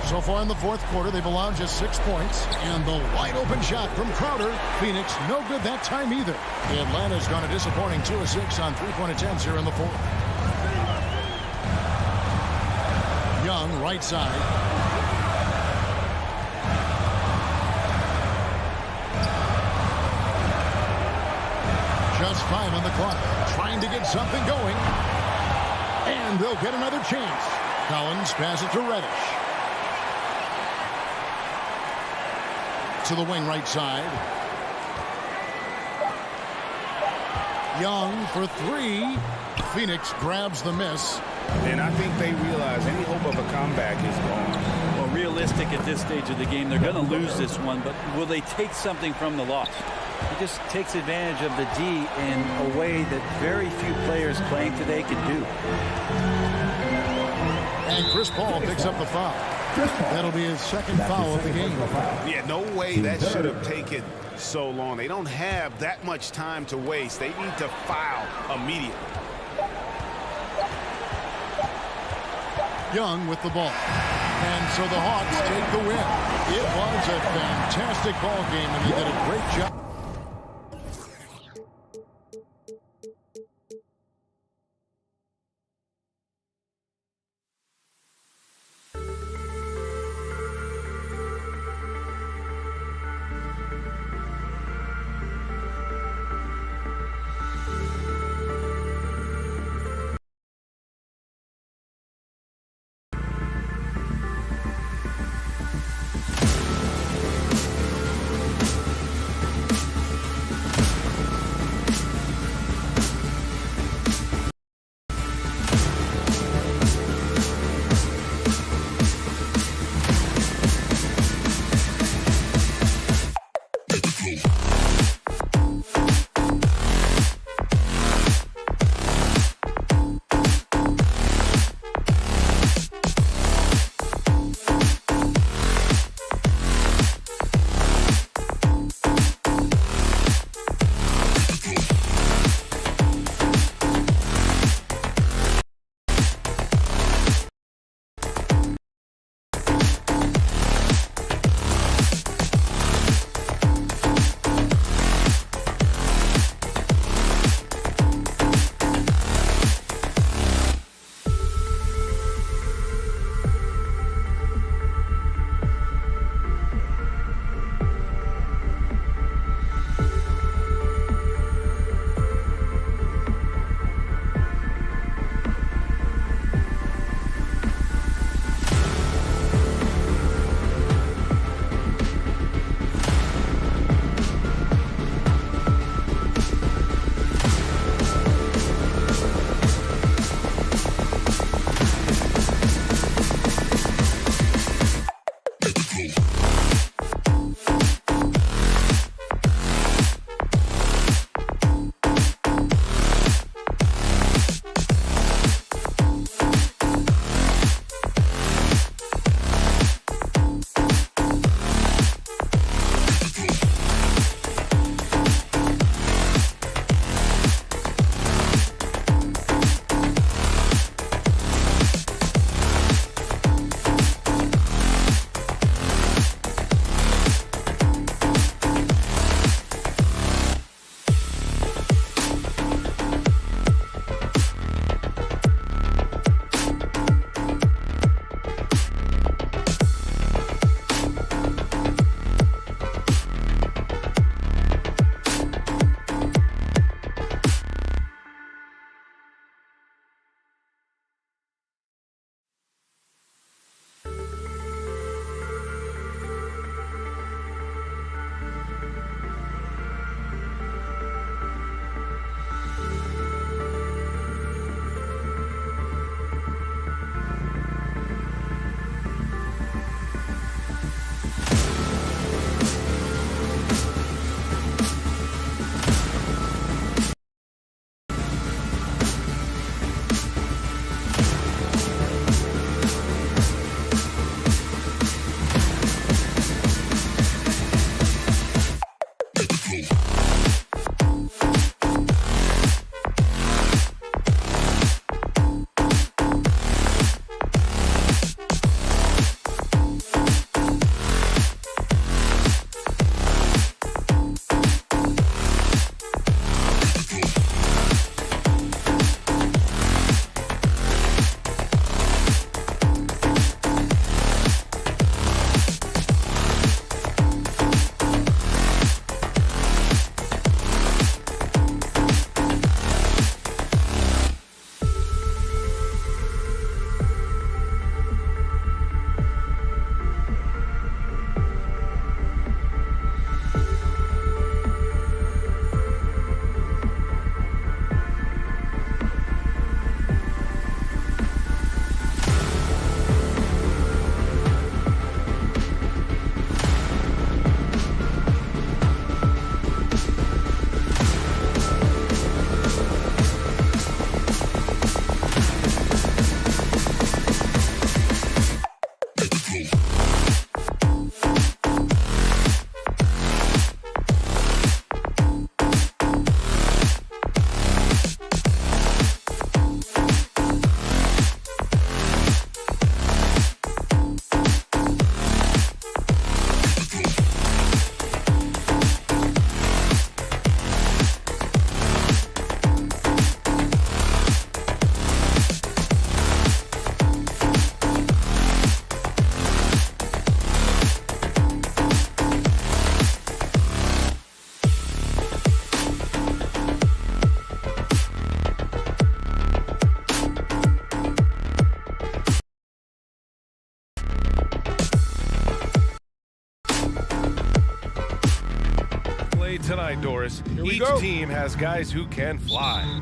So far in the fourth quarter, they've allowed just 6 points. And the wide open shot from Crowder. Phoenix, no good that time either. Atlanta's gone a disappointing 2 of 6 on three-point attempts here in the fourth. Young, right side. Just 5 on the clock. Trying to get something going. And they'll get another chance. Collins passes to Reddish. To the wing right side. Young for 3. Phoenix grabs the miss. And I think they realize any hope of a comeback is gone. Well, realistic at this stage of the game, they're going to lose this one, but will they take something from the loss? He just takes advantage of the D in a way that very few players playing today can do. And Chris Paul picks up the foul. That'll be his second foul of the game. Yeah, no way that should have taken so long. They don't have that much time to waste. They need to foul immediately. Young with the ball. And so the Hawks take the win. It was a fantastic ball game, and they did a great job. CLA tonight, Doris. we Each go. team has guys who can fly.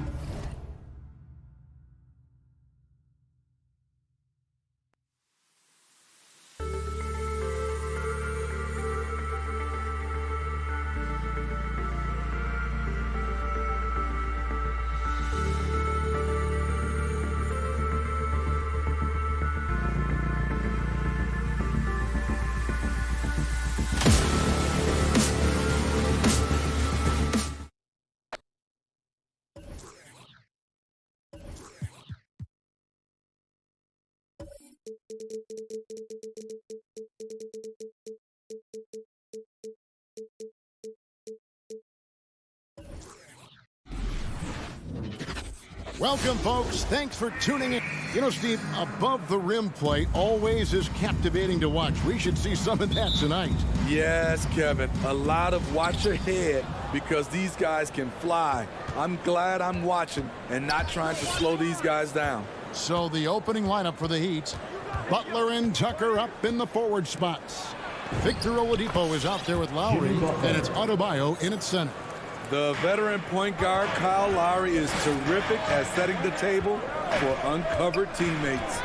Welcome, folks. Thanks for tuning in. You know, Steve, above the rim play always is captivating to watch. We should see some of that tonight. Yes, Kevin. A lot of watch ahead because these guys can fly. I'm glad I'm watching and not trying to slow these guys down. So the opening lineup for the Heat. Butler and Tucker up in the forward spots. Victor Oladipo is out there with Lowry, and it's Adebayo in its center. The veteran point guard, Kyle Lowry, is terrific at setting the table for uncovered teammates.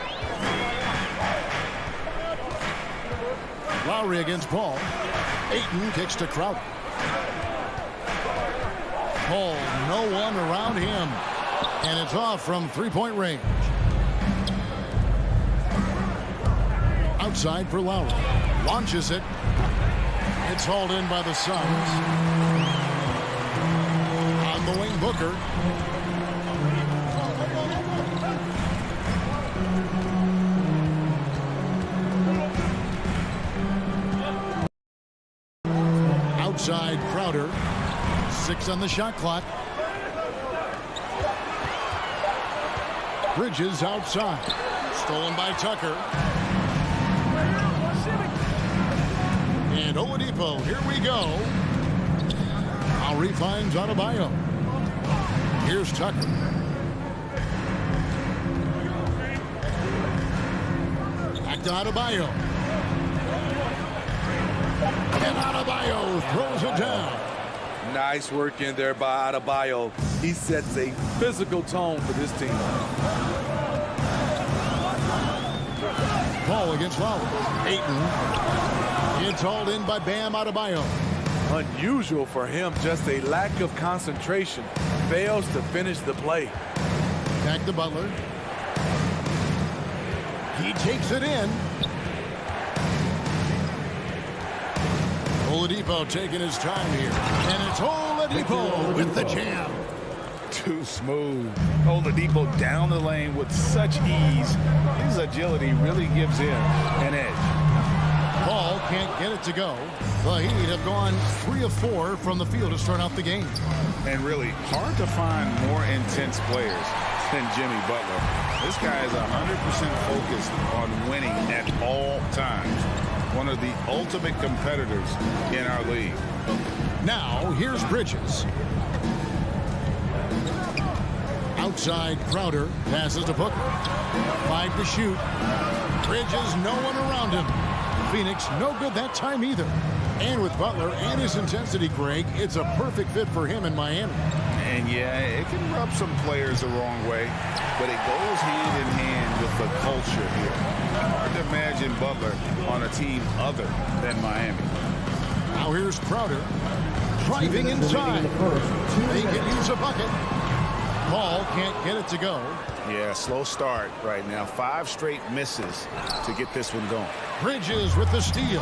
Lowry against Paul. Ayton kicks to Crowder. Paul, no one around him. And it's off from three-point range. Outside for Lowry. Launches it. It's hauled in by the Suns. On the wing, Booker. Outside, Crowder. 6 on the shot clock. Bridges outside. Stolen by Tucker. And Oladipo, here we go. Lowry finds Adebayo. Here's Tucker. Back to Adebayo. And Adebayo throws it down. Nice work in there by Adebayo. He sets a physical tone for this team. Paul against Lowry. Ayton. It's hauled in by Bam Adebayo. Unusual for him, just a lack of concentration. Fails to finish the play. Back to Butler. He takes it in. Oladipo taking his time here. And it's Oladipo with the jam. Too smooth. Oladipo down the lane with such ease. His agility really gives him an edge. Paul can't get it to go. The Heat have gone 3 of 4 from the field to start out the game. And really hard to find more intense players than Jimmy Butler. This guy is 100% focused on winning at all times. One of the ultimate competitors in our league. Now, here's Bridges. Outside, Crowder passes to Booker. 5 to shoot. Bridges, no one around him. Phoenix, no good that time either. And with Butler and his intensity, Greg, it's a perfect fit for him in Miami. And yeah, it can rub some players the wrong way, but it goes hand in hand with the culture here. Hard to imagine Butler on a team other than Miami. Now here's Crowder. Driving inside. They can use a bucket. Paul can't get it to go. Yeah, slow start right now. 5 straight misses to get this one going. Bridges with the steal.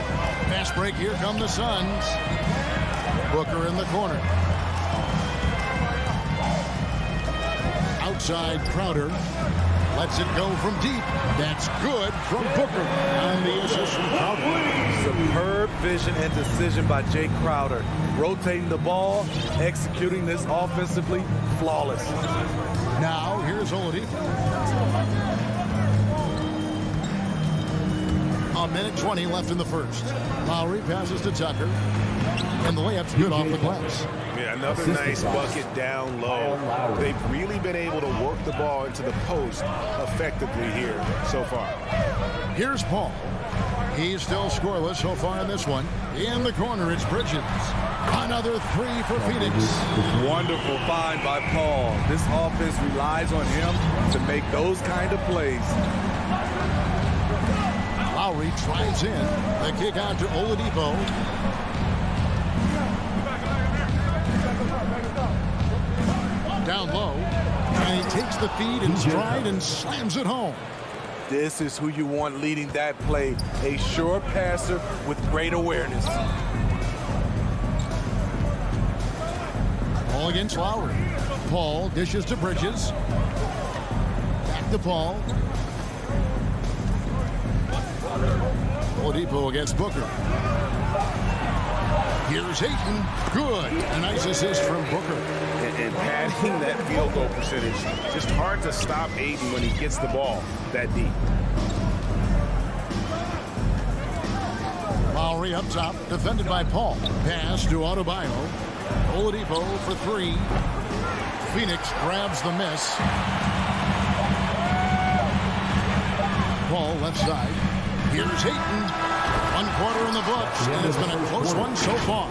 Fast break. Here come the Suns. Booker in the corner. Outside, Crowder. Lets it go from deep. That's good from Booker. And the assist from Crowder. Superb vision and decision by Jay Crowder. Rotating the ball, executing this offensively, flawless. Now, here's Oladipo. A minute 20 left in the first. Lowry passes to Tucker. And the layup's good off the glass. Yeah, another nice bucket down low. They've really been able to work the ball into the post effectively here so far. Here's Paul. He's still scoreless so far in this one. In the corner, it's Bridges. Another three for Phoenix. Wonderful find by Paul. This offense relies on him to make those kind of plays. Lowry drives in. The kick out to Oladipo. Down low. And he takes the feed in stride and slams it home. This is who you want leading that play. A sure passer with great awareness. Ball against Lowry. Paul dishes to Bridges. Back to Paul. Oladipo against Booker. Here's Ayton. Good. A nice assist from Booker. And padding that field goal percentage. Just hard to stop Ayton when he gets the ball that deep. Lowry up top, defended by Paul. Pass to Adebayo. Oladipo for three. Phoenix grabs the miss. Paul left side. Here's Ayton. 1 quarter in the books, and it's been a close one so far.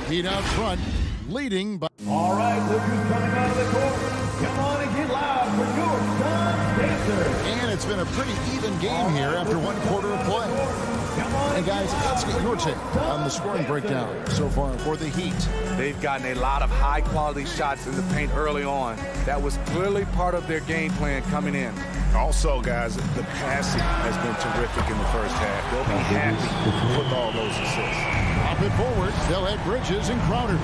Heat out front, leading by... All right, look who's coming out of the court. Come on and get loud for your Suns Pacers. And it's been a pretty even game here after 1 quarter of play. And guys, let's get your take on the scoring breakdown so far for the Heat. They've gotten a lot of high-quality shots in the paint early on. That was clearly part of their game plan coming in. Also, guys, the passing has been terrific in the first half. They'll be happy with all those assists. Pop it forward. They'll have Bridges and Crowder.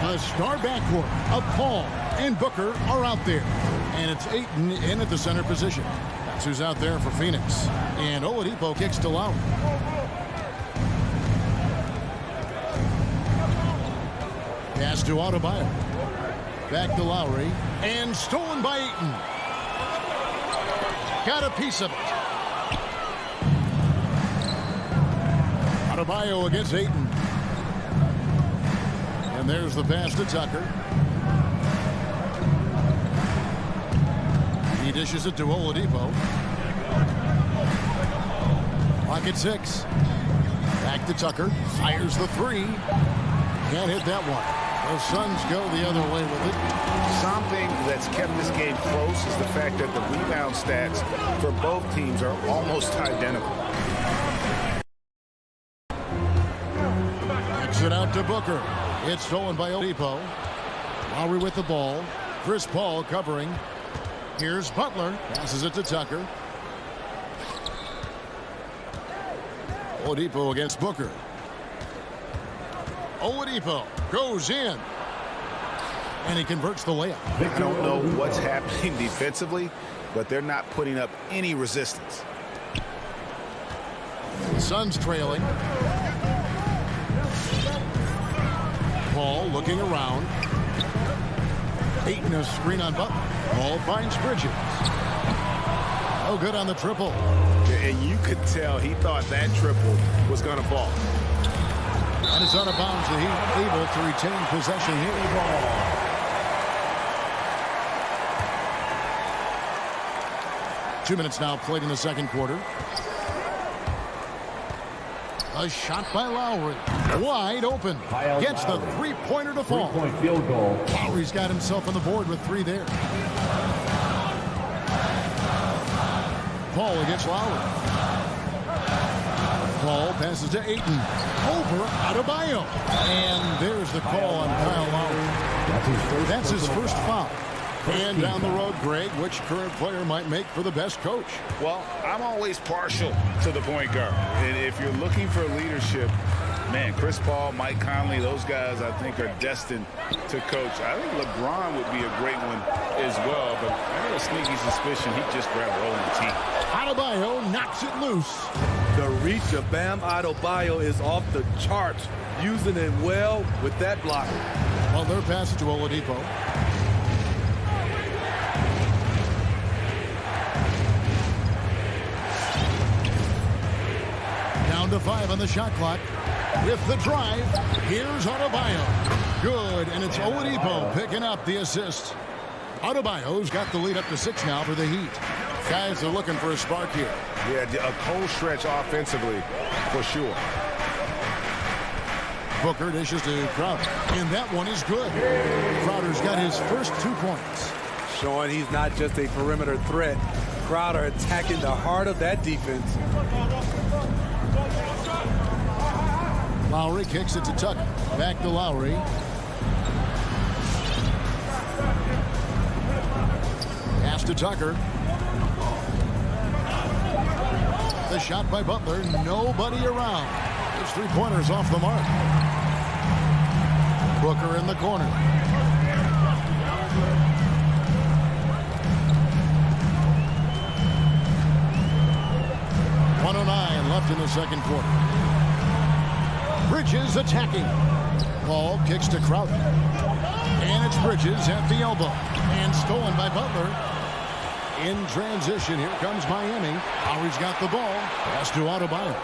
A star backcourt of Paul and Booker are out there. And it's Ayton in at the center position. That's who's out there for Phoenix. And Oladipo kicks to Lowry. Pass to Adebayo. Back to Lowry. And stolen by Ayton. Got a piece of it. Adebayo against Ayton. And there's the pass to Tucker. He dishes it to Oladipo. Pocket 6. Back to Tucker. Fires the three. Can't hit that one. The Suns go the other way with it. Something that's kept this game close is the fact that the rebound stats for both teams are almost identical. Kicks it out to Booker. It's stolen by Oladipo. Lowry with the ball. Chris Paul covering. Here's Butler. Passes it to Tucker. Oladipo against Booker. Oladipo goes in. And he converts the layup. I don't know what's happening defensively, but they're not putting up any resistance. The Suns trailing. Paul looking around. Ayton a screen on Butler. Paul finds Bridges. Oh, good on the triple. And you could tell he thought that triple was going to fall. And it's out of bounds. The Heat able to retain possession here. 2 minutes now played in the second quarter. A shot by Lowry. Wide open. Gets the three-pointer to fall. Three-point field goal. Lowry's got himself on the board with 3 there. Paul against Lowry. Paul passes to Ayton. Over Adebayo. And there's the call on Kyle Lowry. That's his first foul. And down the road, Greg, which current player might make for the best coach? Well, I'm always partial to the point guard. And if you're looking for leadership, man, Chris Paul, Mike Conley, those guys I think are destined to coach. I think LeBron would be a great one as well, but I have a sneaky suspicion he'd just grab a rolling team. Adebayo knocks it loose. The reach of Bam Adebayo is off the charts, using it well with that block. Well, their pass to Oladipo. Down to 5 on the shot clock. With the drive, here's Adebayo. Good, and it's Oladipo picking up the assist. Adebayo's got the lead up to 6 now for the Heat. Guys are looking for a spark here. Yeah, a cold stretch offensively, for sure. Booker dishes to Crowder, and that one is good. Crowder's got his first 2 points. Showing he's not just a perimeter threat. Crowder attacking the heart of that defense. Lowry kicks it to Tucker. Back to Lowry. Pass to Tucker. The shot by Butler. Nobody around. His 3-pointers off the mark. Booker in the corner. .109 left in the second quarter. Bridges attacking. Ball kicks to Crowder. And it's Bridges at the elbow. And stolen by Butler. In transition, here comes Miami. Lowry's got the ball. Pass to Adebayo.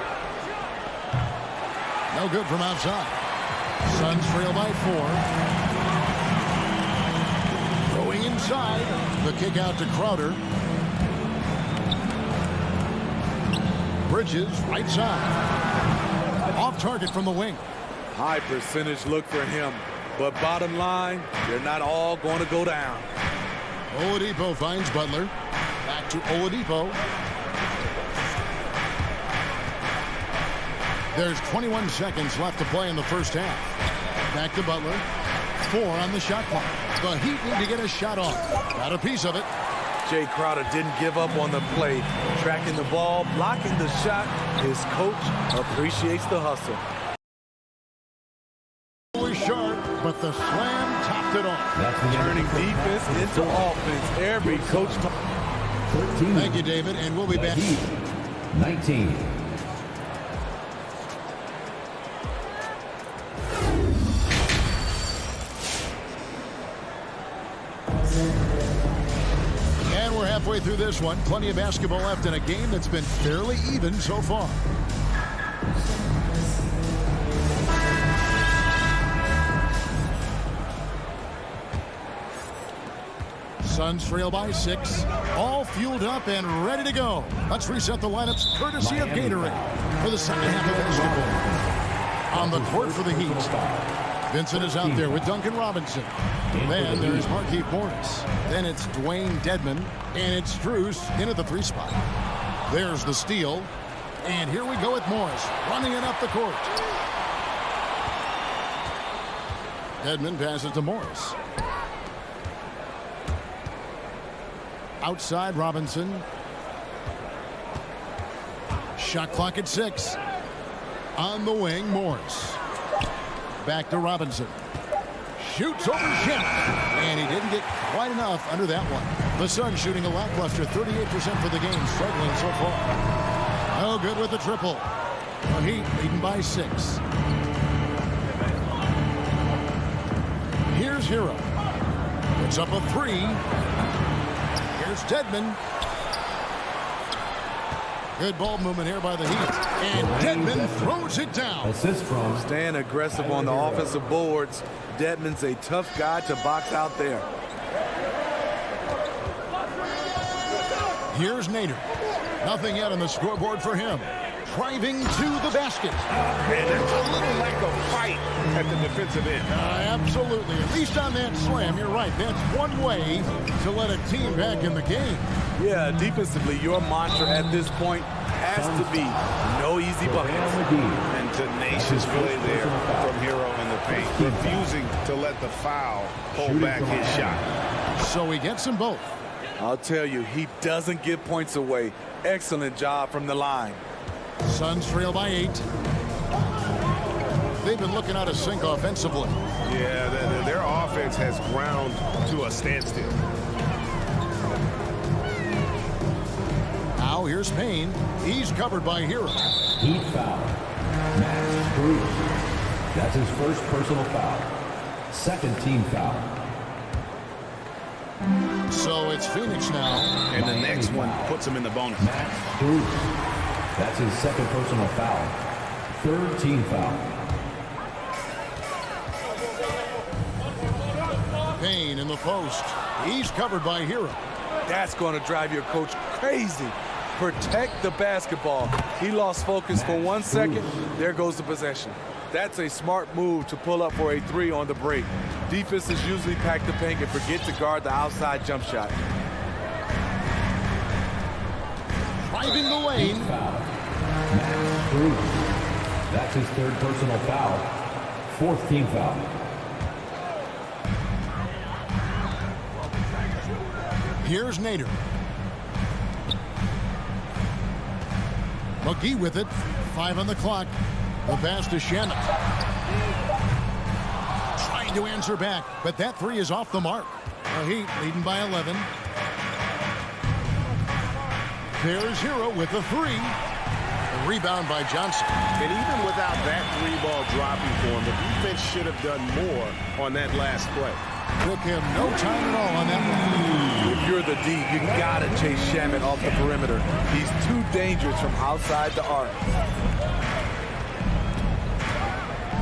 No good from outside. Suns trail by 4. Going inside. The kick out to Crowder. Bridges, right side. Off target from the wing. High percentage look for him. But bottom line, they're not all going to go down. Oladipo finds Butler. Back to Oladipo. There's 21 seconds left to play in the first half. Back to Butler. 4 on the shot clock. The Heat need to get a shot off. Got a piece of it. Jay Crowder didn't give up on the play. Tracking the ball, blocking the shot. His coach appreciates the hustle. Was sharp, but the slam topped it off. Turning defense into offense. Every coach. 13. Thank you, David, and we'll be back. 19. And we're halfway through this one. Plenty of basketball left in a game that's been fairly even so far. Suns trail by 6. All fueled up and ready to go. Let's reset the lineups courtesy of Gatorade for the second half of basketball. On the court for the Heat. Vincent is out there with Duncan Robinson. Then there's Markieff Morris. Then it's Dwayne Dedmon. And it's Strus in at the 3 spot. There's the steal. And here we go with Morris running it up the court. Dedmon passes to Morris. Outside Robinson. Shot clock at 6. On the wing, Morris. Back to Robinson. Shoots over Shannon. And he didn't get quite enough under that one. The Suns shooting a lackluster 38% for the game, struggling so far. No good with the triple. The Heat leading by 6. Here's Hero. Puts up a 3. Here's Dedmon. Good ball movement here by the Heat. And Dedmon throws it down. Assist from. Staying aggressive on the offensive boards. Dedmon's a tough guy to box out there. Here's Nader. Nothing yet on the scoreboard for him. Driving to the basket. And there's a little lack of fight at the defensive end. Absolutely. At least on that slam, you're right. That's one way to let a team back in the game. Yeah, defensively, your mantra at this point has to be no easy buckets. And tenacious play there from Hero in the paint, refusing to let the foul hold back his shot. So he gets them both. I'll tell you, he doesn't give points away. Excellent job from the line. Suns trail by 8. They've been looking out of sync offensively. Yeah, their offense has ground to a standstill. Now here's Payne. He's covered by Hero. Heat foul. Max Strus. That's his first personal foul. Second team foul. So it's Phoenix now. And the next one puts him in the bonus. Max Strus. That's his second personal foul. Third team foul. Payne in the post. He's covered by Hero. That's going to drive your coach crazy. Protect the basketball. He lost focus for 1 second. There goes the possession. That's a smart move to pull up for a three on the break. Defenses usually pack the paint and forget to guard the outside jump shot. Driving the lane. That's his third personal foul. Fourth team foul. Here's Nader. McGee with it. 5 on the clock. The pass to Shannon. Trying to answer back, but that three is off the mark. The Heat leading by 11. There's Hero with the three. A rebound by Johnson. And even without that three ball dropping for him, the defense should have done more on that last play. Took him no time at all on that one. If you're the D, you gotta chase Shamet off the perimeter. He's too dangerous from outside the arc.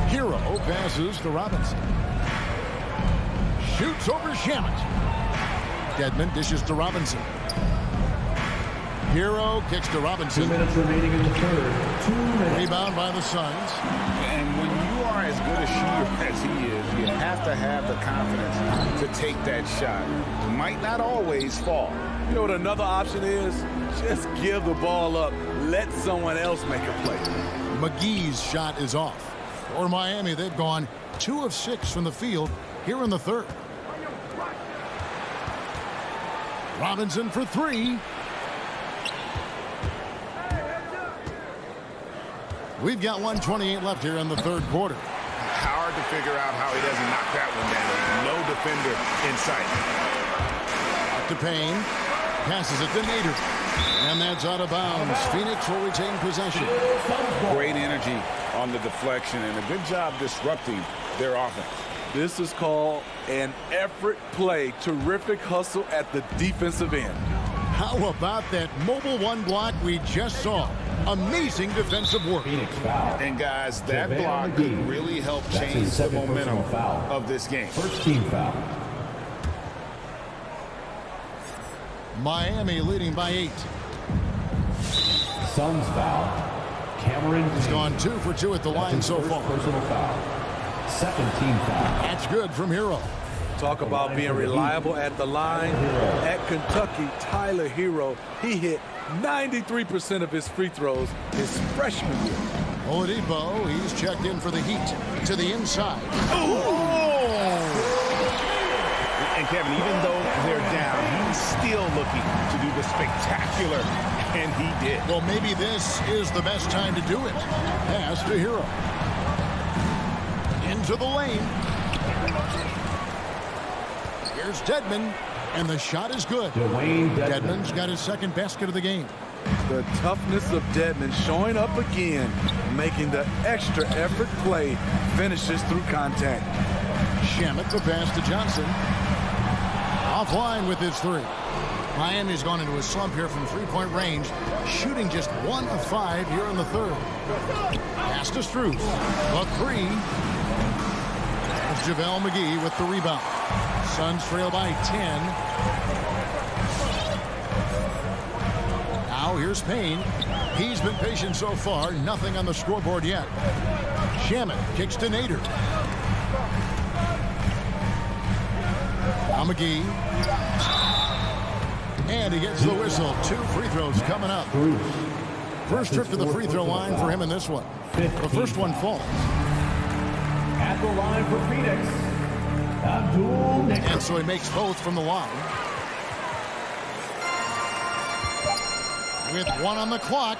Hero passes to Robinson. Shoots over Shamet. Deadman dishes to Robinson. Hero kicks to Robinson. 2 minutes remaining in the third. 2 minutes. Rebound by the Suns. And when you are as good a shooter as he is, you have to have the confidence to take that shot. It might not always fall. You know what another option is? Just give the ball up. Let someone else make a play. McGee's shot is off. For Miami, they've gone 2 of 6 from the field here in the third. Robinson for three. We've got 1:28 left here in the third quarter. Hard to figure out how he doesn't knock that one down. No defender in sight. Up to Payne. Passes it to Nader. And that's out of bounds. Phoenix will retain possession. Great energy on the deflection and a good job disrupting their offense. This is called an effort play. Terrific hustle at the defensive end. How about that mobile one block we just saw? Amazing defensive work. Phoenix foul. And guys, that block could really help change the momentum of this game. First team foul. Miami leading by 8. Suns foul. Cameron. He's gone 2 for 2 at the line so far. Personal foul. Second team foul. That's good from Hero. Talk about being reliable at the line. At Kentucky, Tyler Hero, he hit 93% of his free throws his freshman year. Oladipo, he's checked in for the Heat. To the inside. And Kevin, even though they're down, he's still looking to do the spectacular, and he did. Well, maybe this is the best time to do it. Pass to Hero. Into the lane. Here's Deadman, and the shot is good. Deadman's got his second basket of the game. The toughness of Deadman showing up again, making the extra effort play, finishes through contact. Shamet, the pass to Johnson. Offline with his three. Miami's gone into a slump here from three-point range, shooting just 1 of 5 here in the third. Pass to Struth. The three. It's JaVale McGee with the rebound. Suns trail by 10. Now here's Payne. He's been patient so far. Nothing on the scoreboard yet. Shamet kicks to Nader. Now McGee. And he gets the whistle. 2 free throws coming up. First trip to the free throw line for him in this one. The first one falls. At the line for Phoenix, and so he makes both from the line. With 1 on the clock,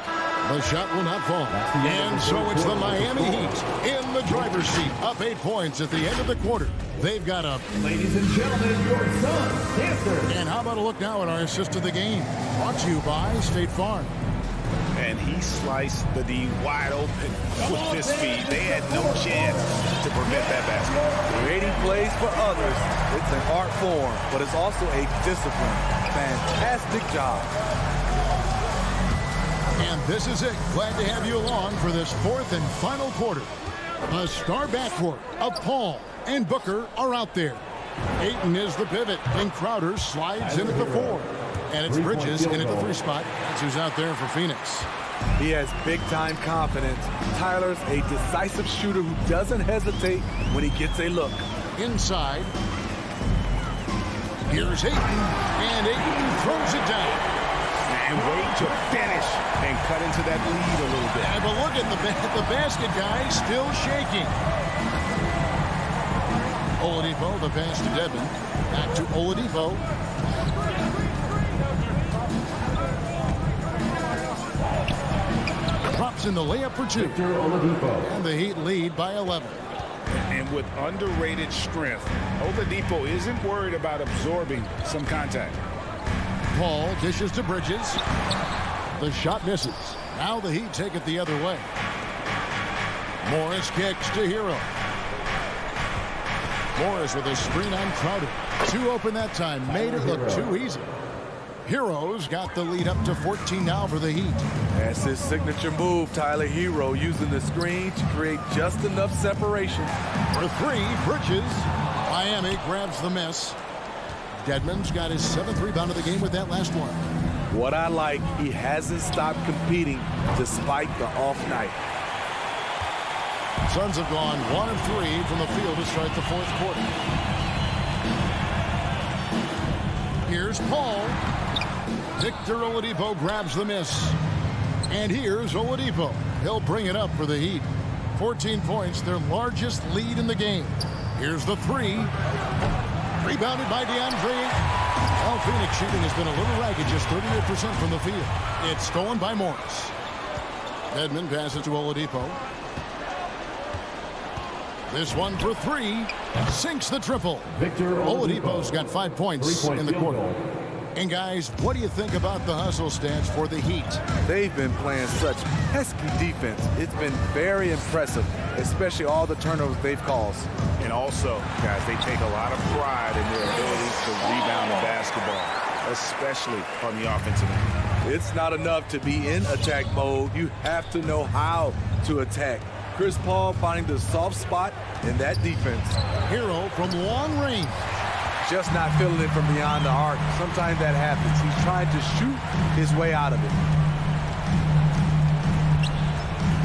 the shot will not fall. And so it's the Miami Heat in the driver's seat, up 8 points at the end of the quarter. They've got a... Ladies and gentlemen, your Suns answer. And how about a look now at our assist of the game? Brought to you by State Farm. And he sliced the D wide open with this speed. They had no chance to prevent that basket. Creating plays for others, it's an art form, but it's also a discipline. Fantastic job. And this is it. Glad to have you along for this 4th and final quarter. A star backcourt of Paul and Booker are out there. Ayton is the pivot, and Crowder slides in at the 4. And it's Bridges in at the 3 spot. That's who's out there for Phoenix. He has big-time confidence. Tyler's a decisive shooter who doesn't hesitate when he gets a look. Inside. Here's Ayton. And Ayton throws it down. And way to finish and cut into that lead a little bit. But look at the basket guy still shaking. Oladipo, the pass to Dedmon. Back to Oladipo. Drops in the layup for 2. And the Heat lead by 11. And with underrated strength, Oladipo isn't worried about absorbing some contact. Paul dishes to Bridges. The shot misses. Now the Heat take it the other way. Morris kicks to Hero. Morris with a screen on Crowder. 2 open that time. Made it look too easy. Hero's got the lead up to 14 now for the Heat. That's his signature move, Tyler. Hero using the screen to create just enough separation. For 3, Bridges. Miami grabs the miss. Dedmon's got his 7th rebound of the game with that last one. What I like, he hasn't stopped competing despite the off night. Suns have gone 1 of 3 from the field to start the 4th quarter. Here's Paul. Victor Oladipo grabs the miss. And here's Oladipo. He'll bring it up for the Heat. 14 points, their largest lead in the game. Here's the 3. Rebounded by DeAndre. Well, Phoenix shooting has been a little ragged, just 38% from the field. It's stolen by Morris. Dedmon passes to Oladipo. This one for 3. Sinks the triple. Oladipo's got 5 points in the quarter. And guys, what do you think about the hustle stats for the Heat? They've been playing such pesky defense. It's been very impressive, especially all the turnovers they've caused. And also, guys, they take a lot of pride in their ability to rebound the basketball, especially on the offensive end. It's not enough to be in attack mode. You have to know how to attack. Chris Paul finding the soft spot in that defense. Hero from long range. Just not feeling it from beyond the arc. Sometimes that happens. He's trying to shoot his way out of it.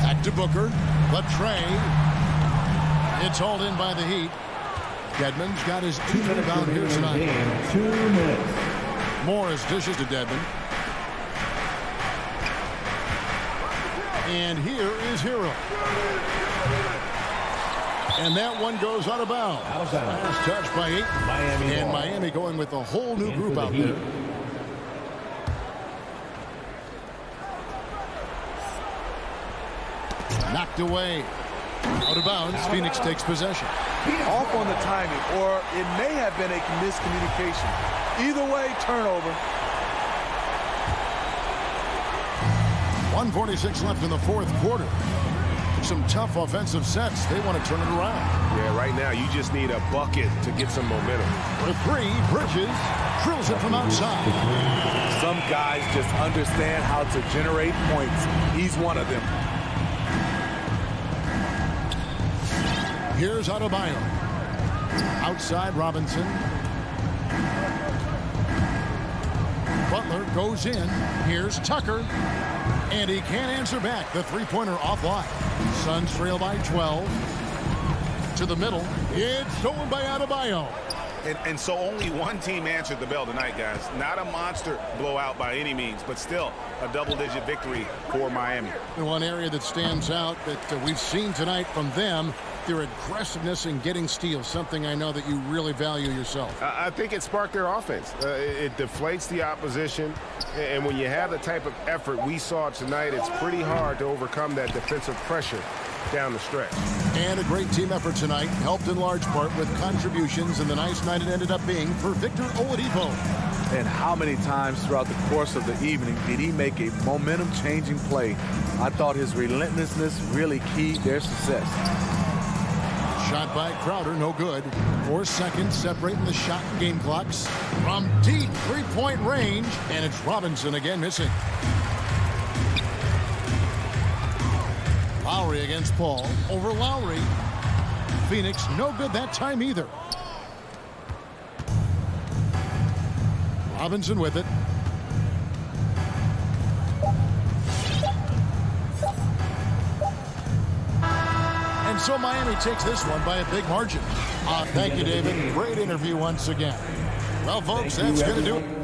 Back to Booker. The tray. It's hauled in by the Heat. Dedmon's got his 8th rebound here tonight. 2 minutes. Morris dishes to Dedmon. And here is Hero. And that one goes out of bounds. Last touch by Ayton. And Miami going with a whole new group out there. Knocked away. Out of bounds. Phoenix takes possession. Off on the timing, or it may have been a miscommunication. Either way, turnover. 1:46 left in the 4th quarter. Some tough offensive sets. They want to turn it around. Yeah, right now you just need a bucket to get some momentum. For 3, Bridges drills it from outside. Some guys just understand how to generate points. He's one of them. Here's Adebayo. Outside Robinson. Butler goes in. Here's Tucker. And he can't answer back. The 3-pointer offline. Suns trail by 12. To the middle. It's stolen by Adebayo. And so only one team answered the bell tonight, guys. Not a monster blowout by any means, but still a double-digit victory for Miami. One area that stands out that we've seen tonight from them, their aggressiveness in getting steals, something I know that you really value yourself. I think it sparked their offense. It deflates the opposition, and when you have the type of effort we saw tonight, it's pretty hard to overcome that defensive pressure down the stretch. And a great team effort tonight, helped in large part with contributions, and the nice night it ended up being for Victor Oladipo. And how many times throughout the course of the evening did he make a momentum-changing play? I thought his relentlessness really keyed their success. Shot by Crowder, no good. 4 seconds separating the shot and game clocks. From deep 3-point range, and it's Robinson again missing. Lowry against Paul. Over Lowry. Phoenix no good that time either. Robinson with it. So Miami takes this one by a big margin. Thank you, David. Great interview once again. Well, folks, that's going to do it.